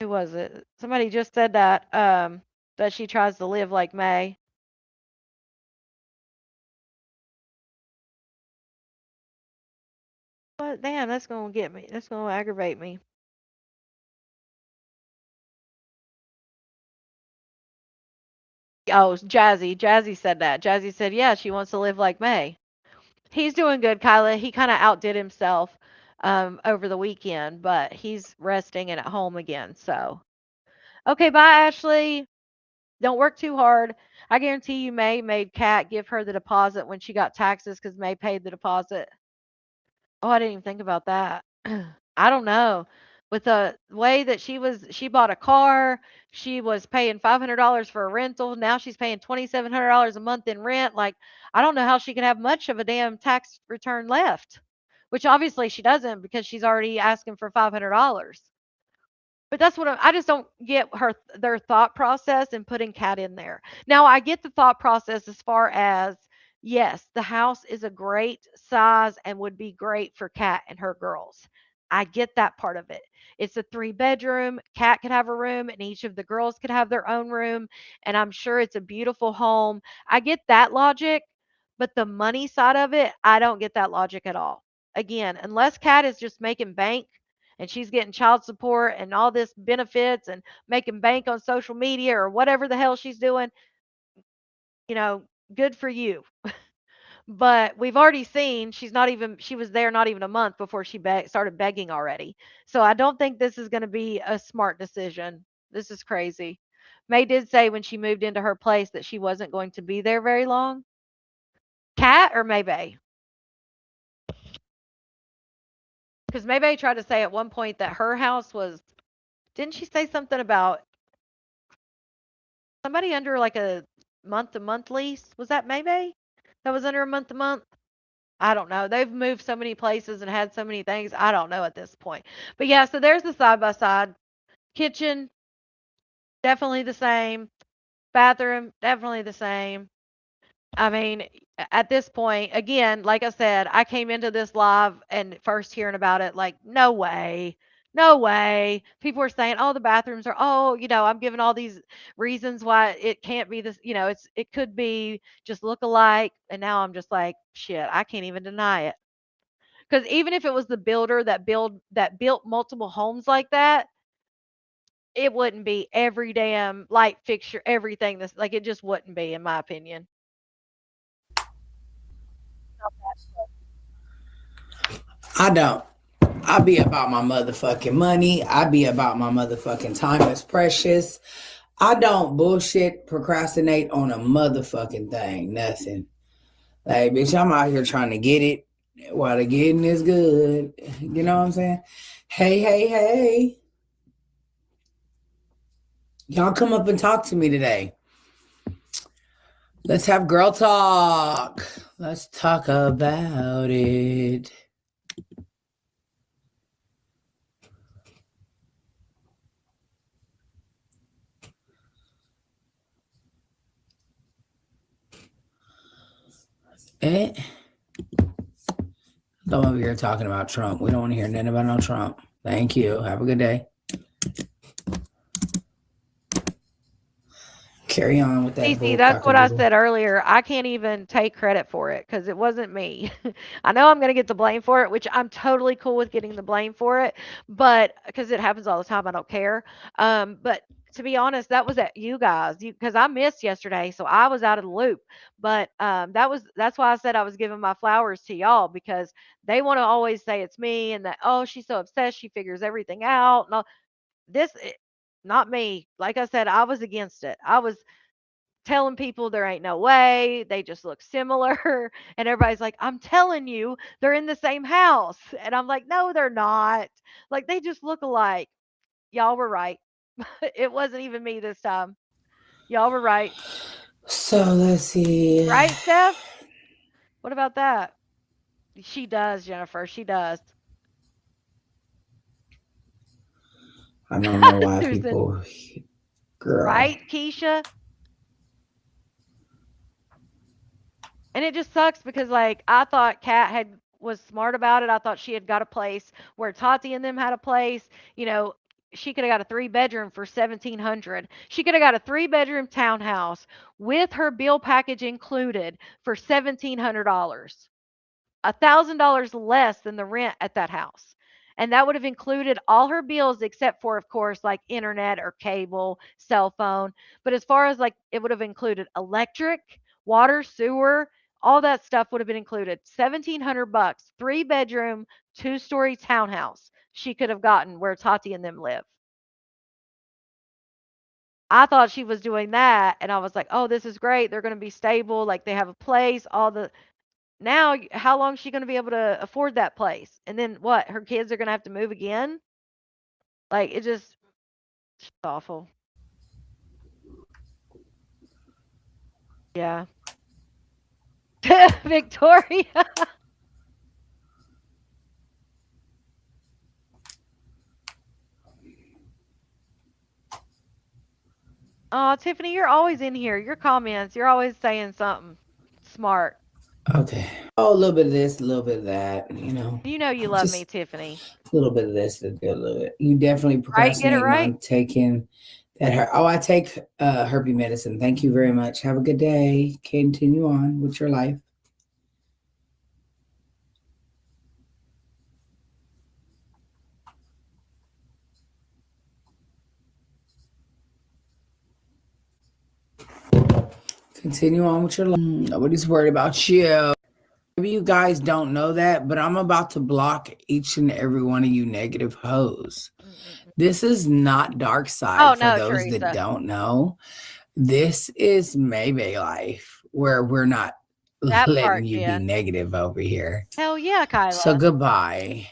Who was it? Somebody just said that that she tries to live like May. But damn, that's gonna get me. That's gonna aggravate me. Oh, Jazzy. Jazzy said that. Jazzy said, yeah, she wants to live like May. He's doing good, Kyla. He kind of outdid himself over the weekend, but he's resting and at home again. So, okay, bye, Ashley. Don't work too hard. I guarantee you, May made Kat give her the deposit when she got taxes because May paid the deposit. Oh, I didn't even think about that. I don't know. With the way that she bought a car, she was paying $500 for a rental. Now she's paying $2,700 a month in rent. Like, I don't know how she can have much of a damn tax return left, which obviously she doesn't because she's already asking for $500. But that's what I just don't get their thought process and putting Kat in there. Now I get the thought process as far as yes, the house is a great size and would be great for Kat and her girls. I get that part of it. It's a 3-bedroom. Kat could have a room and each of the girls could have their own room. And I'm sure it's a beautiful home. I get that logic, but the money side of it, I don't get that logic at all. Again, unless Kat is just making bank and she's getting child support and all this benefits and making bank on social media or whatever the hell she's doing, you know, good for you. But we've already seen she was there not even a month before she started begging already. So I don't think this is going to be a smart decision. This is crazy. May did say when she moved into her place that she wasn't going to be there very long. Kat or Maybay? Because Maybay tried to say at one point that her house was, didn't she say something about somebody under like a month-to-month lease? Was that Maybay that was under a month-to-month? I don't know. They've moved so many places and had so many things. I don't know at this point. But yeah, so there's the side-by-side. Kitchen, definitely the same. Bathroom, definitely the same. I mean, at this point, again, like I said, I came into this live and first hearing about it, like, no way. No way. People were saying, oh, the bathrooms are, I'm giving all these reasons why it can't be this, it could be just look alike. And now I'm just like, shit, I can't even deny it. Because even if it was the builder that built multiple homes like that, it wouldn't be every damn light fixture, everything that's like it just wouldn't be, in my opinion. I don't. I be about my motherfucking money. I be about my motherfucking time is precious. I don't bullshit procrastinate on a motherfucking thing. Nothing. Like, bitch, I'm out here trying to get it while the getting is good. You know what I'm saying? Hey. Y'all come up and talk to me today. Let's have girl talk. Let's talk about it. Don't over here talking about Trump. We don't want to hear nothing about no Trump. Thank you. Have a good day. Carry on with that. Cece, that's what I said earlier. I can't even take credit for it because it wasn't me. I know I'm going to get the blame for it, which I'm totally cool with getting the blame for it, but because it happens all the time, I don't care. But to be honest, that was at you guys, because I missed yesterday, so I was out of the loop. But that's why I said I was giving my flowers to y'all, because they want to always say it's me and that, oh, she's so obsessed, she figures everything out. And all. Not me. Like I said, I was against it. I was telling people there ain't no way, they just look similar. And everybody's like, I'm telling you, they're in the same house. And I'm like, no, they're not. Like, they just look alike. Y'all were right. It wasn't even me this time. Y'all were right. So let's see. Right, Steph? What about that? She does, Jennifer. She does. I don't know why Susan. people, girl. Right, Keisha? And it just sucks because, like, I thought Kat was smart about it. I thought she had got a place where Tati and them had a place. You know, she could have got a 3-bedroom for $1,700. She could have got a 3-bedroom townhouse with her bill package included for $1,700, $1,000 less than the rent at that house. And that would have included all her bills except for, of course, like internet or cable, cell phone. But as far as like, it would have included electric, water, sewer, all that stuff would have been included. $1,700, 3-bedroom, 2-story townhouse she could have gotten where Tati and them live. I thought she was doing that, and I was like, oh, this is great. They're going to be stable. Like, they have a place, now how long is she going to be able to afford that place? And then what? Her kids are going to have to move again? Like, it's awful. Yeah. Victoria. Oh, Tiffany, you're always in here. Your comments, you're always saying something smart. Okay. Oh, a little bit of this, a little bit of that, you know. You know you love Just me, Tiffany. a little bit of this, a little bit. You definitely Right? Get it procrastinating right. on taking that. Oh, I take herpes medicine. Thank you very much. Have a good day. Continue on with your life. Continue on with your life. Nobody's worried about you. Maybe you guys don't know that, but I'm about to block each and every one of you negative hoes. This is not dark side Oh, for no, those Teresa. that don't know. This is Maybe life where we're not That letting part, you Jen. be negative over here. Hell yeah, Kyla. So goodbye.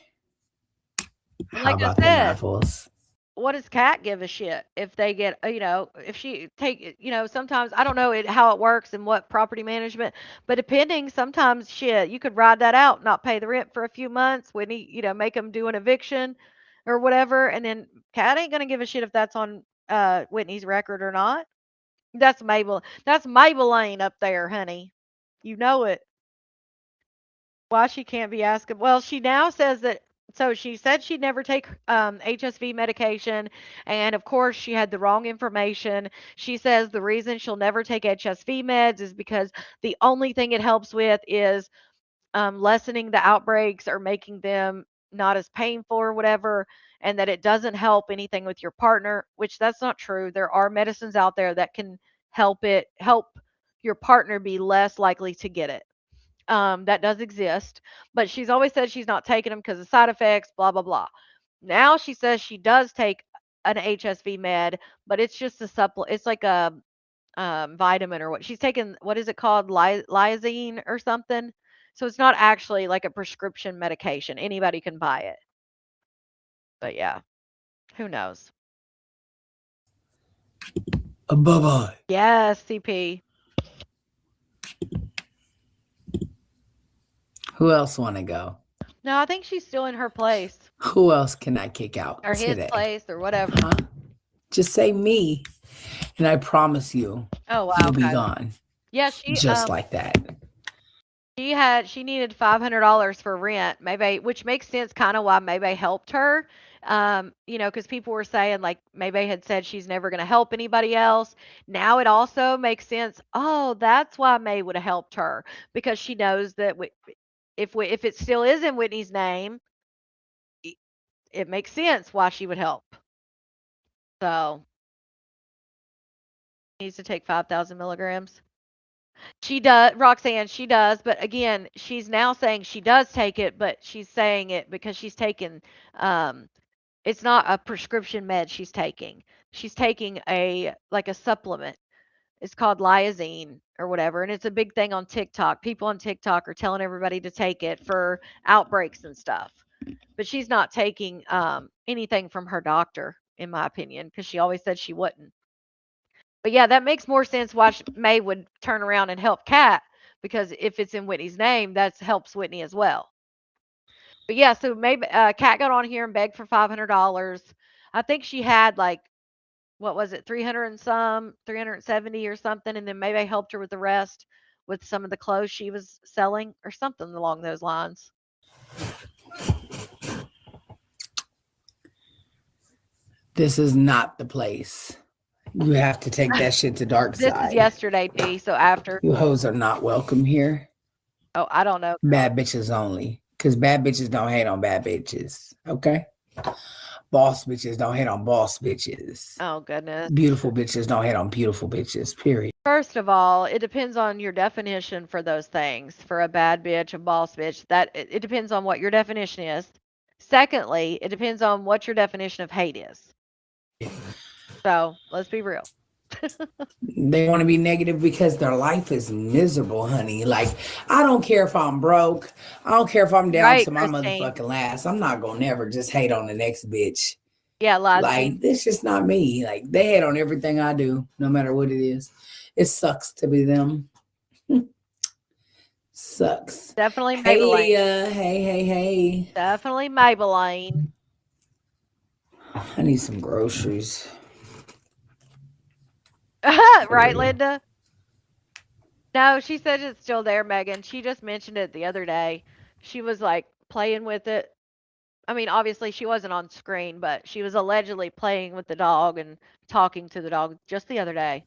And How like I about them said, apples? what does Kat give a shit if they get, if she take, sometimes I don't know how it works and what property management, but depending, sometimes shit, you could ride that out, not pay the rent for a few months when make them do an eviction or whatever. And then Kat ain't going to give a shit if that's on Whitney's record or not. That's Mabel. That's Maybelline up there, honey. You know it. Why she can't be asked? Well, she now says that. So she said she'd never take HSV medication, and of course she had the wrong information. She says the reason she'll never take HSV meds is because the only thing it helps with is lessening the outbreaks or making them not as painful or whatever, and that it doesn't help anything with your partner, which that's not true. There are medicines out there that can help your partner be less likely to get it. That does exist, but she's always said she's not taking them because of side effects, blah, blah, blah. Now she says she does take an HSV med, but it's just a supplement. It's like a vitamin or what. She's taking, what is it called? Lysine or something. So it's not actually like a prescription medication. Anybody can buy it. But yeah, who knows? Bye-bye. Yes, CP. Who else want to go? No, I think she's still in her place Who else can I kick out or his today? place or whatever. Huh? Just say me, and I promise you, Oh, wow. you'll be Okay. gone. Yeah, she Just like that. she needed $500 for rent, maybe, which makes sense kind of why Maybe helped her. Because people were saying like Maybe had said she's never going to help anybody else. Now it also makes sense. Oh, that's why May would have helped her, because she knows that if it still is in Whitney's name, it makes sense why she would help. So Needs to take 5,000 milligrams. She does, Roxanne, she does, but again, she's now saying she does take it, but she's saying it because she's taken, it's not a prescription med she's taking. She's taking like a supplement. It's called Lyazine or whatever, and it's a big thing on TikTok. People on TikTok are telling everybody to take it for outbreaks and stuff. But she's not taking anything from her doctor, in my opinion, because she always said she wouldn't. But yeah, that makes more sense why May would turn around and help Kat, because if it's in Whitney's name, that helps Whitney as well. But yeah, so maybe Kat got on here and begged for $500. I think she had like, what was it, 300 and some, 370 or something, and then maybe helped her with the rest with some of the clothes she was selling or something along those lines. This is not the place. You have to take that shit to dark This side. is yesterday, D. So after. You hoes are not welcome here. Oh, I don't know. Bad bitches only. Because bad bitches don't hate on bad bitches. Okay? Boss bitches don't hate on boss bitches. Oh, goodness. Beautiful bitches don't hate on beautiful bitches. Period. First of all, it depends on your definition for those things. For a bad bitch, a boss bitch, that it depends on what your definition is. Secondly, it depends on what your definition of hate is. So let's be real. They want to be negative because their life is miserable, honey. Like, I don't care if I'm broke. I don't care if I'm down Right, to my Christine. motherfucking last. I'm not going to never just hate on the next bitch. Yeah, Liza. Like, this just not me. Like, they hate on everything I do, no matter what it is. It sucks to be them. Sucks. Definitely Hey, Maybelline. Leah. Hey. Definitely Maybelline. I need some groceries. Right, Linda? No, she said it's still there, Megan. She just mentioned it the other day. She was like playing with it. I mean, obviously she wasn't on screen, but she was allegedly playing with the dog and talking to the dog just the other day.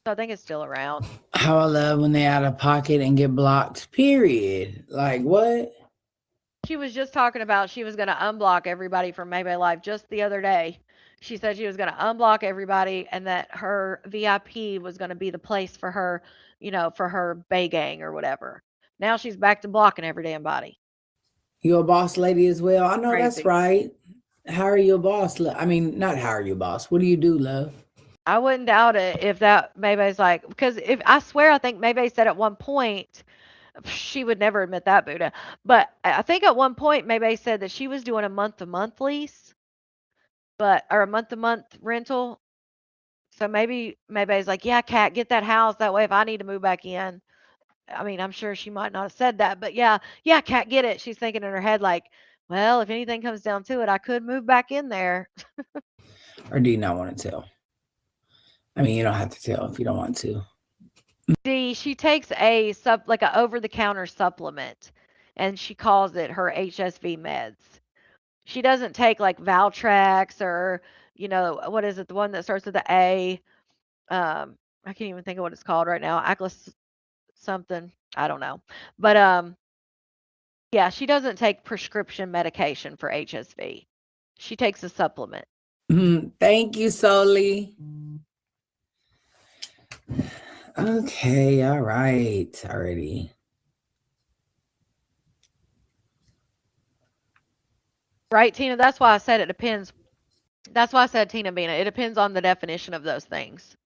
So I think it's still around. How I love when they out of pocket and get blocked. Period. Like, what? She was just talking about she was going to unblock everybody from Maybay Live just the other day. She said she was going to unblock everybody and that her VIP was going to be the place for her, you know, for her Bay Gang or whatever. Now she's back to blocking every damn body. You a boss lady as well? I know Crazy. that's right. How are you a boss? I mean, not how are you a boss. What do you do, love? I wouldn't doubt it if that Maybay's like, because if I swear, I think Maybay said at one point, she would never admit that, Buddha. But I think at one point, Maybay said that she was doing a month-to-month lease, or a month-to-month rental. So maybe Maybay's like, yeah, Kat, get that house. That way, if I need to move back in, I mean, I'm sure she might not have said that, but yeah, Kat, get it. She's thinking in her head like, well, if anything comes down to it, I could move back in there. Or do you not want to tell? I mean, you don't have to tell if you don't want to. She takes like a over-the-counter supplement, and she calls it her HSV meds. She doesn't take like Valtrex or, you know, what is it? The one that starts with the A. I can't even think of what it's called right now. Aclis something. I don't know. But yeah, she doesn't take prescription medication for HSV. She takes a supplement. Thank you, Soli. Okay, all right. Already. Right, Tina? That's why I said it depends. That's why I said, Tina Bina, it depends on the definition of those things.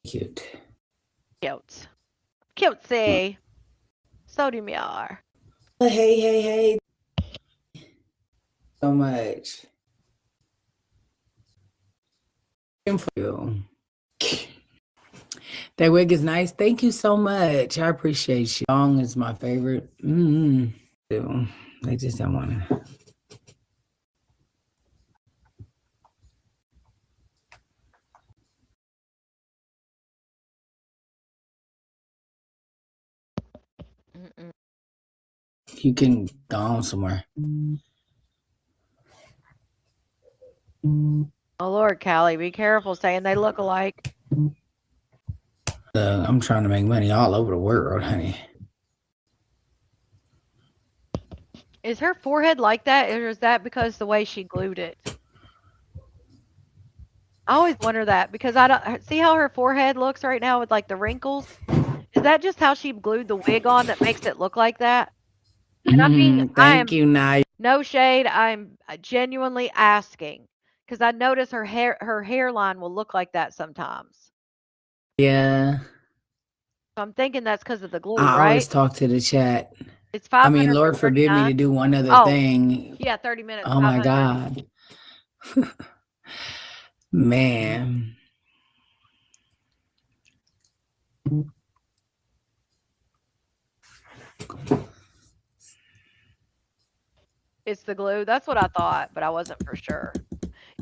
Cute. Cutesy. So do me are. Hey. So much. For you. That wig is nice. Thank you so much. I appreciate you. Song is my favorite. They just don't want to. You can go on somewhere. Oh, Lord, Callie, be careful saying they look alike. I'm trying to make money all over the world, honey. Is her forehead like that, or is that because the way she glued it? I always wonder that because I don't see how her forehead looks right now with like the wrinkles. Is that just how she glued the wig on that makes it look like that? And I Thank am you, Naya. no shade. I'm genuinely asking because I notice her hairline will look like that sometimes. Yeah, So I'm thinking that's because of the glue, I always right? talk to the chat. It's I 500 mean, for Lord forbid me to 39. do one other Oh, thing. yeah, 30 minutes, Oh my 500. God. Man. It's the glue. That's what I thought, but I wasn't for sure.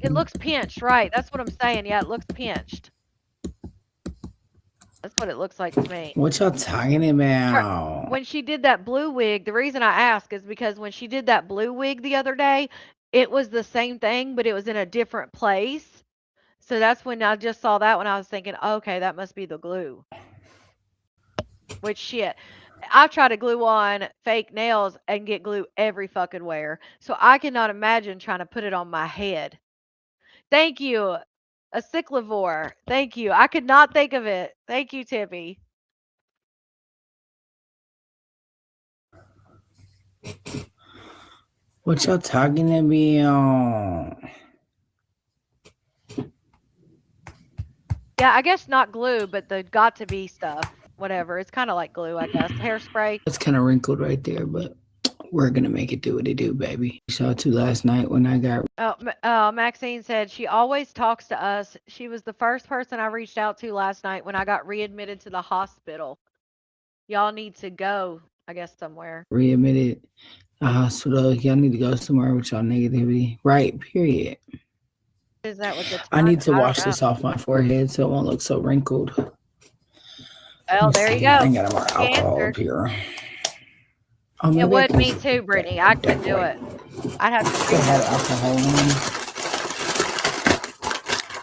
It looks pinched, right? That's what I'm saying. Yeah, it looks pinched. That's what it looks like to me. What y'all talking about? When she did that blue wig, the reason I ask is because when she did that blue wig the other day, it was the same thing, but it was in a different place. So that's when I just saw that when I was thinking, okay, that must be the glue. Which shit. I try to glue on fake nails and get glue every fucking where. So I cannot imagine trying to put it on my head. Thank you. A cyclivore. Thank you. I could not think of it. Thank you, Tippy. What y'all talking about? Yeah, I guess not glue, but the got to be stuff. Whatever. It's kind of like glue, I guess. Hairspray. It's kind of wrinkled right there, but we're gonna make it do what it do, baby. Saw too last night when I got Maxine said she always talks to us. She was the first person I reached out to last night when I got readmitted to the hospital. Y'all need to go, I guess, somewhere. readmitted to hospital. Y'all need to go somewhere with y'all negativity. Right, period. Is that what the I need to I don't wash know. this off my forehead so it won't look so wrinkled. Well, Let me there you see. I ain't go. got more alcohol Cancer. up here. Oh, It maybe I would can me too, Brittany. I couldn't do it. I'd have to Still read have it. alcohol in.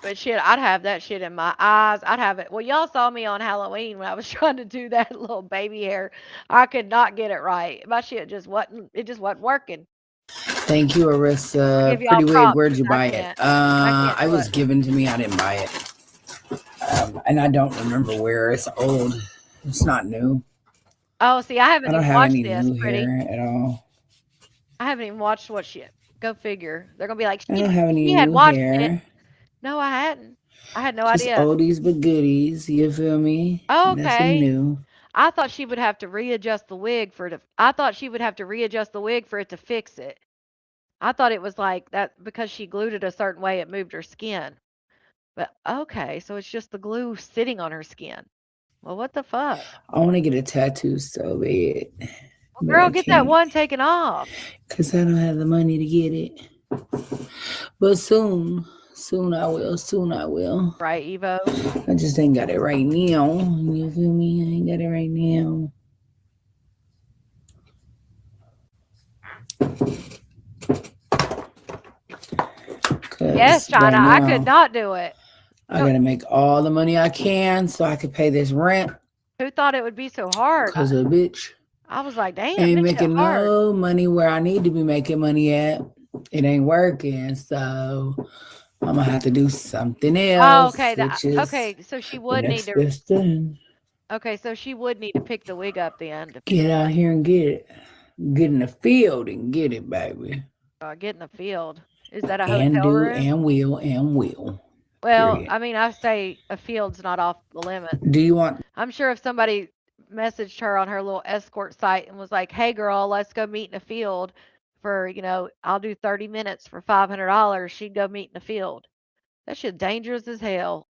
But shit, I'd have that shit in my eyes. I'd have it. Well, y'all saw me on Halloween when I was trying to do that little baby hair. I could not get it right. My shit just wasn't. It just wasn't working. Thank you, I Arissa. give y'all Pretty wig. props Where'd 'cause you I buy it? can't. I can't I do was it. given to me. I didn't buy it. And I don't remember where. It's old. It's not new. Oh, see, I I haven't don't even have watched any this, new Pretty. hair at all. I haven't even watched what shit. Go figure. They're gonna be like, I don't have any she had new watched it. hair. No, I hadn't. I had no Just idea. oldies but goodies. You feel me? Oh, Nothing okay. new. I thought she would have to readjust the wig for it to. I thought she would have to readjust the wig for it to fix it. I thought it was like that because she glued it a certain way, it moved her skin. But okay, so it's just the glue sitting on her skin. Well, what the fuck? I want to get a tattoo so bad. Well, But girl, I get that can't. one taken off. Because I don't have the money to get it. But soon. Soon I will. Soon I will. Right, Evo? I just ain't got it right now. You feel me? I ain't got it right now. Yes, China. Right I now, could not do it. I gotta make all the money I can so I can pay this rent. Who thought it would be so hard? Cause a bitch I was like, damn, ain't this shit making hard. no money where I need to be making money at. It ain't working, so I'm gonna have to do something Oh, else. okay. Which is Okay, so she the would need next to. best thing. Okay, so she would need to pick the wig up then. Get out here and get it. Get in the field and get it, baby. Get in the field. Is that a And hotel do room? and will. Well, Period. I mean, I say a field's not off the limit. Do you want I'm sure if somebody messaged her on her little escort site and was like, "Hey, girl, let's go meet in a field for, I'll do 30 minutes for $500," she'd go meet in the field. That shit dangerous as hell.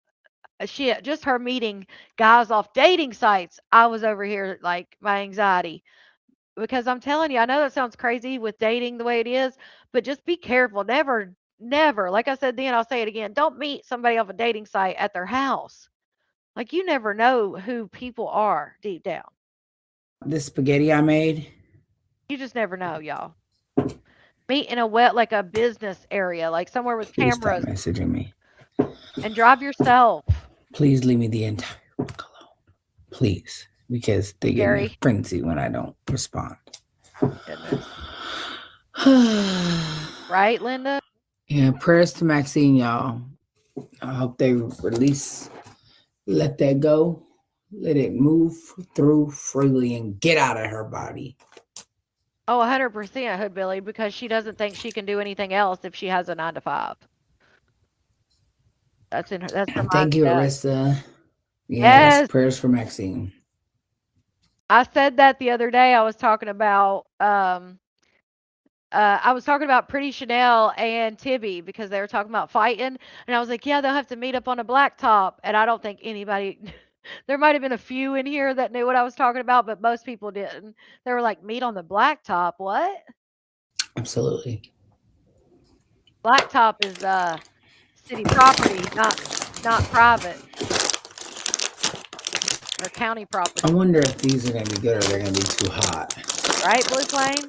Shit, just her meeting guys off dating sites. I was over here like my anxiety because I'm telling you, I know that sounds crazy with dating the way it is, but just be careful. Never, never, like I said then, I'll say it again. Don't meet somebody off a dating site at their house. Like you never know who people are deep down. the spaghetti I made? You just never know, y'all. Meet in like a business area, like somewhere with Please stop cameras, messaging me. and drive yourself. Please leave me the entire book alone. Please. Because they get in a Gary. frenzy when I don't respond. Goodness. Right, Linda? Yeah, prayers to Maxine, y'all. I hope they let that go, let it move through freely and get out of her body. Oh, 100% Hood Billy, because she doesn't think she can do anything else if she has a 9 to 5. That's her Thank you, mindset. Arissa. Yes, Yes. prayers for Maxine. I said that the other day. I was talking about Pretty Chanel and Tibby because they were talking about fighting, and I was like, yeah, they'll have to meet up on a blacktop. And I don't think anybody there might have been a few in here that knew what I was talking about, but most people didn't. They were like, meet on the blacktop. What? Absolutely. Blacktop is city property, not private or county property. I wonder if these are going to be good or they're going to be too hot. Right, Blue Flame?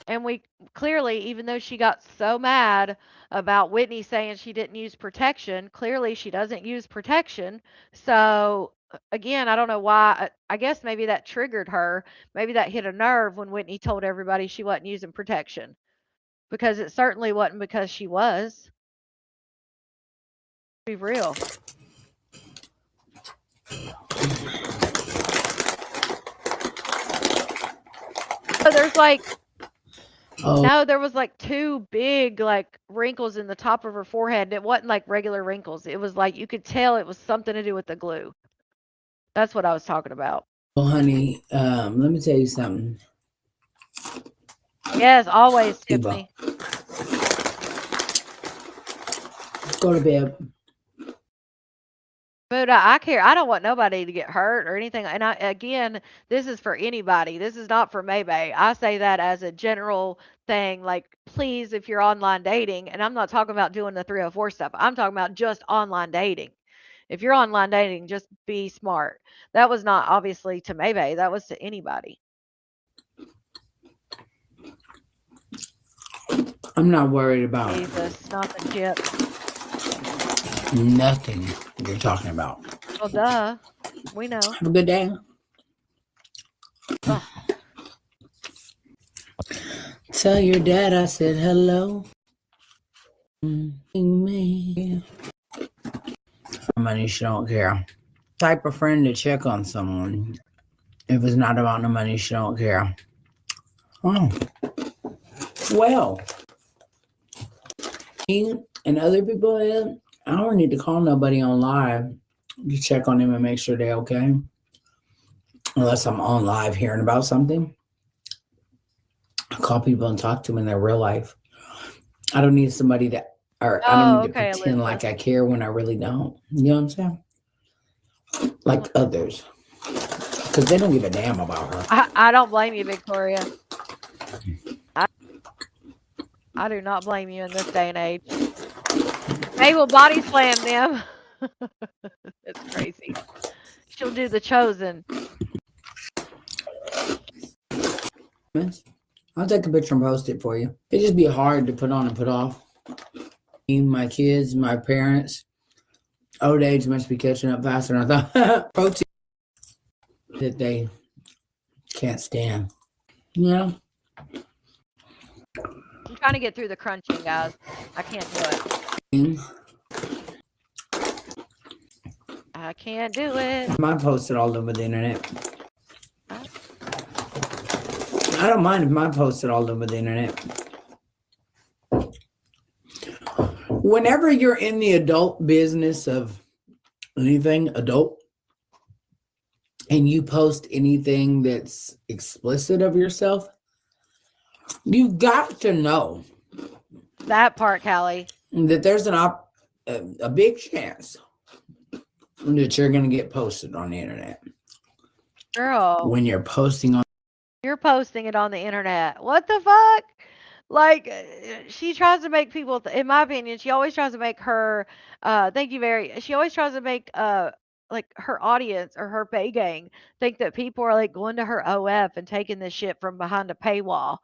And we clearly, even though she got so mad about Whitney saying she didn't use protection, clearly she doesn't use protection. So again, I don't know why. I guess maybe that triggered her. Maybe that hit a nerve when Whitney told everybody she wasn't using protection. Because it certainly wasn't because she was. Be real. So there's like no, there was like 2 big like wrinkles in the top of her forehead. It wasn't like regular wrinkles. It was like you could tell it was something to do with the glue. That's what I was talking about. Well, honey, let me tell you something. Yes, always, Eva. Tiffany. Go to bed. Buddha, I care. I don't want nobody to get hurt or anything. And again, this is for anybody. This is not for Maybay. I say that as a general thing. Like, please, if you're online dating, and I'm not talking about doing the 304 stuff. I'm talking about just online dating. If you're online dating, just be smart. That was not obviously to Maybay. That was to anybody. I'm not worried about Jesus, not the chip. nothing you're talking about. Well, duh. We know. Have a good day. Oh. Tell your dad I said hello. Me. Money, she don't care. Type of friend to check on someone. If it's not about the money, she don't care. Oh. Well. Me and other people, I don't need to call nobody on live to check on them and make sure they're okay. Unless I'm on live hearing about something. I call people and talk to them in their real life. I don't need somebody that, or I don't need to pretend like I care when I really don't. You know what I'm saying? Like others. Because they don't give a damn about her. I don't blame you, Victoria. I do not blame you in this day and age. They will body slam them. It's crazy. She'll do the chosen. I'll take a picture and post it for you. It'd just be hard to put on and put off. My kids, my parents, old age must be catching up faster than I thought. Protein that they can't stand. Yeah. I'm trying to get through the crunching, guys. I can't do it. I can't do it. I post it all over the internet. I don't mind if mine posted all over the internet. Whenever you're in the adult business of anything adult and you post anything that's explicit of yourself, you got to know that part, Callie, that there's a big chance that you're going to get posted on the internet. Girl, when you're posting on, you're posting it on the internet. What the fuck? Like, she tries to make people, in my opinion, she always tries to make her, she always tries to make, like, her audience or her pay gang think that people are, like, going to her OF and taking this shit from behind a paywall.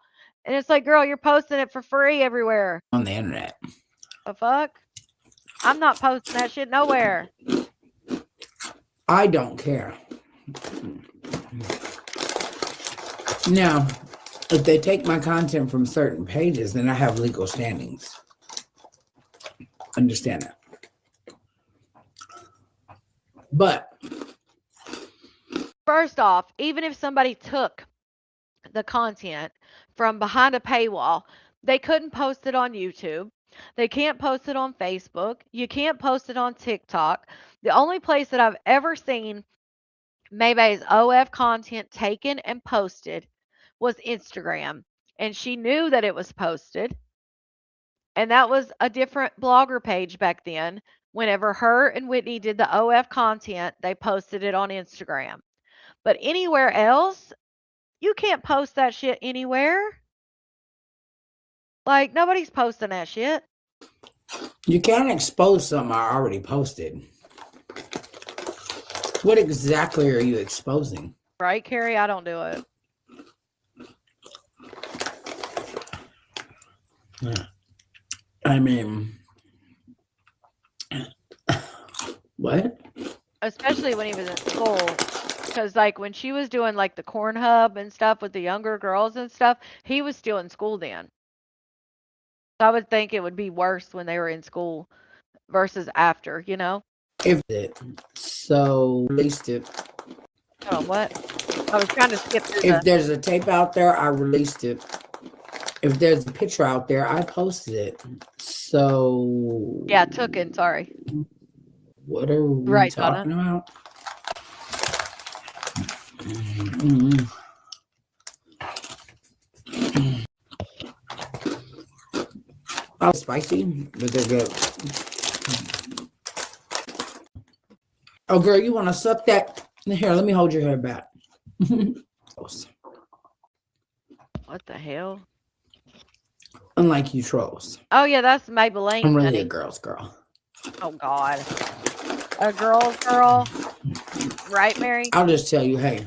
And it's like, girl, you're posting it for free everywhere. On the internet. The fuck? I'm not posting that shit nowhere. I don't care. Now, if they take my content from certain pages, then I have legal standings. understand that. But First off, even if somebody took the content from behind a paywall, they couldn't post it on YouTube. They can't post it on Facebook. You can't post it on TikTok. The only place that I've ever seen Maybay's OF content taken and posted was Instagram. And she knew that it was posted. And that was a different blogger page back then. Whenever her and Whitney did the OF content, they posted it on Instagram. But anywhere else, you can't post that shit anywhere. Like, nobody's posting that shit. you can't expose something I already posted. What exactly are you exposing? Right, Carrie? I don't do it. I mean, what? Especially when he was in school. Because, like, when she was doing, like, the corn hub and stuff with the younger girls and stuff, he was still in school then. So I would think it would be worse when they were in school versus after, you know? If it so released it. Oh, what? I was trying to skip through If there's a tape out there, I released it. If there's a picture out there, I posted it. So Yeah, took it. Sorry. what are we Right, talking Donna. about? Mm-hmm. Oh, spicy, but they're good. Oh, girl, you want to suck that? Here, let me hold your hair back. What the hell? Unlike you trolls. Oh, yeah, that's Maybelline. I'm really honey. a girl's girl. Oh, God. A girl's girl. Right, Mary? I'll just tell you, hey,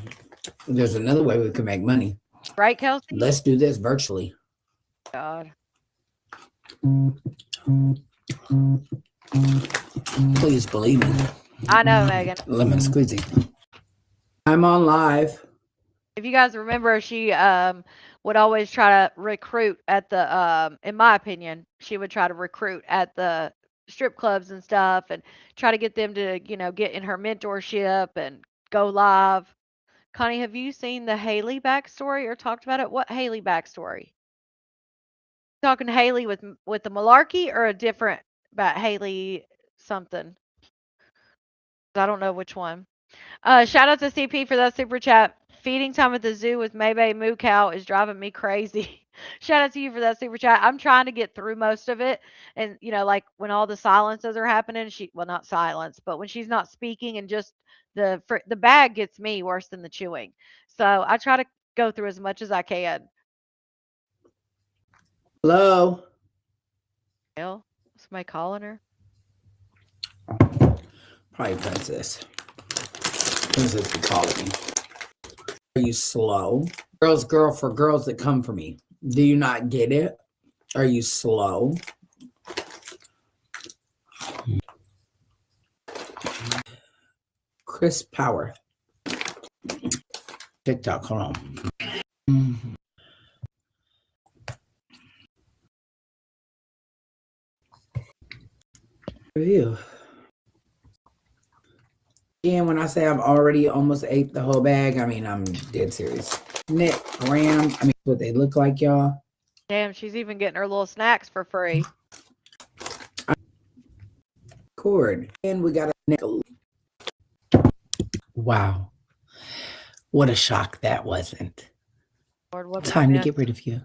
there's another way we can make money. Right, Kelsey? Let's do this virtually. God. Please believe me. I know, Megan. Lemon squeezy. I'm on live. If you guys remember, she would always try to recruit at the in my opinion, she would try to recruit at the strip clubs and stuff and try to get them to, you know, get in her mentorship and go live. Connie, have you seen the Haley backstory or talked about it? What Haley backstory? Talking Haley with the malarkey or a different about Haley something? I don't know which one. Shout out to CP for that super chat. Feeding time at the zoo with Maybay Moo Cow is driving me crazy. Shout out to you for that super chat. I'm trying to get through most of it. And, you know, like when all the silences are happening, well, not silence, but when she's not speaking and just the bag gets me worse than the chewing. So I try to go through as much as I can. Hello. Hell, somebody calling her? Probably Princess. Princess be calling me. Are you slow? Girl's girl for girls that come for me. Do you not get it? Are you slow? Chris Power. TikTok, hold on. Review. And when I say I've already almost ate the whole bag, I mean, I'm dead serious. Nick, Graham, I mean, what they look like, y'all. Damn, she's even getting her little snacks for free. Cord. And we got a nickel. Wow. What a shock that wasn't. Lord, what Time to mess get rid of you.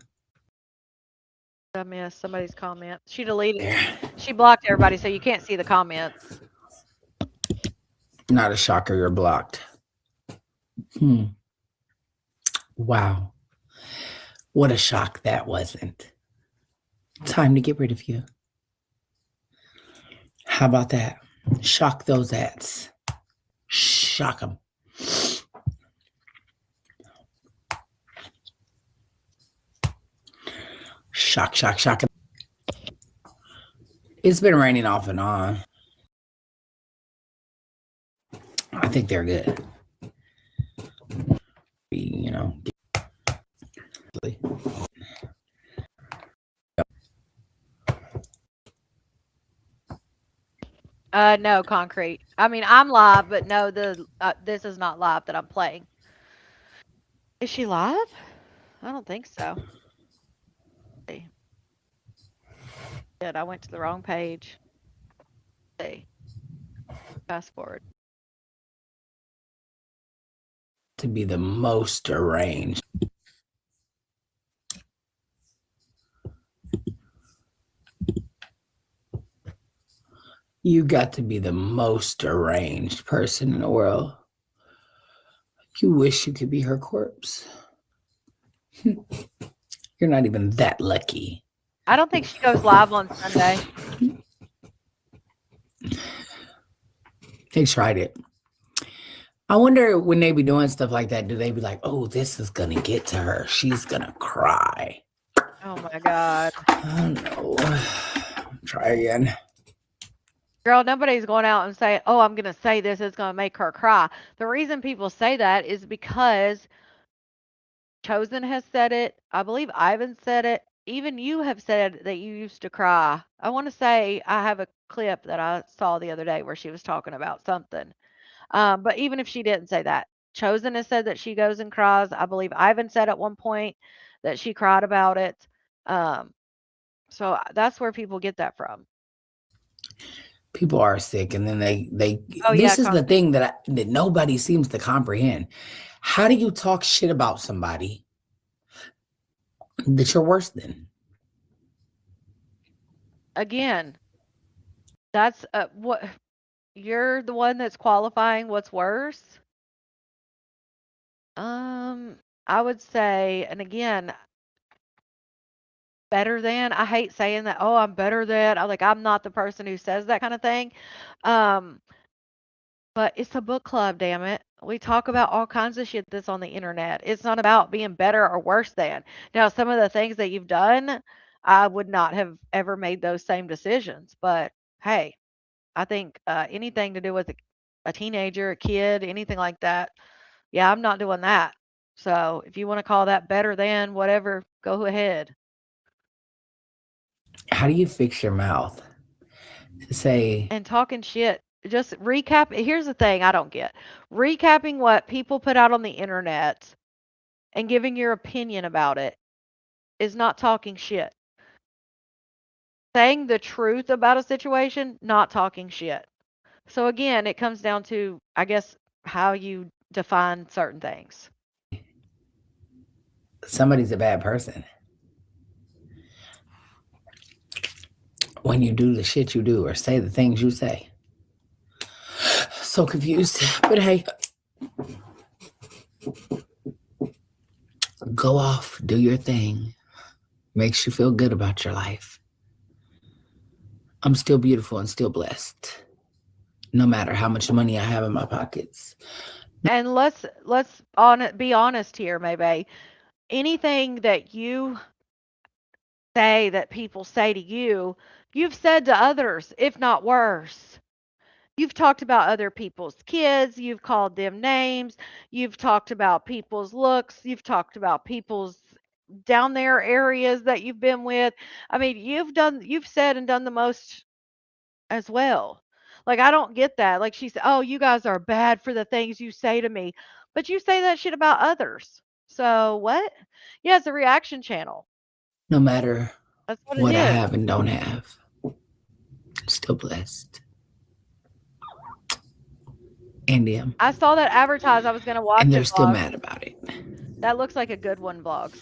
I missed somebody's comment. She deleted. There. She blocked everybody, so you can't see the comments. Not a shocker, you're blocked. Wow. What a shock that wasn't. Time to get rid of you. How about that? Shock those ads. Shock them. Shock, shock, shock. It's been raining off and on. I think they're good. You know. No, concrete. I mean, I'm live, but no, this is not live that I'm playing. Is she live? I don't think so. See. Shit, I went to the wrong page. See. Fast forward. To be the most arranged. You got to be the most arranged person in the world. You wish you could be her corpse. You're not even that lucky. I don't think she goes live on Sunday. They tried it. I wonder when they be doing stuff like that, do they be like, oh, this is going to get to her. She's going to cry. Oh my God. I don't know. Try again. Girl, nobody's going out and say, oh, I'm going to say this is going to make her cry. The reason people say that is because Chosen has said it. I believe Ivan said it. Even you have said that you used to cry. I want to say I have a clip that I saw the other day where she was talking about something. But even if she didn't say that, Chosen has said that she goes and cries. I believe Ivan said at one point that she cried about it. So that's where people get that from. People are sick, and then they Oh, yeah, this is the thing that nobody seems to comprehend. How do you talk shit about somebody that you're worse than? Again, that's what you're the one that's qualifying what's worse. I would say, and again, better than. I hate saying that. Oh, I'm better than. I'm not the person who says that kind of thing. But it's a book club, damn it. We talk about all kinds of shit that's on the internet. It's not about being better or worse than. Now, some of the things that you've done, I would not have ever made those same decisions. But hey, I think anything to do with a teenager, a kid, anything like that, yeah, I'm not doing that. So if you want to call that better than whatever, go ahead. How do you fix your mouth to say? And talking shit. Just recap. Here's the thing I don't get. Recapping what people put out on the internet and giving your opinion about it is not talking shit. Saying the truth about a situation, not talking shit. So again, it comes down to, I guess, how you define certain things. Somebody's a bad person when you do the shit you do or say the things you say. So confused. But hey, go off, do your thing. Makes you feel good about your life. I'm still beautiful and still blessed, no matter how much money I have in my pockets. And let's be honest here, maybe. Anything that you say that people say to you, you've said to others, if not worse. You've talked about other people's kids, you've called them names, you've talked about people's looks, you've talked about people's down there areas that you've been with. I mean, you've said and done the most as well. I don't get that. Like she said, "Oh, you guys are bad for the things you say to me." But you say that shit about others. So what? Yeah, it's a reaction channel. No matter That's what what it I is. have and don't have, I'm still blessed. India. I saw that advertised. I was going to watch And they're it. still Vlogs. mad about it. That looks like a good one, vlogs.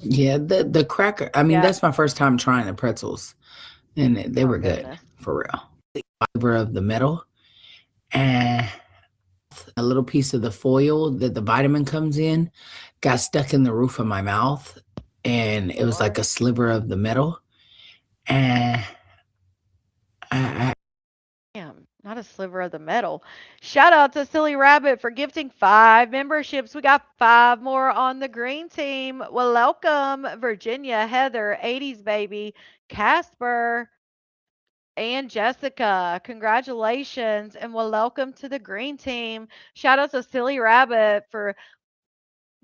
Yeah, the cracker. I mean, Yeah. that's my first time trying the pretzels, and they were good, goodness. for real. The fiber of the metal and a little piece of the foil that the vitamin comes in got stuck in the roof of my mouth, and it was like a sliver of the metal. And Damn, not a sliver of the metal. Shout out to Silly Rabbit for gifting 5 memberships. We got 5 more on the green team. Well, welcome, Virginia, Heather, 80s baby, Casper, and Jessica. Congratulations, and welcome to the green team. Shout out to Silly Rabbit for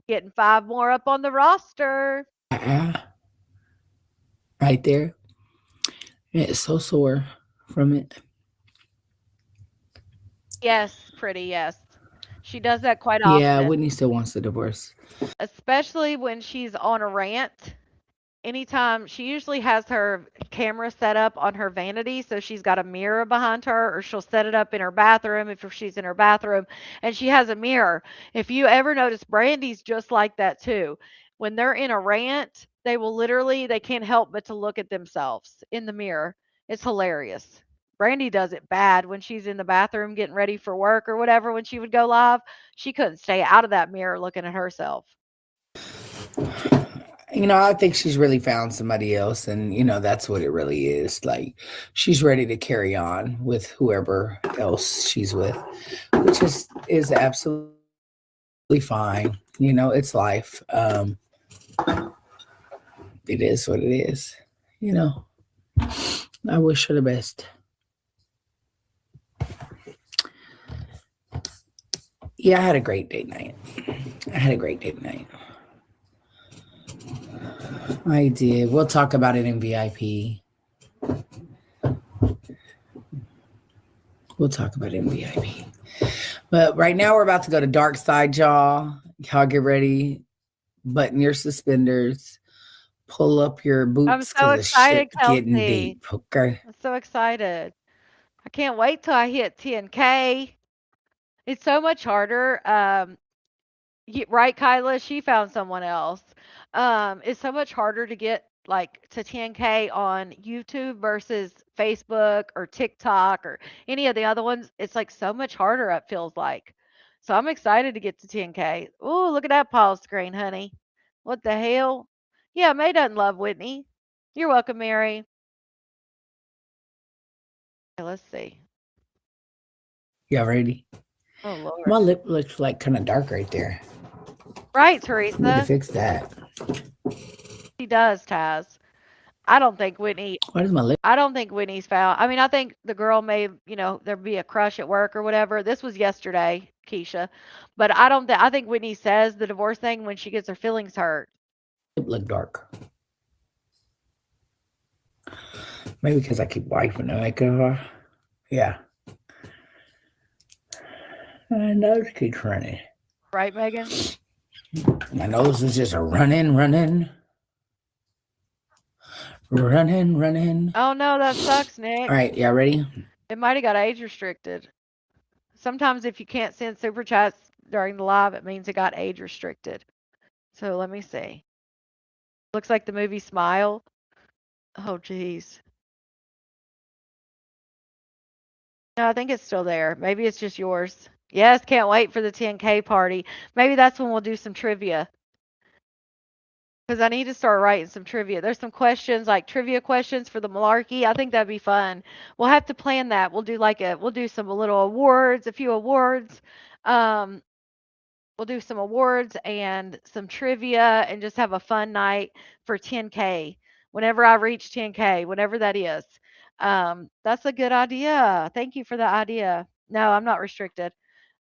getting 5 more up on the roster. right there. It's so sore from it. Yes, pretty, yes. She does that quite Yeah, often, Whitney still wants the divorce. especially when she's on a rant. Anytime she usually has her camera set up on her vanity, so she's got a mirror behind her, or she'll set it up in her bathroom if she's in her bathroom, and she has a mirror. If you ever notice, Brandy's just like that too. When they're in a rant, they will literally they can't help but to look at themselves in the mirror. It's hilarious. Brandy does it bad when she's in the bathroom getting ready for work or whatever. When she would go live, she couldn't stay out of that mirror looking at herself. I think she's really found somebody else, and that's what it really is. Like, she's ready to carry on with whoever else she's with, which is absolutely fine. It's life. It is what it is. I wish her the best. Yeah, I had a great date night. I did. We'll talk about it in VIP. But right now we're about to go to Dark Side, y'all. Y'all get ready. Button your suspenders. Pull up your boots. I'm so excited, Getting Kelsey. deep. Okay. I'm so excited. I can't wait till I hit 10K. It's so much harder. Right, Kyla? She found someone else. It's so much harder to get like to 10K on YouTube versus Facebook or TikTok or any of the other ones. It's like so much harder, it feels like. So I'm excited to get to 10K. Oh, look at that pause screen, honey. What the hell? Yeah, May doesn't love Whitney. You're welcome, Mary. Okay, let's see. Y'all ready? Oh, Lord. My lip looks like kind of dark right there. Right, Need to Teresa. fix that. She does, Taz. I don't think Whitney Why does my lip? I don't think Whitney's found. I mean, I think the girl may, there'd be a crush at work or whatever. This was yesterday, Keisha. But I think Whitney says the divorce thing when she gets her feelings hurt. Lip look dark. Maybe because I keep wiping the makeup. Yeah. My nose keeps running. Right, Megan? My nose is just a running. Oh no, that sucks, Nick. All right, y'all ready? It might have got age restricted. Sometimes if you can't send super chats during the live, it means it got age restricted. So let me see. Looks like the movie Smile. Oh geez. No, I think it's still there. Maybe it's just yours. Yes, can't wait for the 10K party. Maybe that's when we'll do some trivia. Because I need to start writing some trivia. There's some questions, like trivia questions for the malarkey. I think that'd be fun. We'll have to plan that. We'll do some little awards, a few awards. We'll do some awards and some trivia and just have a fun night for 10K. Whenever I reach 10K, whatever that is. That's a good idea. Thank you for the idea. No, I'm not restricted.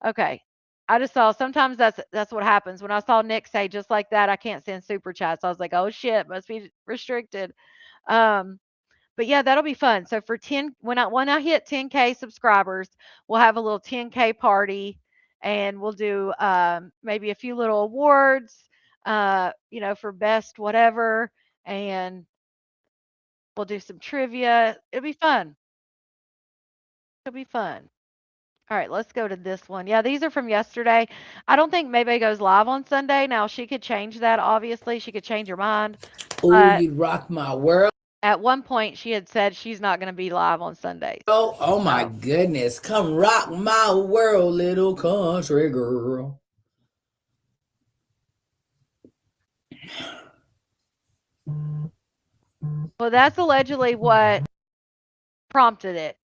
Okay. I just saw sometimes that's what happens. When I saw Nick say just like that, I can't send super chats. I was like, oh shit, must be restricted. Um, but yeah, that'll be fun. So for 10 when I hit 10K subscribers, we'll have a little 10K party and we'll do maybe a few little awards, for best whatever, and we'll do some trivia. It'll be fun. It'll be fun. All right, let's go to this one. Yeah, these are from yesterday. I don't think maybe goes live on Sunday. Now she could change that. Obviously, she could change her mind. Oh, you rock my world. At one point, she had said she's not going to be live on Sundays. Oh my goodness. Come rock my world, little country girl. Well, that's allegedly what prompted it.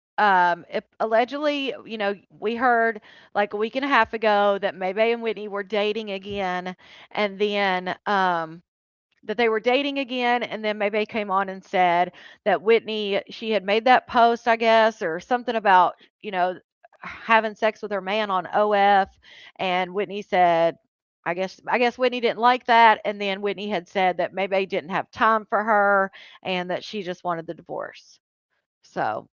Allegedly, we heard like a week and a half ago that Maybay and Whitney were dating again, and then that they were dating again, and then Maybay came on and said that Whitney, she had made that post, I guess, or something about, having sex with her man on OF, and Whitney said, I guess Whitney didn't like that, and then Whitney had said that Maybay didn't have time for her and that she just wanted the divorce. So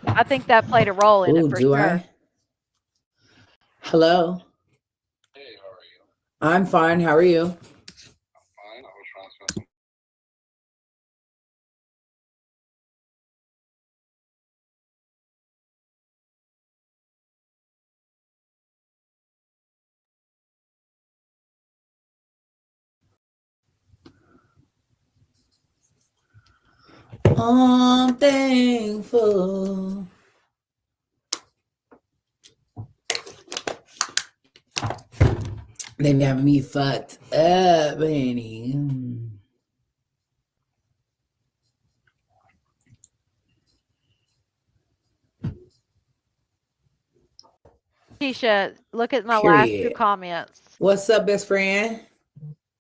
I think that played a role in Ooh, it for do sure. I? Hello. Hey, how are you? I'm fine. How are you? I'm fine. I was trying to spend some. I'm thankful. They be having me fucked up, honey. Keisha, look at my last 2 Period. comments. What's up, best friend?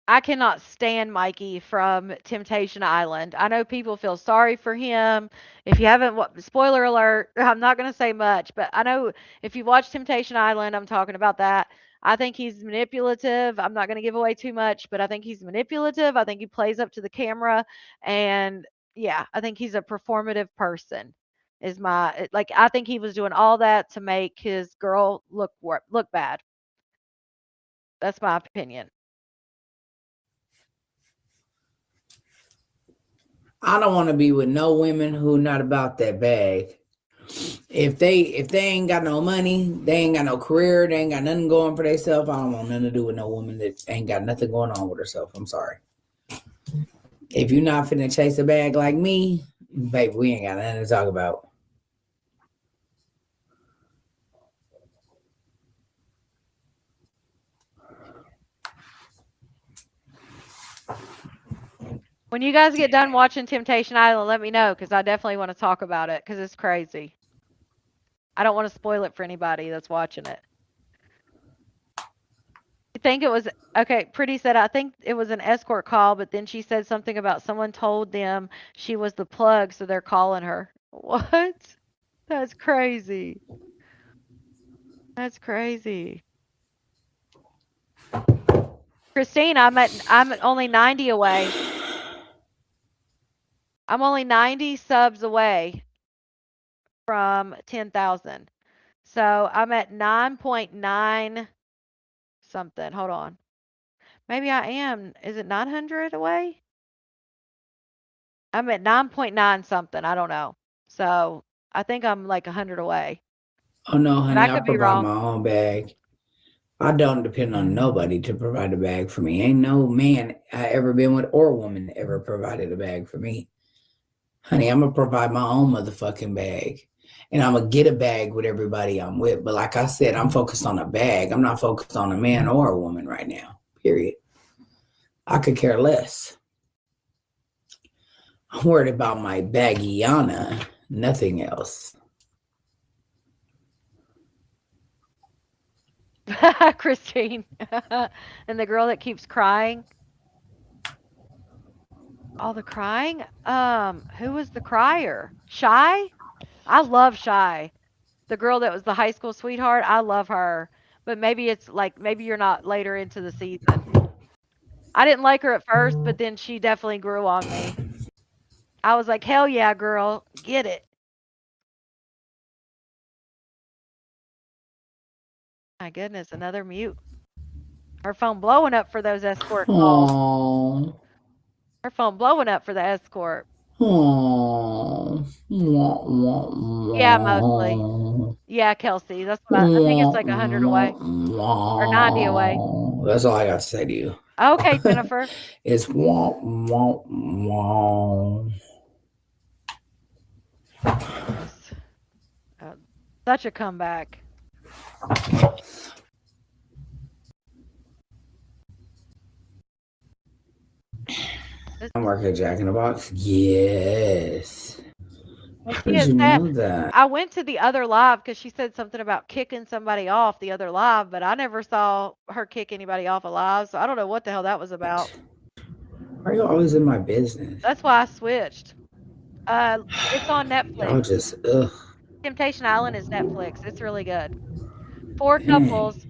I cannot stand Mikey from Temptation Island. I know people feel sorry for him. If you haven't, spoiler alert, I'm not going to say much, but I know if you watch Temptation Island, I'm talking about that. I think he's manipulative. I'm not going to give away too much, but I think he's manipulative. I think he plays up to the camera. And yeah, I think he's a performative person. I think he was doing all that to make his girl look bad. That's my opinion. I don't want to be with no women who not about that bag. If they ain't got no money, they ain't got no career, they ain't got nothing going for themselves, I don't want nothing to do with no woman that ain't got nothing going on with herself. I'm sorry. If you're not finna chase a bag like me, baby, we ain't got nothing to talk about. When you guys get done watching Temptation Island, let me know because I definitely want to talk about it because it's crazy. I don't want to spoil it for anybody that's watching it. I think it was okay. Pretty said I think it was an escort call, but then she said something about someone told them she was the plug, so they're calling her. What? That's crazy. That's crazy. Christine, I'm only 90 away. I'm only 90 subs away from 10,000. So I'm at 9.9 something. Hold on. Maybe I am. Is it 900 away? I'm at 9.9 something. I don't know. So I think I'm like 100 away. Oh no, honey, I I could be provide wrong. my own bag. I don't depend on nobody to provide a bag for me. Ain't no man I ever been with or woman ever provided a bag for me. Honey, I'm gonna provide my own motherfucking bag. And I'm gonna get a bag with everybody I'm with. But like I said, I'm focused on a bag. I'm not focused on a man or a woman right now. Period. I could care less. I'm worried about my bagiana, nothing else. Christine. And the girl that keeps crying. Oh, the crying? Who was the crier? Shy? I love Shy. The girl that was the high school sweetheart, I love her. But maybe it's like maybe you're not later into the season. I didn't like her at first, but then she definitely grew on me. I was like, hell yeah, girl, get it. My goodness, another mute. Her phone blowing up for those escort calls. Aww. Her phone blowing up for the escort. Aww. Yeah, mostly. Yeah, Kelsey. That's what I think it's like 100 away. Or 90 away. That's all I got to say to you. Okay, Jennifer. It's womp, womp, womp. Such a comeback. I'm working at Jack in the Box. Yes. Well, How she did had you said, know that? I went to the other live because she said something about kicking somebody off the other live, but I never saw her kick anybody off a live, so I don't know what the hell that was about. Why are you always in my business? That's why I switched. It's on Netflix. Y'all just, ugh. Temptation Island is Netflix. It's really good. 4 couples.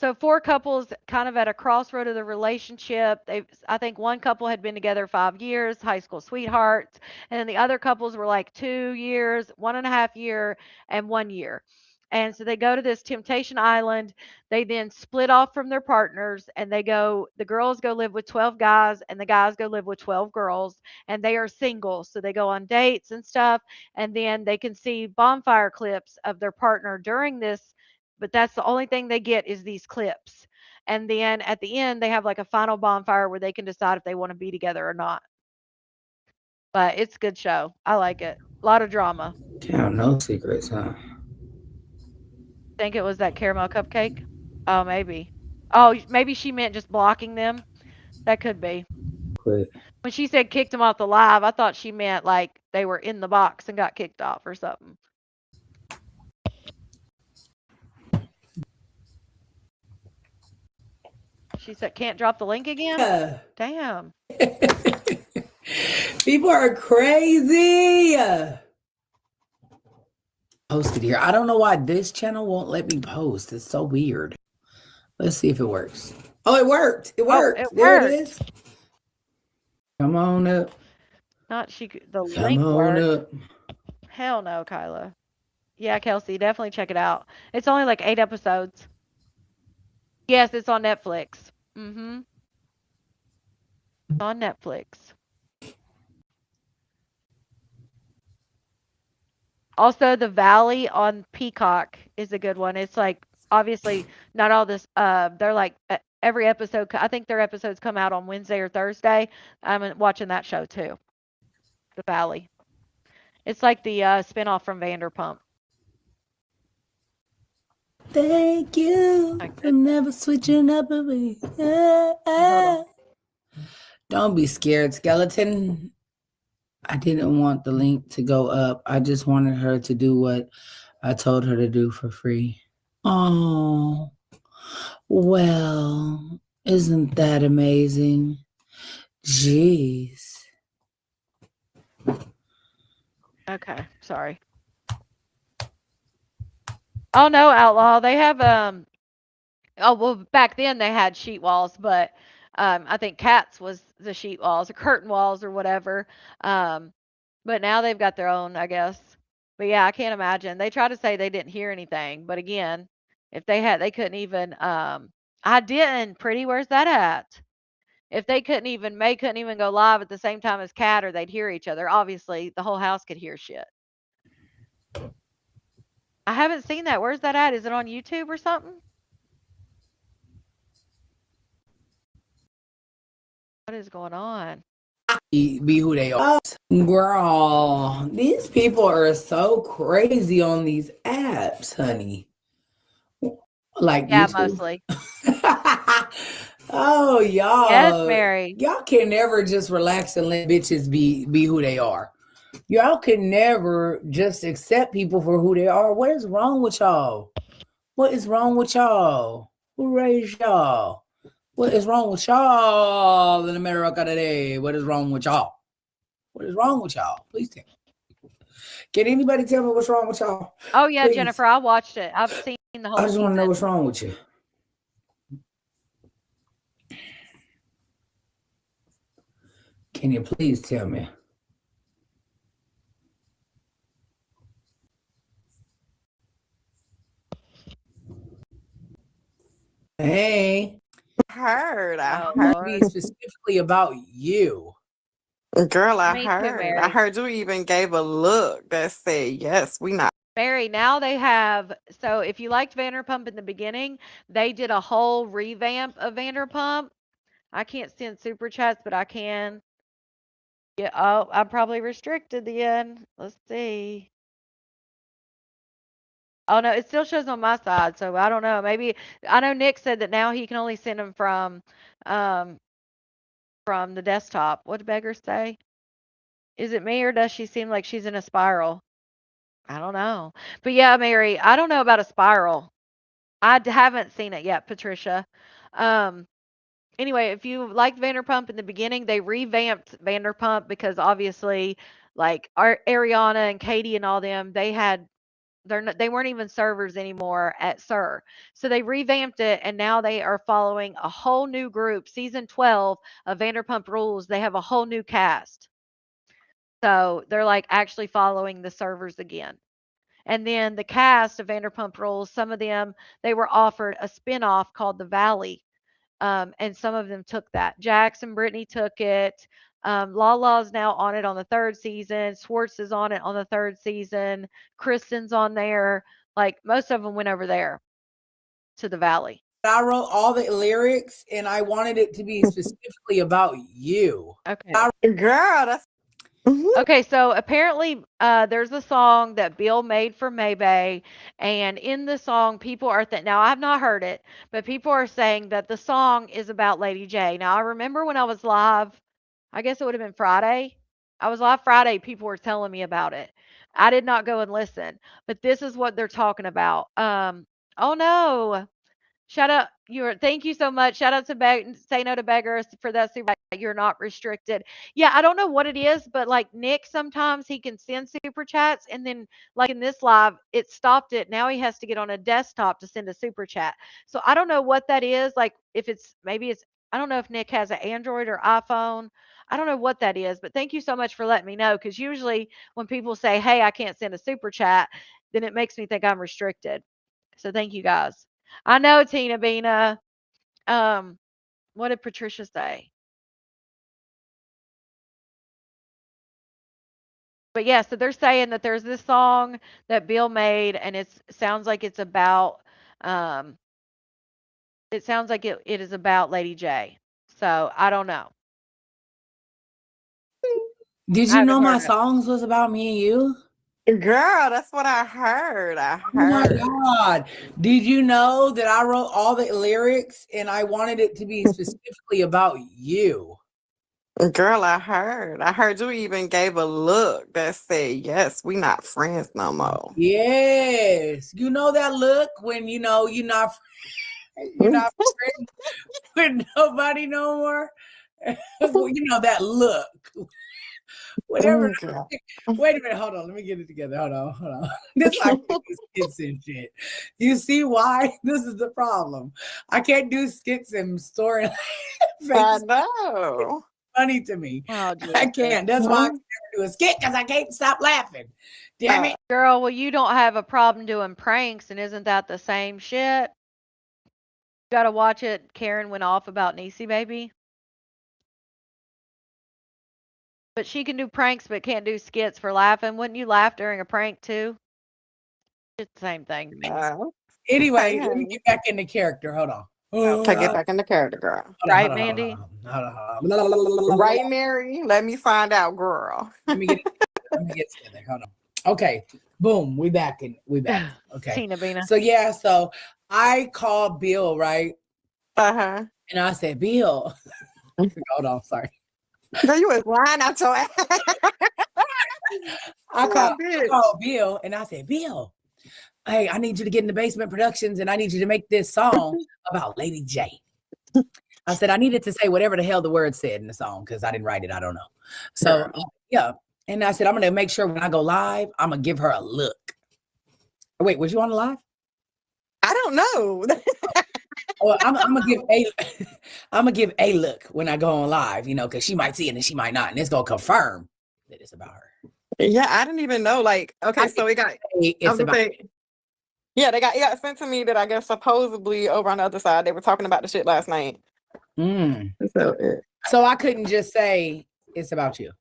So 4 couples kind of at a crossroad of the relationship. I think one couple had been together 5 years, high school sweethearts, and then the other couples were like 2 years, 1.5 year, and 1 year. And so they go to this temptation island. They then split off from their partners and the girls go live with 12 guys and the guys go live with 12 girls, and they are single. So they go on dates and stuff, and then they can see bonfire clips of their partner during this, but that's the only thing they get is these clips. And then at the end, they have like a final bonfire where they can decide if they want to be together or not. But it's a good show. I like it. A lot of drama. Damn, no secrets, huh? Think it was that caramel cupcake? Oh, maybe. Oh, maybe she meant just blocking them. That could be. Quit. When she said kicked them off the live, I thought she meant like they were in the box and got kicked off or something. She said, can't drop the link again? Yeah. Damn. People are crazy. Posted here. I don't know why this channel won't let me post. It's so weird. Let's see if it works. Oh, it worked. It worked. It There worked. it is. Come on up. The Come link on worked. up. Hell no, Kyla. Yeah, Kelsey, definitely check it out. It's only like 8 episodes. Yes, it's on Netflix. Mm-hmm. It's on Netflix. Also, The Valley on Peacock is a good one. It's like obviously not all this. They're like every episode. I think their episodes come out on Wednesday or Thursday. I'm watching that show too. The Valley. It's like the spinoff from Vanderpump. Thank you for never switching up with me. Don't be scared, skeleton. I didn't want the link to go up. I just wanted her to do what I told her to do for free. Oh, well, isn't that amazing? Jeez. Okay, sorry. Oh no, Outlaw. They have oh well, back then they had sheet walls, but I think Cats was the sheet walls or curtain walls or whatever. But now they've got their own, I guess. But yeah, I can't imagine. They try to say they didn't hear anything, but again, if they had, they couldn't even. I didn't. Pretty, where's that at? If they couldn't even, May couldn't even go live at the same time as Cat, or they'd hear each other. Obviously, the whole house could hear shit. I haven't seen that. Where's that at? Is it on YouTube or something? What is going on? Be who they are. Girl, these people are so crazy on these apps, honey. Like Yeah, YouTube. mostly. Oh, y'all. Yes, Mary. Y'all can never just relax and let bitches be who they are. Y'all can never just accept people for who they are. What is wrong with y'all? What is wrong with y'all? Who raised y'all? What is wrong with y'all in America today? What is wrong with y'all? What is wrong with y'all? Please tell me. Can anybody tell me what's wrong with y'all? Oh yeah, Please. Jennifer, I watched it. I've seen the whole I just want to know season. what's wrong with you. Can you please tell me? Hey, Heard. I Oh heard. be Lord. specifically about you. Girl, I Me too, heard. Mary. I heard you even gave a look that said, yes, we not. Mary, now they have, so if you liked Vanderpump in the beginning, they did a whole revamp of Vanderpump. I can't send super chats, but I can. Yeah, oh, I'm probably restricted again. Let's see. Oh no, it still shows on my side, so I don't know. Maybe I know Nick said that now he can only send them from the desktop. What did Beggar say? Is it me or does she seem like she's in a spiral? I don't know. But yeah, Mary, I don't know about a spiral. Haven't seen it yet, Patricia. Anyway, if you liked Vanderpump in the beginning, they revamped Vanderpump because obviously, like Ariana and Katie and all them, they had They weren't even servers anymore at SUR. So they revamped it, and now they are following a whole new group. Season 12 of Vanderpump Rules, they have a whole new cast. So they're like actually following the servers again. And then the cast of Vanderpump Rules, some of them, they were offered a spinoff called The Valley. And some of them took that. Jax and Brittany took it. Lala's now on it on the 3rd season. Swartz is on it on the 3rd season. Kristen's on there. Like most of them went over there to the Valley. I wrote all the lyrics and I wanted it to be specifically about you. Okay. Girl, that's Okay, so apparently there's a song that Bill made for Maybay, and in the song, people are now I've not heard it, but people are saying that the song is about Lady J. Now I remember when I was live, I guess it would have been Friday. I was live Friday, people were telling me about it. I did not go and listen, but this is what they're talking about. Oh no. Shout out, thank you so much. Shout out to Say No to Beggars for that super. You're not restricted. Yeah, I don't know what it is, but like Nick, sometimes he can send super chats, and then like in this live, it stopped it. Now he has to get on a desktop to send a super chat. So I don't know what that is. Like if maybe it's, I don't know if Nick has an Android or iPhone. I don't know what that is, but thank you so much for letting me know, because usually when people say, "Hey, I can't send a super chat," then it makes me think I'm restricted. So thank you guys. I know, Tina Bina. What did Patricia say? But yeah, so they're saying that there's this song that Bill made, and it sounds like it's about it sounds like it is about Lady J. So I don't know. Did I you know haven't my heard it. songs was about me and you? girl, that's what I heard. I Oh my heard. God. Did you know that I wrote all the lyrics and I wanted it to be specifically about you? Girl, I heard. I heard you even gave a look that said, yes, we not friends no more. Yes. You know that look when you know you're not friends with nobody no more? Well, you know that look. Whatever. Girl. Wait a minute. Hold on. Let me get it together. Hold on. This is like skits and shit. You see why? This is the problem. I can't do skits and story. I know. Funny to me. Oh, I can't. That's why I can never do a skit, because I can't stop laughing. Damn it. girl, well, you don't have a problem doing pranks, and isn't that the same shit? You gotta watch it. Karen went off about Niecy Baby. But she can do pranks but can't do skits for laughing. Wouldn't you laugh during a prank too? It's the same thing to me. Anyway, Okay. let me get back into character. Hold on. Okay, get back in the character, girl. Right, Mandy? Hold on. Right, Mary? Let me find out, girl. Let me get together. Hold on. Okay. Boom. We back. Okay. Tina Bina. So yeah, so I called Bill, right? Uh-huh. And I said, Bill. Hold on, sorry. Girl, you was lying out your ass. I called Bill and I said, Bill, hey, I need you to get into Basement Productions and I need you to make this song about Lady J. I said, I needed to say whatever the hell the word said in the song because I didn't write it. I don't know. So, yeah. And I said, I'm going to make sure when I go live, I'm going to give her a look. Wait, was you on the live? I don't know. Well, I'm gonna give a look when I go on live, you know, because she might see it and she might not, and it's gonna confirm that it's about her. Yeah, I didn't even know. Like, okay, so it got. Yeah, they got sent to me that I guess supposedly over on the other side they were talking about the shit last night. So I couldn't just say it's about you.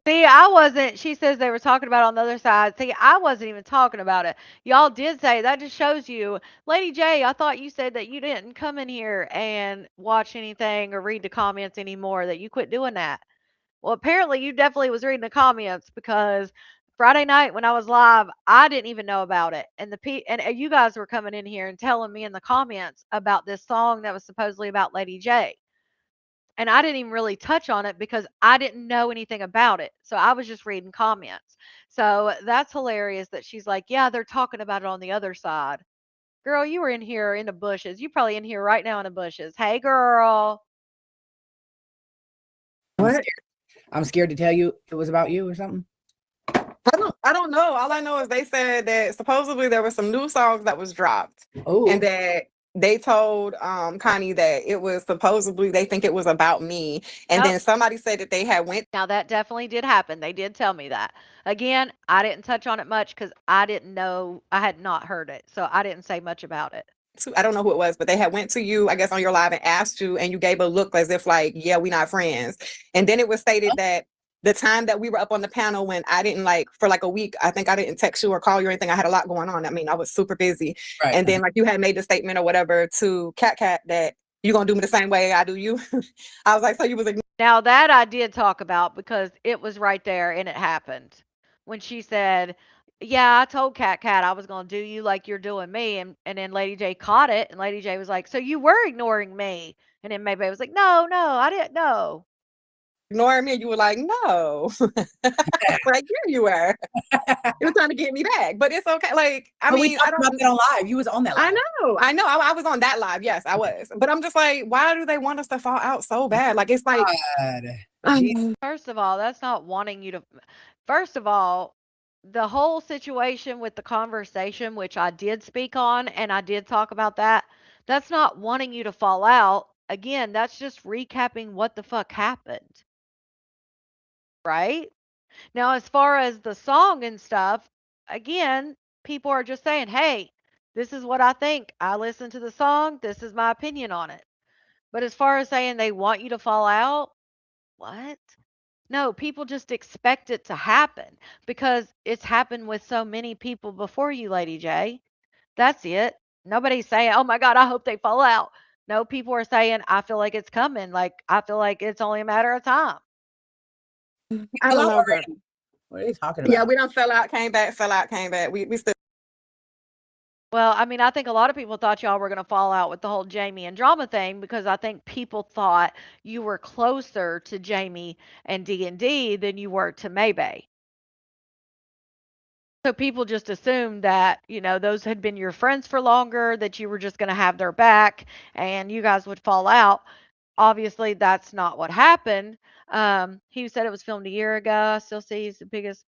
See, I wasn't. She says they were talking about it on the other side. See, I wasn't even talking about it. Y'all did say that. Just shows you, Lady J. I thought you said that you didn't come in here and watch anything or read the comments anymore. That you quit doing that. Well, apparently you definitely was reading the comments, because Friday night when I was live, I didn't even know about it, and you guys were coming in here and telling me in the comments about this song that was supposedly about Lady J. And I didn't even really touch on it because I didn't know anything about it. So I was just reading comments. So that's hilarious that she's like, yeah, they're talking about it on the other side. Girl, you were in here in the bushes. You probably in here right now in the bushes. Hey, girl. I'm scared to tell you it was about you or something. I I don't know. All I know is they said that supposedly there were some new songs that was dropped, Oh, and that they told Connie that it was supposedly they think it was about me, and Yep. then somebody said that they had went Now that definitely did happen. They did tell me that. Again, I didn't touch on it much because I didn't know. I had not heard it, so I didn't say much about it. to, I don't know who it was, but they had went to you, I guess, on your live and asked you, and you gave a look as if like, yeah, we not friends. And then it was stated that the time that we were up on the panel when I didn't like for like a week, I think I didn't text you or call you or anything. I had a lot going on. I mean, I was super busy. right. And then like you had made the statement or whatever to Cat that you gonna do me the same way I do you. I was like, so you was ignoring. Now that I did talk about because it was right there and it happened when she said, "Yeah, I told Cat I was gonna do you like you're doing me," and then Lady J caught it, and Lady J was like, "So you were ignoring me?" And then Maybay was like, "No, I didn't know." Ignoring me, and you were like, no. Like, yeah, you were. You were trying to get me back, but it's okay. Like, I But we mean, talked I don't. about that on live. You was on that live. I know. I was on that live. Yes, I was. But I'm just like, why do they want us to fall out so bad? Like, it's like, God. Jesus. First of all, that's not wanting you to. First of all, the whole situation with the conversation, which I did speak on and I did talk about that, that's not wanting you to fall out. Again, that's just recapping what the fuck happened, right? Now, as far as the song and stuff, again, people are just saying, hey, this is what I think. I listened to the song. This is my opinion on it. But as far as saying they want you to fall out, what? No, people just expect it to happen because it's happened with so many people before you, Lady J. That's it. Nobody's saying, oh my God, I hope they fall out. No, people are saying, I feel like it's coming. Like, I feel like it's only a matter of time. I don't know. But What are they talking about? yeah, we don't fell out, came back, fell out, came back. We still. Well, I mean, I think a lot of people thought y'all were going to fall out with the whole Jamie and drama thing because I think people thought you were closer to Jamie and D than you were to Maybay. So people just assumed that, those had been your friends for longer, that you were just going to have their back and you guys would fall out. Obviously, that's not what happened. He said it was filmed a year ago. I still see he's the biggest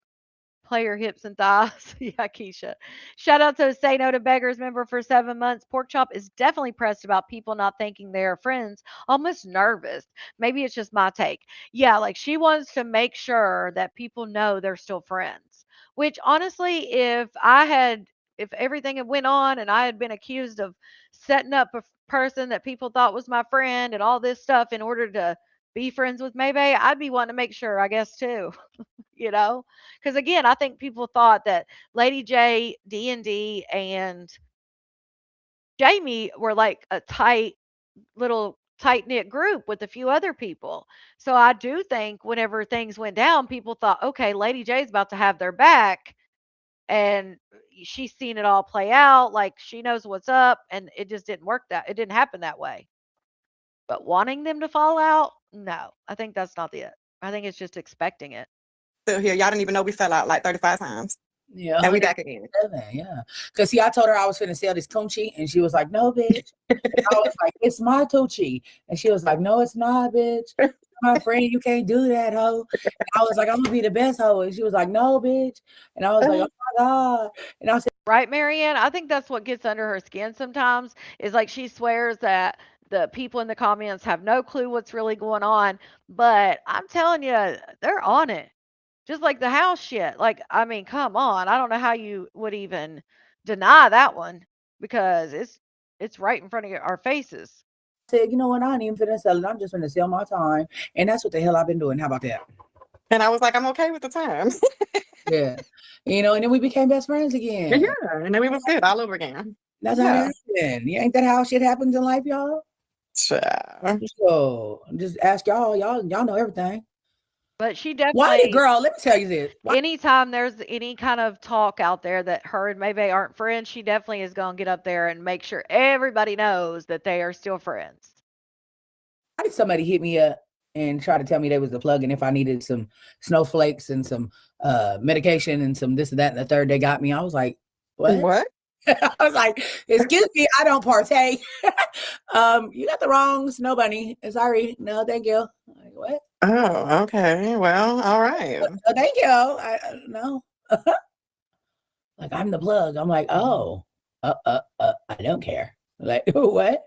player hips and thighs. Yeah, Keisha. Shout out to Say No to Beggars member for 7 months. Pork Chop is definitely pressed about people not thinking they are friends, almost nervous. Maybe it's just my take. Yeah, like she wants to make sure that people know they're still friends. Which honestly, if everything had went on and I had been accused of setting up a person that people thought was my friend and all this stuff in order to be friends with Maybay, I'd be wanting to make sure, I guess, too. Because again, I think people thought that Lady J, D and Jamie were like a little tight knit group with a few other people. So I do think whenever things went down, people thought, okay, Lady J's about to have their back, and she's seen it all play out, like she knows what's up, and it just didn't work it didn't happen that way. But wanting them to fall out, no, I think that's not it. I think it's just expecting it. Still here. Y'all didn't even know we fell out like 35 times. Yeah. And we back again. Yeah. Because see, I told her I was finna sell this Tunchi, and she was like, no, bitch. I was like, it's my Tunchi. And she was like, no, it's not, bitch. My friend, you can't do that, hoe. And I was like, I'm gonna be the best hoe. And she was like, no, bitch. And I was like, oh my God. And I said, right, Marianne? I think that's what gets under her skin sometimes is like she swears that the people in the comments have no clue what's really going on. But I'm telling you, they're on it. Just like the house shit. Like, I mean, come on. I don't know how you would even deny that one because it's right in front of our faces. you know what? I ain't even finna sell it. I'm just finna sell my time. And that's what the hell I've been doing. How about that? And I was like, I'm okay with the time. Yeah. And then we became best friends again. Yeah. And then we was good all over again. That's how it happened. Yeah, ain't that how shit happens in life, y'all? Sure. So just ask y'all know everything. But she definitely. Why, girl? Let me tell you this. Anytime there's any kind of talk out there that her and Maybay aren't friends, she definitely is going to get up there and make sure everybody knows that they are still friends. Why did somebody hit me up and try to tell me they was the plug, and if I needed some snowflakes and some medication and some this and that and the third, they got me. I was like, what? I was like, excuse me, I don't partake. You got the wrong snow bunny. Sorry. No, thank you. Like, what? Oh, okay. Well, all right. Thank you. No. Like, I'm the plug. I'm like, oh, I don't care. Like, what?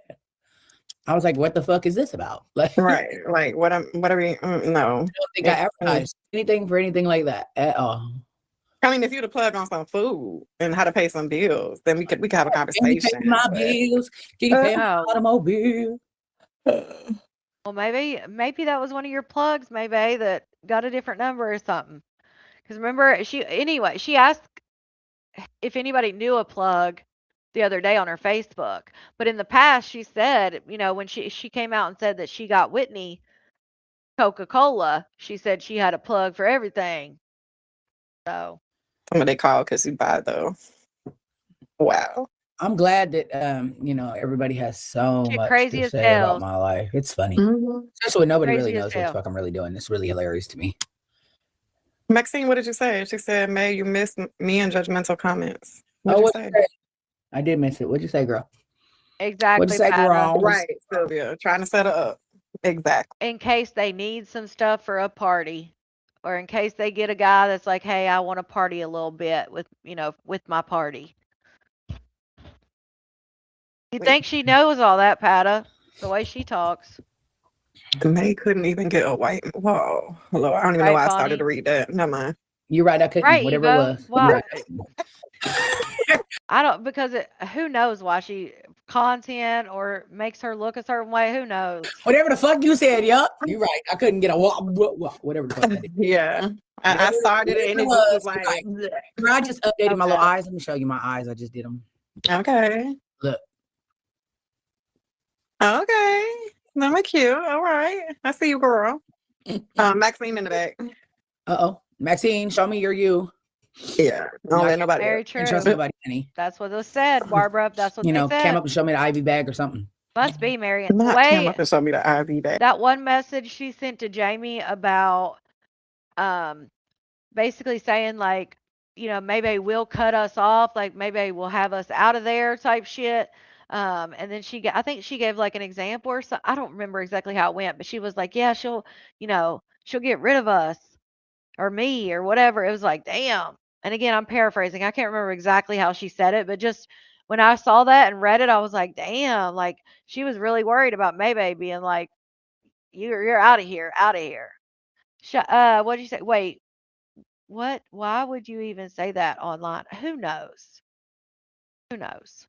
I was like, what the fuck is this about? Like, Right. Like, what are we? No. I don't think I advertised anything for anything like that at all. I mean, if you'd have plugged on some food and how to pay some bills, then we could have a Can you conversation. pay my but- bills? Can you pay my Oh. automobile? Well, maybe that was one of your plugs, maybe that got a different number or something. Because remember, she asked if anybody knew a plug the other day on her Facebook. But in the past, she said, when she came out and said that she got Whitney Coca-Cola, she said she had a plug for everything. So Somebody called because you buy though. Wow. I'm glad that everybody has so Shit much crazy to as say hell. about my life. It's funny. Mhm. Especially when nobody really Crazy as knows what the hell. fuck I'm really doing. It's really hilarious to me. Maxine, what did you say? She said, May, you missed me and judgmental comments. Oh, What'd you what'd say? you say? I did miss it. What'd you say, girl? exactly, say, Pata. girl? Right, Sylvia, trying to set her up. Exactly. In case they need some stuff for a party, or in case they get a guy that's like, hey, I want to party a little bit with my party. You Wait. think she knows all that, Pata? The way she talks. May couldn't even get a white. Whoa. Hello. I don't even know Right, why I Bonnie? started to read that. Never mind. You're right. I couldn't. Right, Whatever it Evo. was. Well, You're right. I don't, because who knows why she content or makes her look a certain way. Who knows? Whatever the fuck you said, yup. You're right. I couldn't get a whatever the fuck that is. Yeah. I started it and it Whatever just was it like, was, Girl, I just updated my little Okay. eyes. Let me show you my eyes. I just did them. okay. Look. Okay. Number cute. All right. I see you, girl. Maxine in the back. Uh-oh. Maxine, show me your you. Yeah. Don't let nobody Very else. true. And trust nobody, Penny. That's what was said, Barbara. That's what they Came said. up and showed me the Ivy bag or something. Must be Marion. Not Wait, came up and showed me the IV bag. that one message she sent to Jamie about basically saying like, maybe we'll cut us off, like maybe we'll have us out of there type shit. And then I think she gave like an example or something. I don't remember exactly how it went, but she was like, yeah, she'll get rid of us or me or whatever. It was like, damn. And again, I'm paraphrasing. I can't remember exactly how she said it, but just when I saw that and read it, I was like, damn, like she was really worried about Maybay being like, you're out of here, out of here. What did you say? Wait, what? Why would you even say that online? Who knows? Who knows?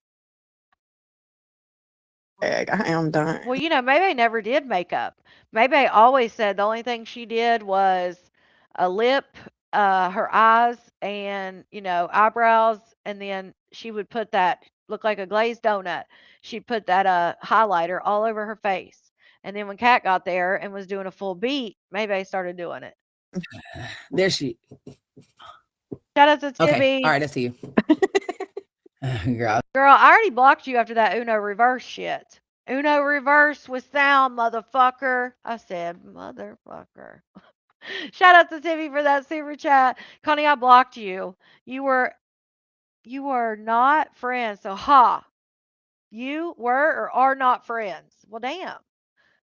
Bag. I am done. Well, Maybay never did makeup. Maybay always said the only thing she did was a lip, her eyes, and eyebrows, and then she would put that look like a glazed donut. She'd put that highlighter all over her face, and then when Kat got there and was doing a full beat, Maybay started doing it. There she. Shout out to Tibby. Okay. All right. I see you. Girl. Girl, I already blocked you after that Uno reverse shit. Uno reverse with sound, motherfucker. I said, motherfucker. Shout out to Timmy for that super chat. Connie, I blocked you. You were not friends. So, you were or are not friends. Well, damn.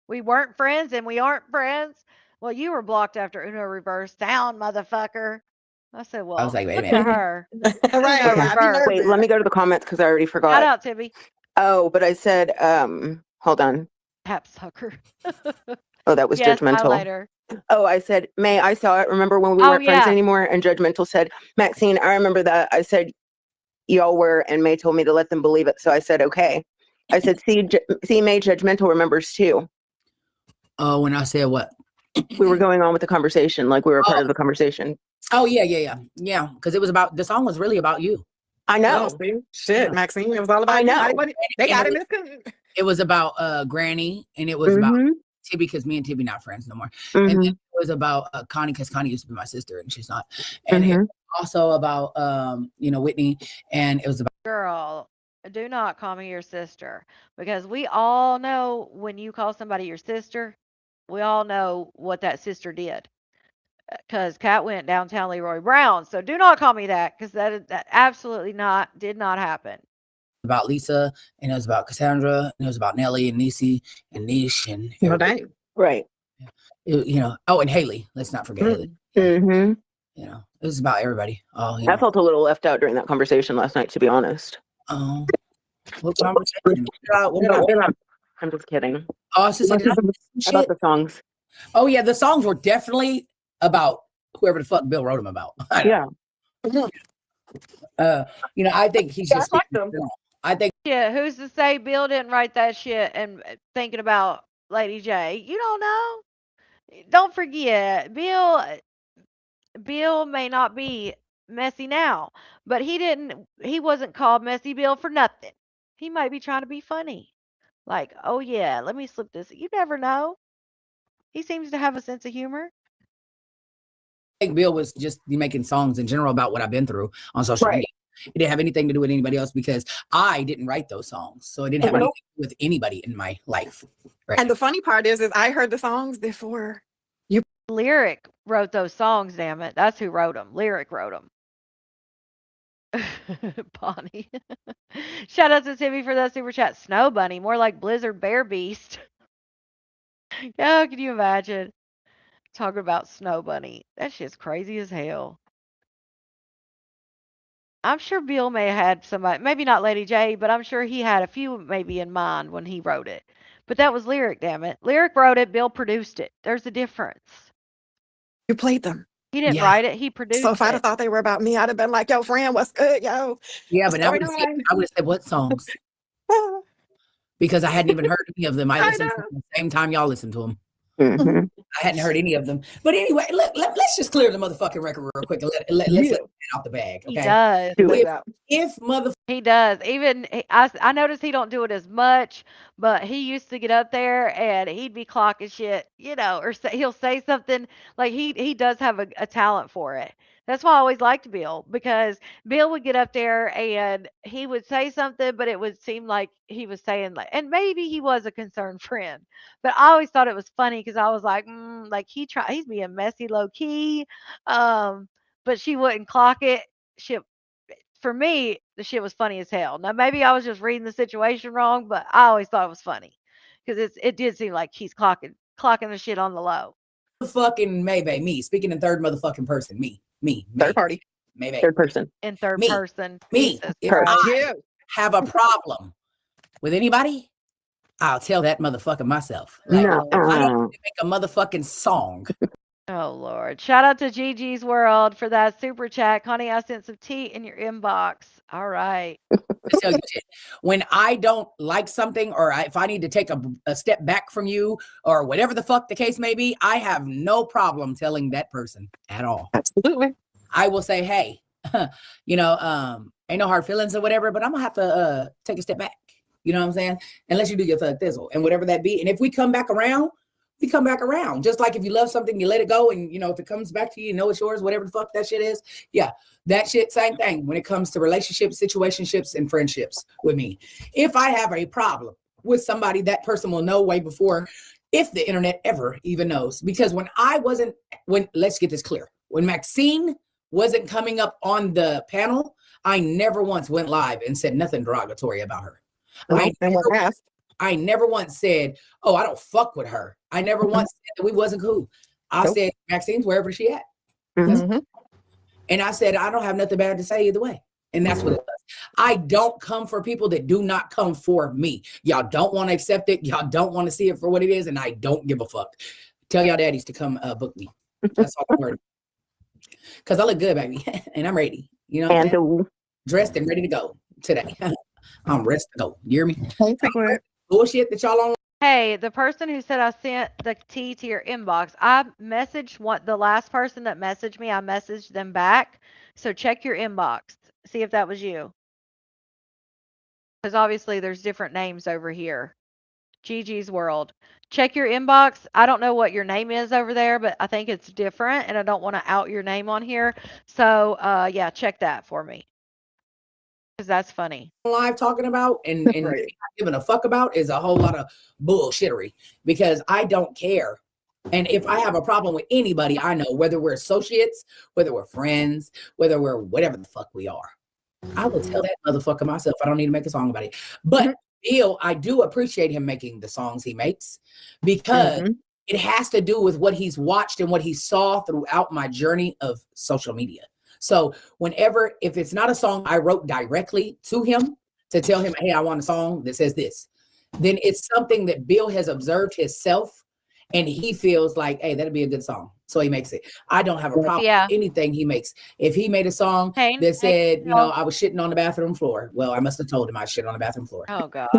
We weren't friends and we aren't friends. Well, you were blocked after Uno reverse sound, motherfucker. I said, well, I was like, wait a look at minute. her. Right. Uno I be reverse. Wait, let me go to the comments because I already Shout forgot. out, Tibby. Oh, but I said, hold on. Tap sucker. Oh, that was Yes, judgmental. highlighter. Oh, I said, May, I saw it. Remember when we Oh, weren't friends yeah. anymore? And judgmental said, Maxine, I remember that. I said, y'all were, and May told me to let them believe it. So I said, okay. I said, see, May, judgmental remembers too. Oh, when I said what? We were going on with the conversation, like we were a part of the conversation. Oh, yeah. Because it was the song was really about you. I know. Oh, see? Shit, Maxine. It was all about I you. know. Like, they got it. It was about Granny, and it was about Tibby because me and Tibby not friends no more. And then it was about Connie because Connie used to be my sister and she's not. And it was also about Whitney, and it was about Girl, do not call me your sister because we all know when you call somebody your sister, we all know what that sister did. Because Kat went downtown Leroy Brown, so do not call me that because that absolutely did not happen. Lisa, and it was about Cassandra, and it was about Nellie and Niecy and Nish and Well, dang. Right. and Haley. Let's not forget Haley. Mm-hmm. You know, it was about everybody. Oh, you I know. felt a little left out during that conversation last night, to be honest. What conversation? What did I- I'm just kidding. Oh, it's just like About shit. the songs. Oh yeah, the songs were definitely about whoever the fuck Bill wrote them about. Yeah. You know, I think he's Yeah, I just. like them. I think Yeah, who's to say Bill didn't write that shit and thinking about Lady J? You don't know. Don't forget, Bill may not be messy now, but he wasn't called Messy Bill for nothing. He might be trying to be funny. Like, oh yeah, let me slip this. You never know. He seems to have a sense of humor. Bill was just making songs in general about what I've been through on social Right. media. It didn't have anything to do with anybody else because I didn't write those songs, so it didn't have Nope. anything to do with anybody in my life. Right. And the funny part is I heard the songs before. Lyric wrote those songs, damn it. That's who wrote them. Lyric wrote them. Bonnie. Shout out to Timmy for that super chat. Snow Bunny, more like Blizzard Bear Beast. Yeah, can you imagine? Talking about Snow Bunny. That shit's crazy as hell. I'm sure Bill may have had somebody, maybe not Lady J, but I'm sure he had a few maybe in mind when he wrote it. But that was Lyric, damn it. Lyric wrote it, Bill produced it. There's a difference. You played them. He didn't Yeah. write it, he produced So if I'd it. have thought they were about me, I'd have been like, yo, friend, what's good, yo? Yeah, What's but I would going have said what songs? Because I hadn't even heard any of them. I I listened to know. them the same time y'all listened to them. Mhm. I hadn't heard any of them. But anyway, let's just clear the motherfucking record real quick and let's Yeah. let it out the bag. He Okay. does. Do it. If motherfucker He does. Even I noticed he don't do it as much, but he used to get up there and he'd be clocking shit, you know, or he'll say something like he does have a talent for it. That's why I always liked Bill because Bill would get up there and he would say something, but it would seem like he was saying like, and maybe he was a concerned friend, but I always thought it was funny because I was like, like he's being messy, low key, but she wouldn't clock it. She For me, the shit was funny as hell. Now maybe I was just reading the situation wrong, but I always thought it was funny because it did seem like he's clocking the shit on the low. Maybe me speaking in third motherfucking person, me, Third party. maybe Third person. In third Me. person. me. Jesus If Christ. I have a problem with anybody, I'll tell that motherfucker myself. Like, No. if I don't make a motherfucking song, Oh Lord. Shout out to Gigi's World for that super chat. Connie, I sent some tea in your inbox. All right. to tell you shit. When I don't like something or if I need to take a step back from you or whatever the fuck the case may be, I have no problem telling that person at all. Absolutely. I will say, hey, you know, ain't no hard feelings or whatever, but I'm gonna have to take a step back. You know what I'm saying? Unless you do your thug thizzle and whatever that be. And if we come back around, we come back around. Just like if you love something, you let it go. And you know, if it comes back to you, you know it's yours, whatever the fuck that shit is. Yeah, that shit, same thing when it comes to relationships, situationships, and friendships with me. If I have a problem with somebody, that person will know way before if the internet ever even knows. Because let's get this clear. When Maxine wasn't coming up on the panel, I never once went live and said nothing derogatory about her. I never once said, oh, I don't fuck with her. I never once said that we wasn't cool. I said, Maxine's wherever she at. And I said, I don't have nothing bad to say either way. And that's what it was. I don't come for people that do not come for me. Y'all don't want to accept it. Y'all don't want to see it for what it is. And I don't give a fuck. Tell y'all daddies to come book me. That's all I'm worried. Because I look good, baby. And I'm ready. You know what I'm saying? Dressed and ready to go today. I'm ready to go. You hear me? Bullshit that y'all on. Hey, the person who said I sent the tea to your inbox, I messaged the last person that messaged me, I messaged them back. So check your inbox. See if that was you. Because obviously there's different names over here. Gigi's World. Check your inbox. I don't know what your name is over there, but I think it's different and I don't want to out your name on here. So yeah, check that for me. Because that's funny. Live talking about and Right. not giving a fuck about is a whole lot of bullshittery because I don't care. And if I have a problem with anybody, I know whether we're associates, whether we're friends, whether we're whatever the fuck we are, I will tell that motherfucker myself. I don't need to make a song about it. But Bill, I do appreciate him making the songs he makes because It has to do with what he's watched and what he saw throughout my journey of social media. So whenever, if it's not a song I wrote directly to him to tell him, hey, I want a song that says this, then it's something that Bill has observed himself and he feels like, hey, that'd be a good song. So he makes it. I don't have a problem Yeah. with anything he makes. If he made a song Hey, that said, you know, no. I was shitting on the bathroom floor. Well, I must have told him I shit on the bathroom floor. Oh God.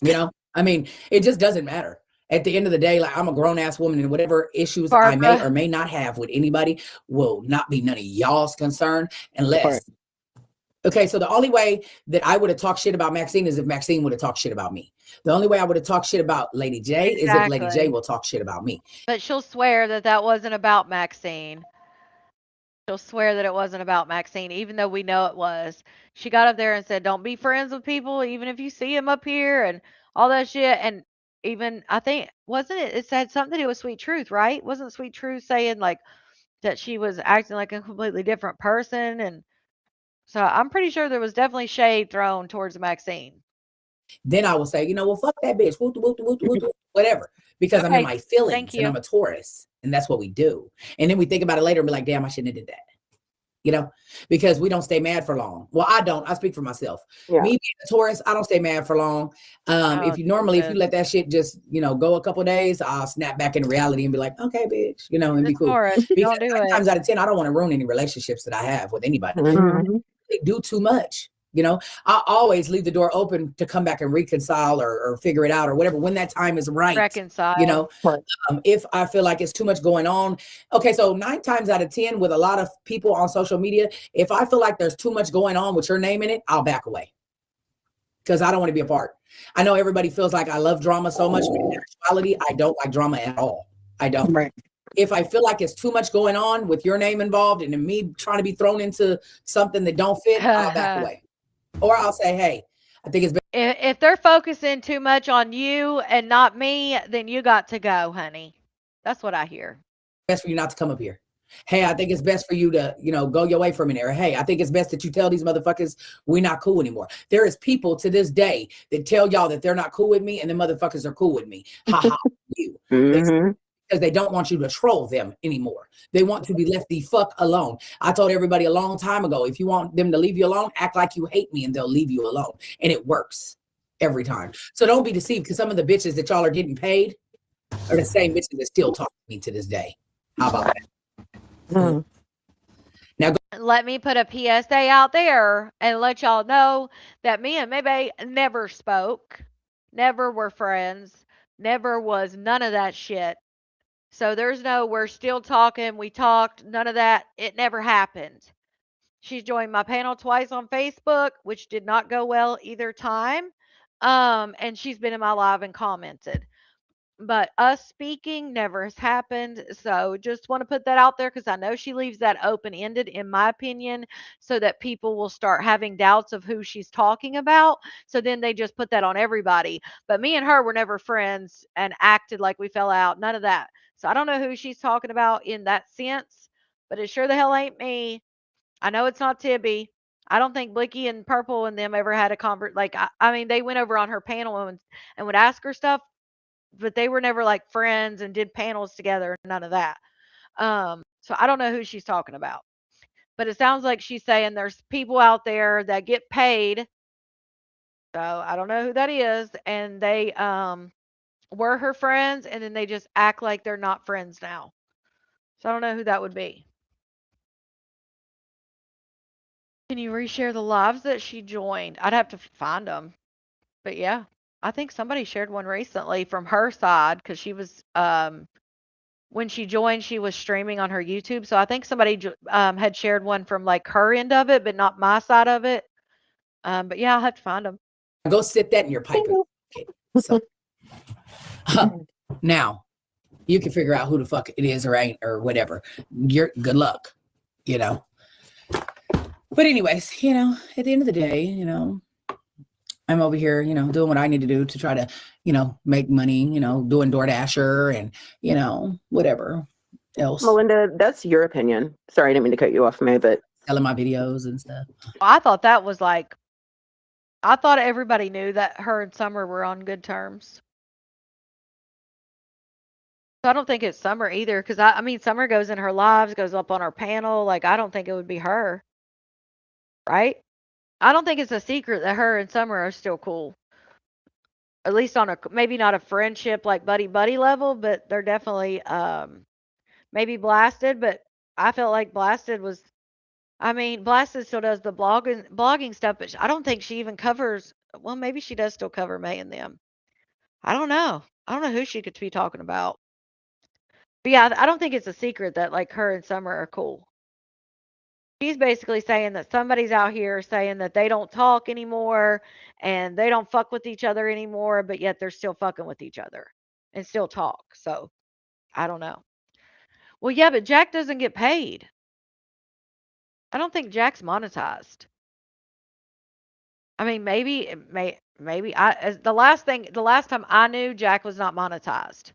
You know, I mean, it just doesn't matter. At the end of the day, like, I'm a grown ass woman, and whatever issues I may Barbara. or may not have with anybody will not be none of y'all's concern unless. Right. Okay, so the only way that I would have talked shit about Maxine is if Maxine would have talked shit about me. The only way I would have talked shit about Lady J is if Lady J Exactly. will talk shit about me. But she'll swear that that wasn't about Maxine. She'll swear that it wasn't about Maxine, even though we know it was. She got up there and said, "Don't be friends with people, even if you see him up here," and all that shit. And even I think wasn't it? It said something to do with Sweet Truth, right? Wasn't Sweet Truth saying like that she was acting like a completely different person? And so I'm pretty sure there was definitely shade thrown towards Maxine. Then I will say, you know, well, fuck that bitch, whoop, whoop, whoop, whoop, whoop, whatever, because I'm in Okay, my thank feelings and you. I'm a Taurus, and that's what we do. And then we think about it later and be like, damn, I shouldn't have did that. You know, because we don't stay mad for long. Well, I don't. I speak for myself. Yeah. Me being a Taurus, I don't stay mad for long. Oh, If you normally, if you stupid. let that shit just, you know, go a couple of days, I'll snap back into reality and be like, okay, bitch, you know, and The be cool. Taurus, Because don't do 9 it. times out of 10, I don't want to ruin any relationships that I have with anybody. Mhm. They do too much. You know, I always leave the door open to come back and reconcile or figure it out or whatever when that time is right. Reconcile. You know, Right. if I feel like it's too much going on. Okay, so 9 times out of 10 with a lot of people on social media, if I feel like there's too much going on with your name in it, I'll back away because I don't want to be a part. I know everybody feels like I love drama so much, but in actuality, I don't like drama at all. I don't. Right. If I feel like it's too much going on with your name involved and then me trying to be thrown into something that don't fit, I'll back away. Or I'll say, hey, I think it's If they're focusing too much on you and not me, then you got to go, honey. That's what I hear. best for you not to come up here. Hey, I think it's best for you to, you know, go your way for a minute. Or hey, I think it's best that you tell these motherfuckers we're not cool anymore. There is people to this day that tell y'all that they're not cool with me and the motherfuckers are cool with me. Ha ha you. Mhm. Because they don't want you to troll them anymore. They want to be left the fuck alone. I told everybody a long time ago, if you want them to leave you alone, act like you hate me and they'll leave you alone. And it works every time. So don't be deceived because some of the bitches that y'all are getting paid are the same bitches that still talk to me to this day. How about that? Mhm. Let me put a PSA out there and let y'all know that me and Maybe never spoke, never were friends, never was none of that shit. So there's no, we're still talking, we talked, none of that. It never happened. She's joined my panel twice on Facebook, which did not go well either time. And she's been in my live and commented. But us speaking never has happened. So just want to put that out there because I know she leaves that open ended, in my opinion, so that people will start having doubts of who she's talking about. So then they just put that on everybody. But me and her were never friends and acted like we fell out. None of that. So I don't know who she's talking about in that sense, but it sure the hell ain't me. I know it's not Tibby. I don't think Blicky and Purple and them ever had a convert. Like, I mean, they went over on her panel and would ask her stuff, but they were never like friends and did panels together. None of that. So I don't know who she's talking about, but it sounds like she's saying there's people out there that get paid. So I don't know who that is, and they were her friends, and then they just act like they're not friends now. So I don't know who that would be. Can you reshare the lives that she joined? I'd have to find them, but yeah, I think somebody shared one recently from her side because she was when she joined, she was streaming on her YouTube. So I think somebody had shared one from like her end of it, but not my side of it. But yeah, I'll have to find them. Go sit that in your pipe. Okay. So now you can figure out who the fuck it is or ain't or whatever. You're good luck, you know. But anyways, you know, at the end of the day, you know, I'm over here, you know, doing what I need to do to try to, you know, make money, you know, doing DoorDasher and, you know, whatever else. Melinda, that's your opinion. Sorry, I didn't mean to cut you off, May, but Selling my videos and stuff. I thought that was like, I thought everybody knew that her and Summer were on good terms. So I don't think it's Summer either, because I mean, Summer goes in her lives, goes up on our panel. Like, I don't think it would be her, right? I don't think it's a secret that her and Summer are still cool. At least on a maybe not a friendship like buddy buddy level, but they're definitely maybe Blasted. But I felt like Blasted was. I mean, Blasted still does the blogging stuff, but I don't think she even covers. Well, maybe she does still cover May and them. I don't know. I don't know who she could be talking about. But yeah, I don't think it's a secret that like her and Summer are cool. She's basically saying that somebody's out here saying that they don't talk anymore and they don't fuck with each other anymore, but yet they're still fucking with each other and still talk. So I don't know. Well, yeah, but Jack doesn't get paid. I don't think Jack's monetized. I mean, maybe as the last time I knew, Jack was not monetized.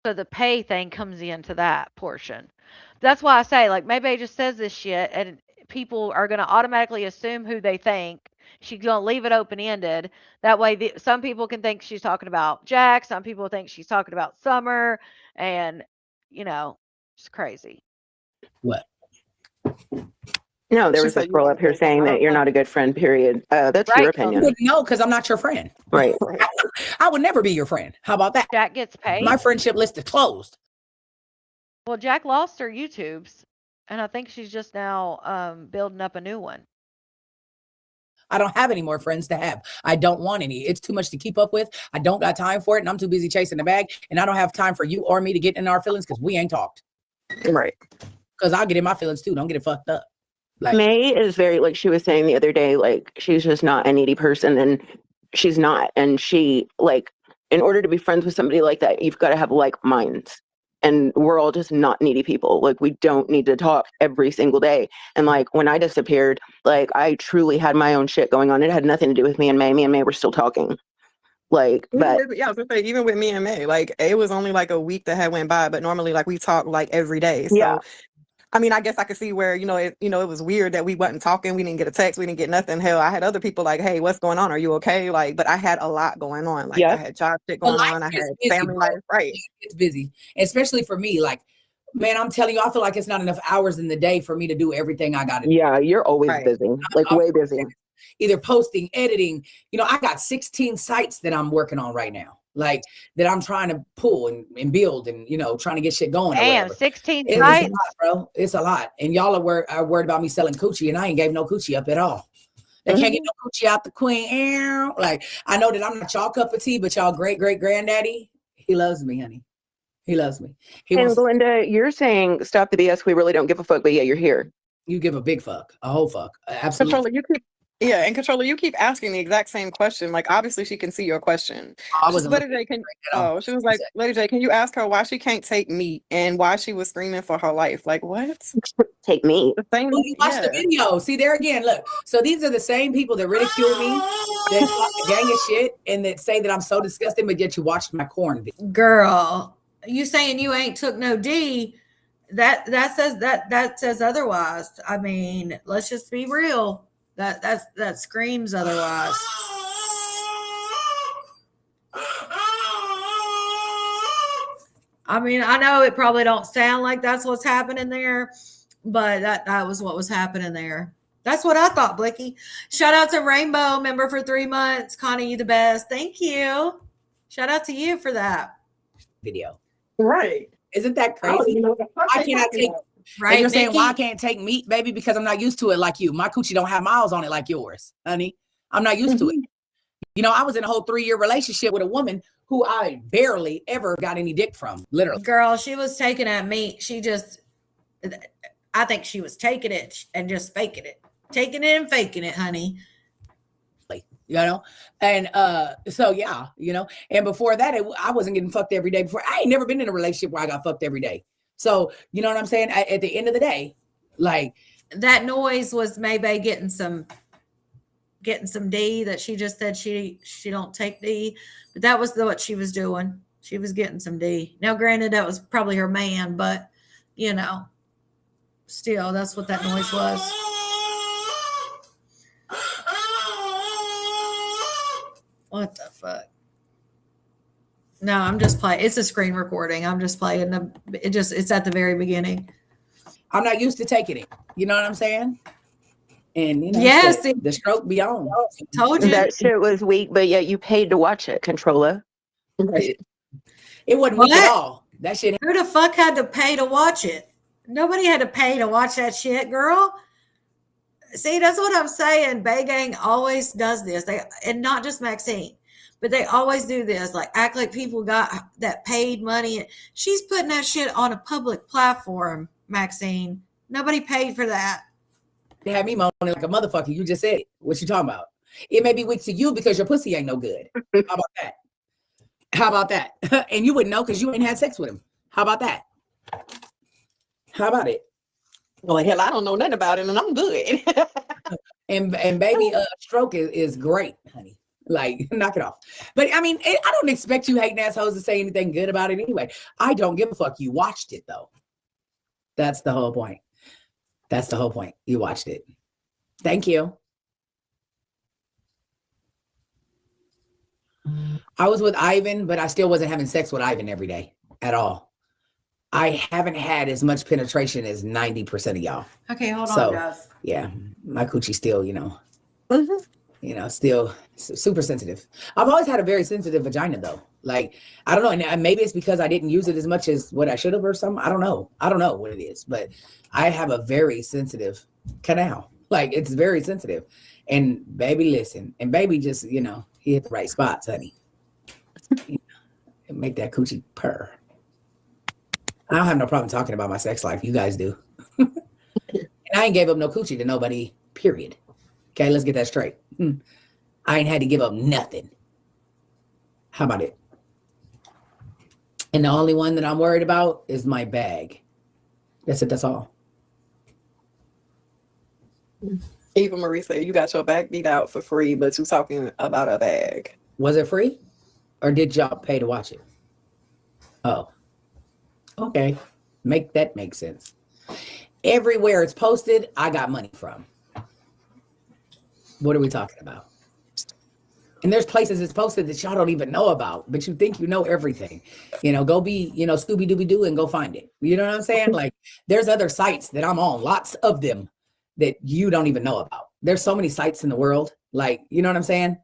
So the pay thing comes into that portion. That's why I say, like, maybe just says this shit and people are going to automatically assume who they think. She's going to leave it open ended. That way, some people can think she's talking about Jack. Some people think she's talking about Summer. And, it's crazy. What? No, there She was a said you girl want up here to saying that you're not a good friend, period. That's your Right. opinion. No, because I'm not your friend. Right. I would never be your friend. How about that? Jack gets paid. My friendship list is closed. Well, Jack lost her YouTubes. And I think she's just now building up a new one. I don't have any more friends to have. I don't want any. It's too much to keep up with. I don't got time for it. And I'm too busy chasing the bag. And I don't have time for you or me to get in our feelings because we ain't talked. Right. Because I'll get in my feelings too. Don't get it fucked up. Like, May is very, like she was saying the other day, like she's just not a needy person, and she's not. And she, like, in order to be friends with somebody like that, you've got to have like minds. And we're all just not needy people. Like, we don't need to talk every single day. And like when I disappeared, like I truly had my own shit going on. It had nothing to do with me and May. Me and May were still talking. Like, but Yeah, I was gonna say, even with me and May, like it was only like a week that had went by, but normally like we talk like every day. So yeah. I mean, I guess I could see where, it was weird that we wasn't talking. We didn't get a text. We didn't get nothing. Hell, I had other people like, hey, what's going on? Are you okay? Like, but I had a lot going on. Like, Yeah. I had job shit going on. I had busy, family bro. life. Right. It's busy, especially for me. Like, man, I'm telling you, I feel like it's not enough hours in the day for me to do everything I got to do. Yeah, you're always Right. busy, like way busy. Either posting, editing. I got 16 sites that I'm working on right now. Like that I'm trying to pull and build and, trying to get shit going. Damn, 16 It's a sites. lot, bro. It's a lot. And y'all are worried about me selling coochie, and I ain't gave no coochie up at all. They can't get no coochie out the queen. Like, I know that I'm not y'all cup of tea, but y'all great granddaddy, he loves me, honey. He loves me. And Belinda, you're saying stop the BS. We really don't give a fuck, but yeah, you're here. You give a big fuck, a whole fuck. Absolutely. Controller, you keep asking the exact same question. Like, obviously she can see your question. I wasn't Lady J, she was like, Lady J, can you ask her why she can't take meat and why she was screaming for her life? Like, what? Take meat. The same, you watch the video. See there again. Look. So these are the same people that ridicule me, that talk a gang of shit, and that say that I'm so disgusting, but yet you watch my corn video. Girl, you saying you ain't took no D? That says otherwise. I mean, let's just be real. That screams otherwise. I mean, I know it probably don't sound like that's what's happening there, but that was what was happening there. That's what I thought, Blicky. Shout out to Rainbow, member for 3 months. Connie, you the best. Thank you. Shout out to you for that Video. Right. Isn't that crazy? I cannot take. Right, And you're saying, Nikki? well, I can't take meat, baby, because I'm not used to it like you. My coochie don't have miles on it like yours, honey. I'm not used to it. I was in a whole 3-year relationship with a woman who I barely ever got any dick from, literally. Girl, she was taking at meat. I think she was taking it and just faking it. Taking it and faking it, honey. And so yeah, and before that, I wasn't getting fucked every day. Before, I ain't never been in a relationship where I got fucked every day. So you know what I'm saying? At the end of the day, like, that noise was maybe getting some D, that she just said she don't take D, but that was what she was doing. She was getting some D. Now, granted, that was probably her man, but still, that's what that noise was. What the fuck? No, I'm just playing. It's a screen recording. I'm just playing it's at the very beginning. I'm not used to taking it. You know what I'm saying? And you know, Yes, shit, the stroke be on. told you. That shit was weak, but yet you paid to watch it, controller. It wasn't weak What? at all. That shit. Who the fuck had to pay to watch it? Nobody had to pay to watch that shit, girl. See, that's what I'm saying. Bay Gang always does this. And not just Maxine, but they always do this. Like act like people got that paid money. She's putting that shit on a public platform, Maxine. Nobody paid for that. They had me moaning like a motherfucker. You just said it. What you talking about? It may be weak to you because your pussy ain't no good. How about that? How about that? And you wouldn't know because you ain't had sex with him. How about that? How about it? Well, hell, I don't know nothing about it, and I'm good. And baby, stroke is great, honey. Like, knock it off. But I mean, I don't expect you hating assholes to say anything good about it anyway. I don't give a fuck. You watched it though. That's the whole point. That's the whole point. You watched it. Thank you. I was with Ivan, but I still wasn't having sex with Ivan every day at all. I haven't had as much penetration as 90% of y'all. Okay, hold So, on, guys. Yeah, my coochie still, still super sensitive. I've always had a very sensitive vagina though. Like, I don't know, and maybe it's because I didn't use it as much as what I should have or something. I don't know what it is, but I have a very sensitive canal. Like, it's very sensitive. And baby, listen, and baby just, he hit the right spots, honey. And make that coochie purr. I don't have no problem talking about my sex life. You guys do. And I ain't gave up no coochie to nobody, period. Okay, let's get that straight. I ain't had to give up nothing. How about it? And the only one that I'm worried about is my bag. That's it. That's all. Eva Marie said you got your back beat out for free, but you talking about a bag. Was it free? Or did y'all pay to watch it? Oh. Okay. Make sense. Everywhere it's posted, I got money from. What are we talking about? And there's places it's posted that y'all don't even know about, but you think you know everything. Go be, Scooby Dooby Doo and go find it. You know what I'm saying? Like, there's other sites that I'm on, lots of them that you don't even know about. There's so many sites in the world. Like, you know what I'm saying?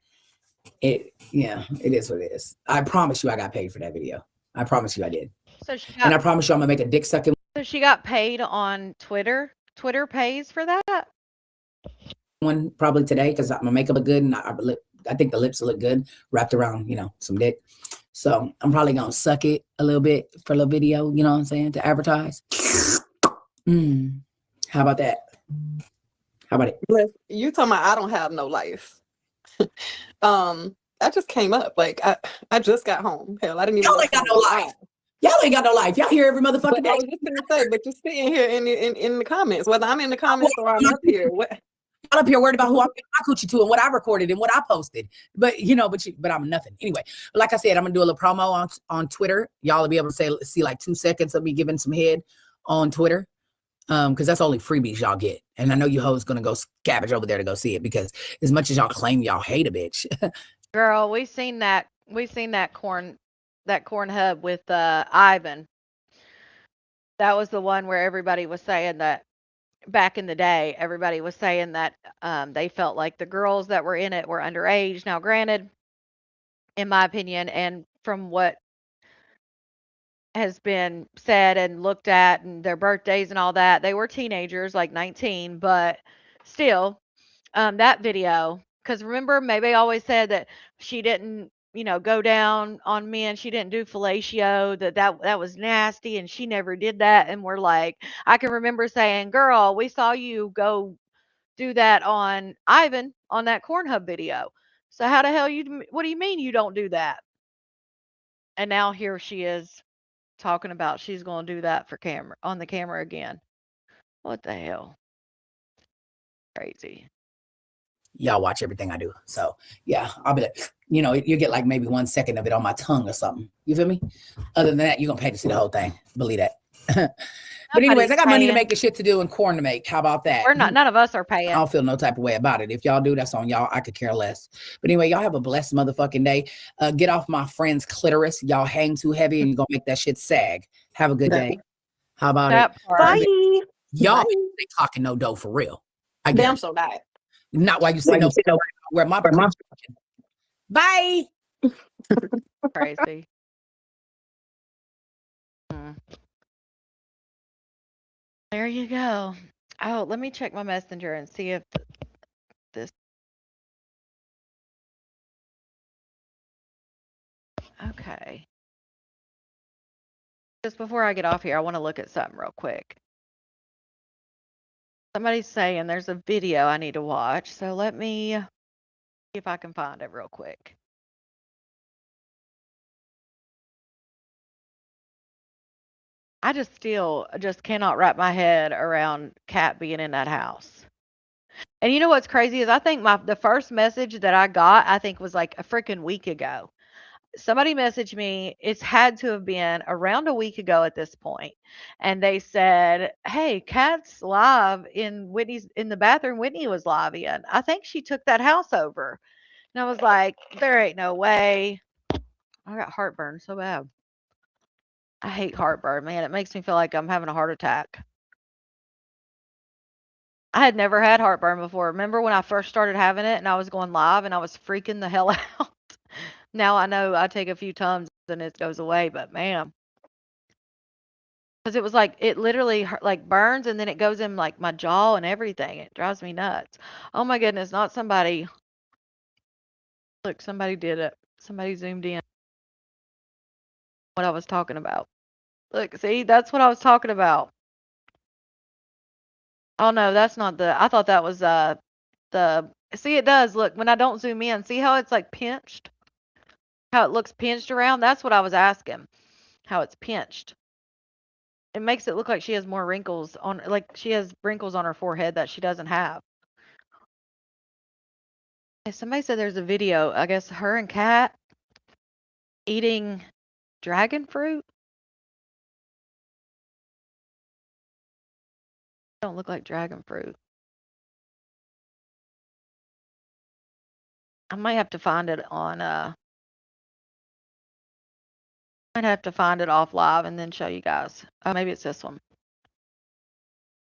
It is what it is. I promise you I got paid for that video. I promise you I did. And I promise you I'm gonna make a dick sucking. So she got paid on Twitter. Twitter pays for that. One probably today because my makeup look good and I think the lips look good wrapped around, some dick. So I'm probably gonna suck it a little bit for a little video, you know what I'm saying, to advertise. How about that? How about it? You talking about I don't have no life. I just came up. Like I just got home. Hell, I didn't even. Y'all ain't got no life. Y'all ain't got no life. Y'all here every motherfucking day. I was just gonna say, but you're sitting here in the comments, whether I'm in the comments or I'm up here. I'm up here worried about who I'm giving my coochie to and what I recorded and what I posted. But but I'm nothing. Anyway, like I said, I'm gonna do a little promo on Twitter. Y'all will be able to see like 2 seconds of me giving some head on Twitter. Because that's only freebies y'all get. And I know you hoes gonna go scavenge over there to go see it because as much as y'all claim y'all hate a bitch. Girl, we seen that corn hub with Ivan. That was the one where everybody was saying that back in the day, everybody was saying that they felt like the girls that were in it were underage. Now, granted, in my opinion, and from what has been said and looked at and their birthdays and all that, they were teenagers, like 19, but still, that video, because remember, Maybe always said that she didn't, go down on men. She didn't do fellatio, that was nasty, and she never did that. And we're like, I can remember saying, girl, we saw you go do that on Ivan on that Cornhub video. So how the hell what do you mean you don't do that? And now here she is talking about she's going to do that on the camera again. What the hell? Crazy. Y'all watch everything I do. So yeah, I'll be like, you get like maybe 1 second of it on my tongue or something. You feel me? Other than that, you're gonna pay to see the whole thing. Believe that. But anyways, I Nobody's got money to paying. make the shit to do and corn to make. How about that? We're not. None of us are I paying. don't feel no type of way about it. If y'all do, that's on y'all. I could care less. But anyway, y'all have a blessed motherfucking day. Get off my friend's clitoris. Y'all hang too heavy and you're gonna make that shit sag. Have a good day. How about That it? part. Bye. Y'all Bye. ain't talking no dough for real. I Damn, guess. so not. Not why you say no. Where my bye. Crazy. Mm. There you go. Oh, let me check my messenger and see if this. Okay. Just before I get off here, I want to look at something real quick. Somebody's saying there's a video I need to watch, so let me see if I can find it real quick. I just still just cannot wrap my head around Kat being in that house. And you know what's crazy is I think the first message that I got, I think was like a freaking week ago. Somebody messaged me, it's had to have been around a week ago at this point, and they said, "Hey, Kat's live in the bathroom Whitney was live in. I think she took that house over." And I was like, there ain't no way. I got heartburn so bad. I hate heartburn, man. It makes me feel like I'm having a heart attack. I had never had heartburn before. Remember when I first started having it and I was going live and I was freaking the hell out? Now I know I take a few Tums and it goes away, but man, because it was like it literally like burns and then it goes in like my jaw and everything. It drives me nuts. Oh my goodness, not somebody. Look, somebody did it. Somebody zoomed in. What I was talking about. Look, see, that's what I was talking about. Oh no, that's not I thought that was see, it does look when I don't zoom in. See how it's like pinched? How it looks pinched around? That's what I was asking. How it's pinched. It makes it look like she has more wrinkles on, like she has wrinkles on her forehead that she doesn't have. Hey, somebody said there's a video, I guess her and Kat eating dragon fruit. Don't look like dragon fruit. I might have to find it on I'd have to find it off live and then show you guys. Oh, maybe it's this one.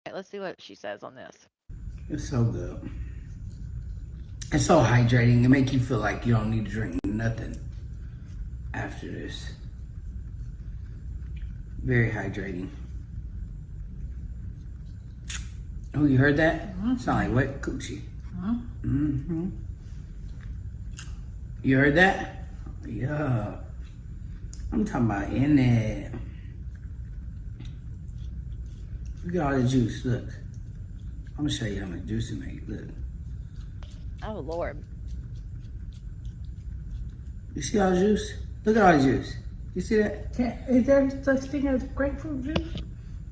Okay, let's see what she says on this. It's so good. It's so hydrating. It makes you feel like you don't need to drink nothing after this. Very hydrating. Oh, you heard that? Sound like wet coochie. Mm-hmm. You heard that? Yeah. I'm talking about in there. Look at all the juice, look. I'm gonna show you how much juice it makes, look. Oh, Lord. You see all the juice? Look at all the juice. You see that? Is there such thing as grapefruit juice?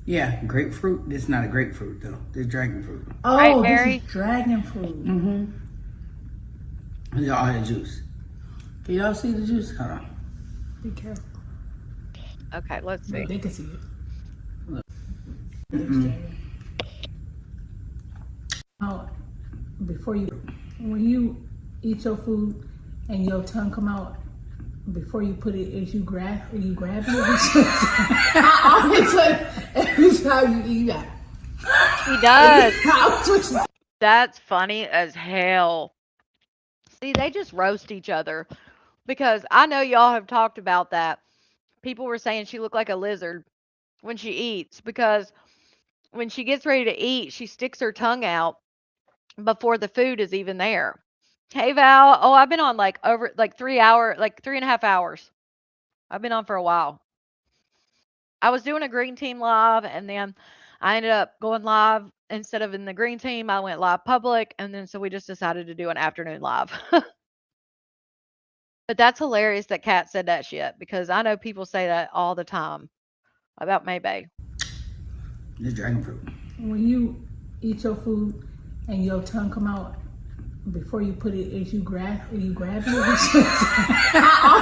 Yeah, grapefruit. This is not a grapefruit though. This is dragon fruit. Oh, Right, this Mary? is dragon fruit. Mm-hmm. Look at all the juice. Can y'all see the juice? Hold on. Be careful. Okay, let's see. They can see it. Oh, before when you eat your food and your tongue come out, before you put it, is you grab it? I always say every time you eat that. He does. That's funny as hell. See, they just roast each other because I know y'all have talked about that. People were saying she looked like a lizard when she eats because when she gets ready to eat, she sticks her tongue out before the food is even there. Hey, Val. Oh, I've been on like over like 3.5 hours. I've been on for a while. I was doing a green team live and then I ended up going live instead of in the green team. I went live public and then so we just decided to do an afternoon live. But that's hilarious that Kat said that shit because I know people say that all the time about Maybay. This dragon fruit. When you eat your food and your tongue come out, before you put it, is you grab it? I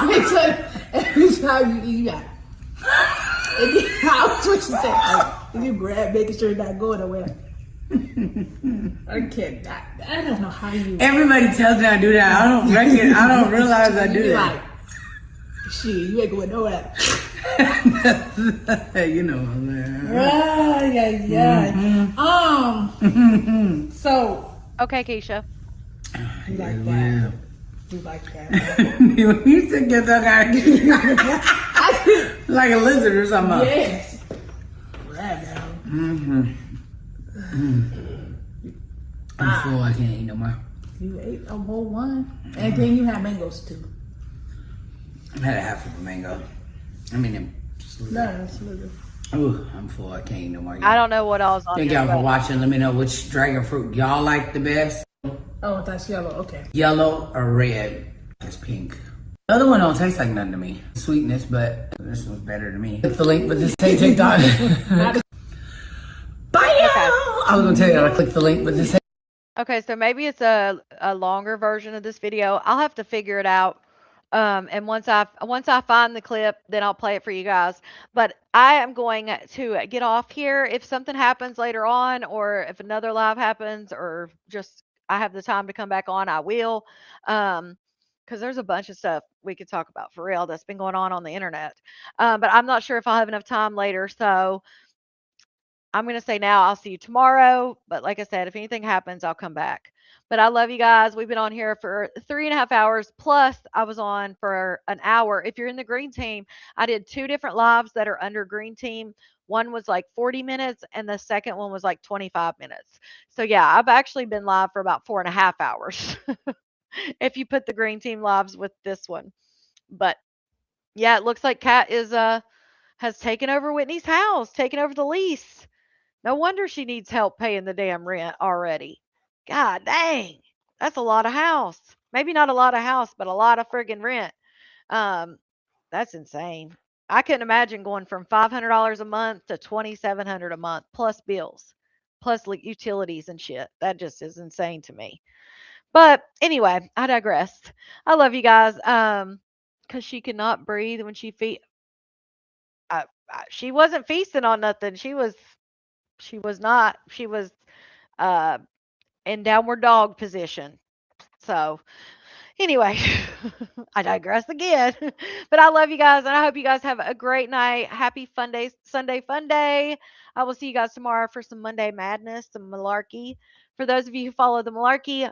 always say every time you eat that. I was what you say. You Brad making sure you're not going nowhere. I cannot. I don't know how you. Everybody tells me I do that. I don't realize I do You that. like, shit, you ain't going nowhere. You know what I'm saying. So Okay, Keisha. you like Yeah, that? You like that? you said get that guy like a lizard or something. Yes. Brad now. I'm full. I can't eat no more. You ate a whole one, and then you have mangoes too. I had a half of a mango. I mean, No, that's little. ooh, I'm full. I can't eat no more. I don't know what else on Thank there, y'all for but- watching. Let me know which dragon fruit y'all like the best. Oh, that's yellow. Okay. Yellow or red? It's pink. The other one don't taste like nothing to me. Sweetness, but this one's better to me. Click the link with this TikTok. Bye, y'all. I was gonna tell you, I clicked the link with this. Okay, so maybe it's a longer version of this video. I'll have to figure it out. And once I find the clip, then I'll play it for you guys. But I am going to get off here. If something happens later on, or if another live happens, or just I have the time to come back on, I will. Because there's a bunch of stuff we could talk about for real that's been going on the internet. But I'm not sure if I'll have enough time later. So I'm going to say now I'll see you tomorrow. But like I said, if anything happens, I'll come back. But I love you guys. We've been on here for 3.5 hours. Plus, I was on for an hour. If you're in the green team, I did 2 different lives that are under green team. One was like 40 minutes, and the second one was like 25 minutes. So yeah, I've actually been live for about 4.5 hours. If you put the green team lives with this one. But yeah, it looks like Kat is has taken over Whitney's house, taken over the lease. No wonder she needs help paying the damn rent already. God dang. That's a lot of house. Maybe not a lot of house, but a lot of friggin' rent. That's insane. I couldn't imagine going from $500 a month to $2,700 a month plus bills, plus like utilities and shit. That just is insane to me. But anyway, I digress. I love you guys. Cause she could not breathe when she she wasn't feasting on nothing. She was not. She was uh in downward dog position. So anyway, I digress again. But I love you guys, and I hope you guys have a great night. Happy fun day, Sunday fun day. I will see you guys tomorrow for some Monday madness, some malarkey. For those of you who follow the malarkey,